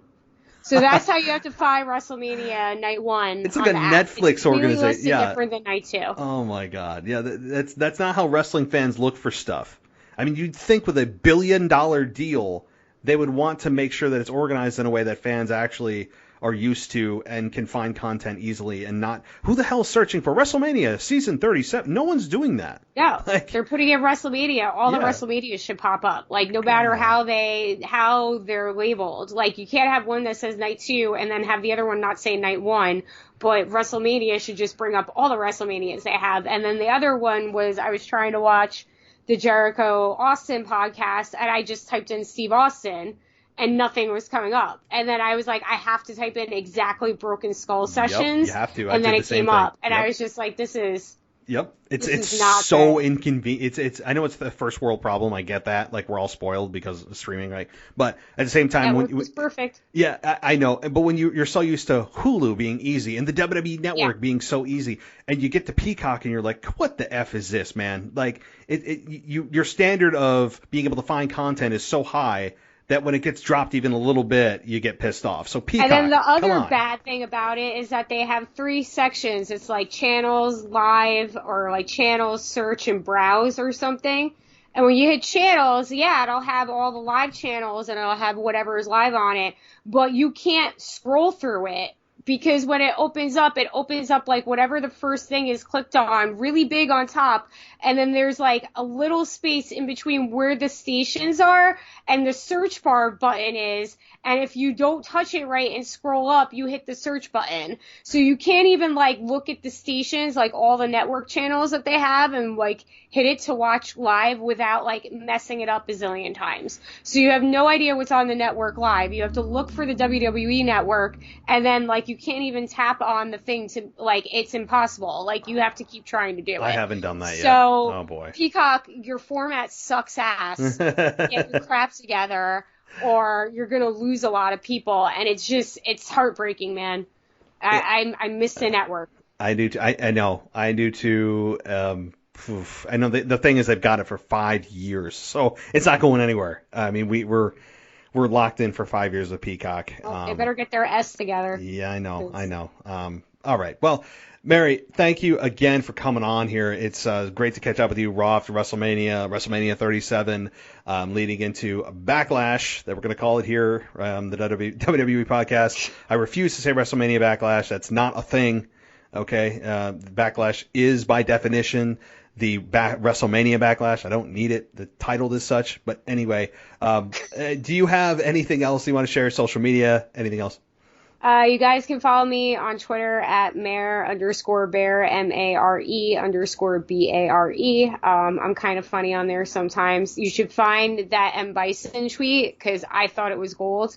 So that's how you have to find WrestleMania Night 1. It's like a Netflix organization. It's really different than Night 2. Oh my God. Yeah, that's not how wrestling fans look for stuff. I mean, you'd think with $1 billion deal, they would want to make sure that it's organized in a way that fans actually are used to and can find content easily, and not who the hell is searching for WrestleMania Season 37. No one's doing that. No, they're putting in WrestleMania. All the WrestleManias should pop up. No matter how they're labeled. You can't have one that says Night 2 and then have the other one not say Night 1. But WrestleMania should just bring up all the WrestleManias they have. And then the other one was, I was trying to watch the Jericho Austin podcast, and I just typed in Steve Austin, and nothing was coming up. And then I was like, I have to type in exactly Broken Skull Sessions. You have to. And then it came up. And I was just like, this is... Yep. It's not so inconvenient. It's I know it's the first world problem. I get that. We're all spoiled because of streaming, right? But at the same time... It was perfect. Yeah, I know. But when you're so used to Hulu being easy and the WWE Network being so easy, and you get to Peacock and you're like, what the F is this, man? Your standard of being able to find content is so high that when it gets dropped even a little bit, you get pissed off. So Peacock, and then the come other on. bad thing about it is that they have 3 sections. It's like channels, live, or like channels, search, and browse or something. And when you hit channels, yeah, it'll have all the live channels and it'll have whatever is live on it, but you can't scroll through it. Because when it opens up like whatever the first thing is clicked on, really big on top, and then there's like a little space in between where the stations are and the search bar button is, and if you don't touch it right and scroll up, you hit the search button. So you can't even like look at the stations, like all the network channels that they have, and like hit it to watch live without like messing it up a zillion times. So you have no idea what's on the network live. You have to look for the WWE network, and then like you can't even tap on the thing to, like, it's impossible. Like, you have to keep trying to do it. I haven't done that yet. So, oh boy. Peacock, your format sucks ass. Get your crap together, or you're going to lose a lot of people, and it's heartbreaking, man. I miss the network. I do. I know. I do too. I know the thing is they've got it for 5 years, so it's not going anywhere. I mean, we're locked in for 5 years with Peacock. They better get their S together. Yeah, I know. All right. Well, Mary, thank you again for coming on here. It's great to catch up with you. Raw after WrestleMania 37, leading into a Backlash that we're going to call it here, the WWE podcast. I refuse to say WrestleMania Backlash. That's not a thing. Okay. Backlash is by definition the WrestleMania Backlash. I don't need it. The title is such. But anyway, do you have anything else you want to share? Social media? Anything else? You guys can follow me on Twitter at Mare_Bear, MARE_BARE. I'm kind of funny on there sometimes. You should find that M. Bison tweet, because I thought it was gold.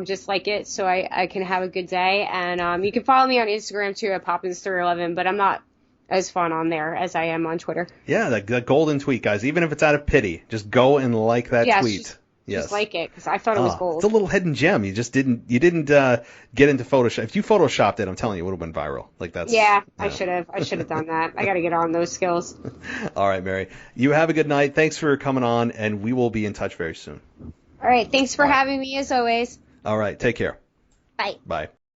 Just like it, so I can have a good day. And you can follow me on Instagram too at Poppins311, but I'm not as fun on there as I am on Twitter. Yeah, the golden tweet, guys. Even if it's out of pity, just go and like that tweet. Just like it, because I thought it was gold. It's a little hidden gem. You didn't get into Photoshop. If you Photoshopped it, I'm telling you, it would have been viral. Like that's. Yeah, I should have done that. I got to get on those skills. All right, Mary. You have a good night. Thanks for coming on, and we will be in touch very soon. All right. Thanks for having me, as always. All right. Take care. Bye. Bye.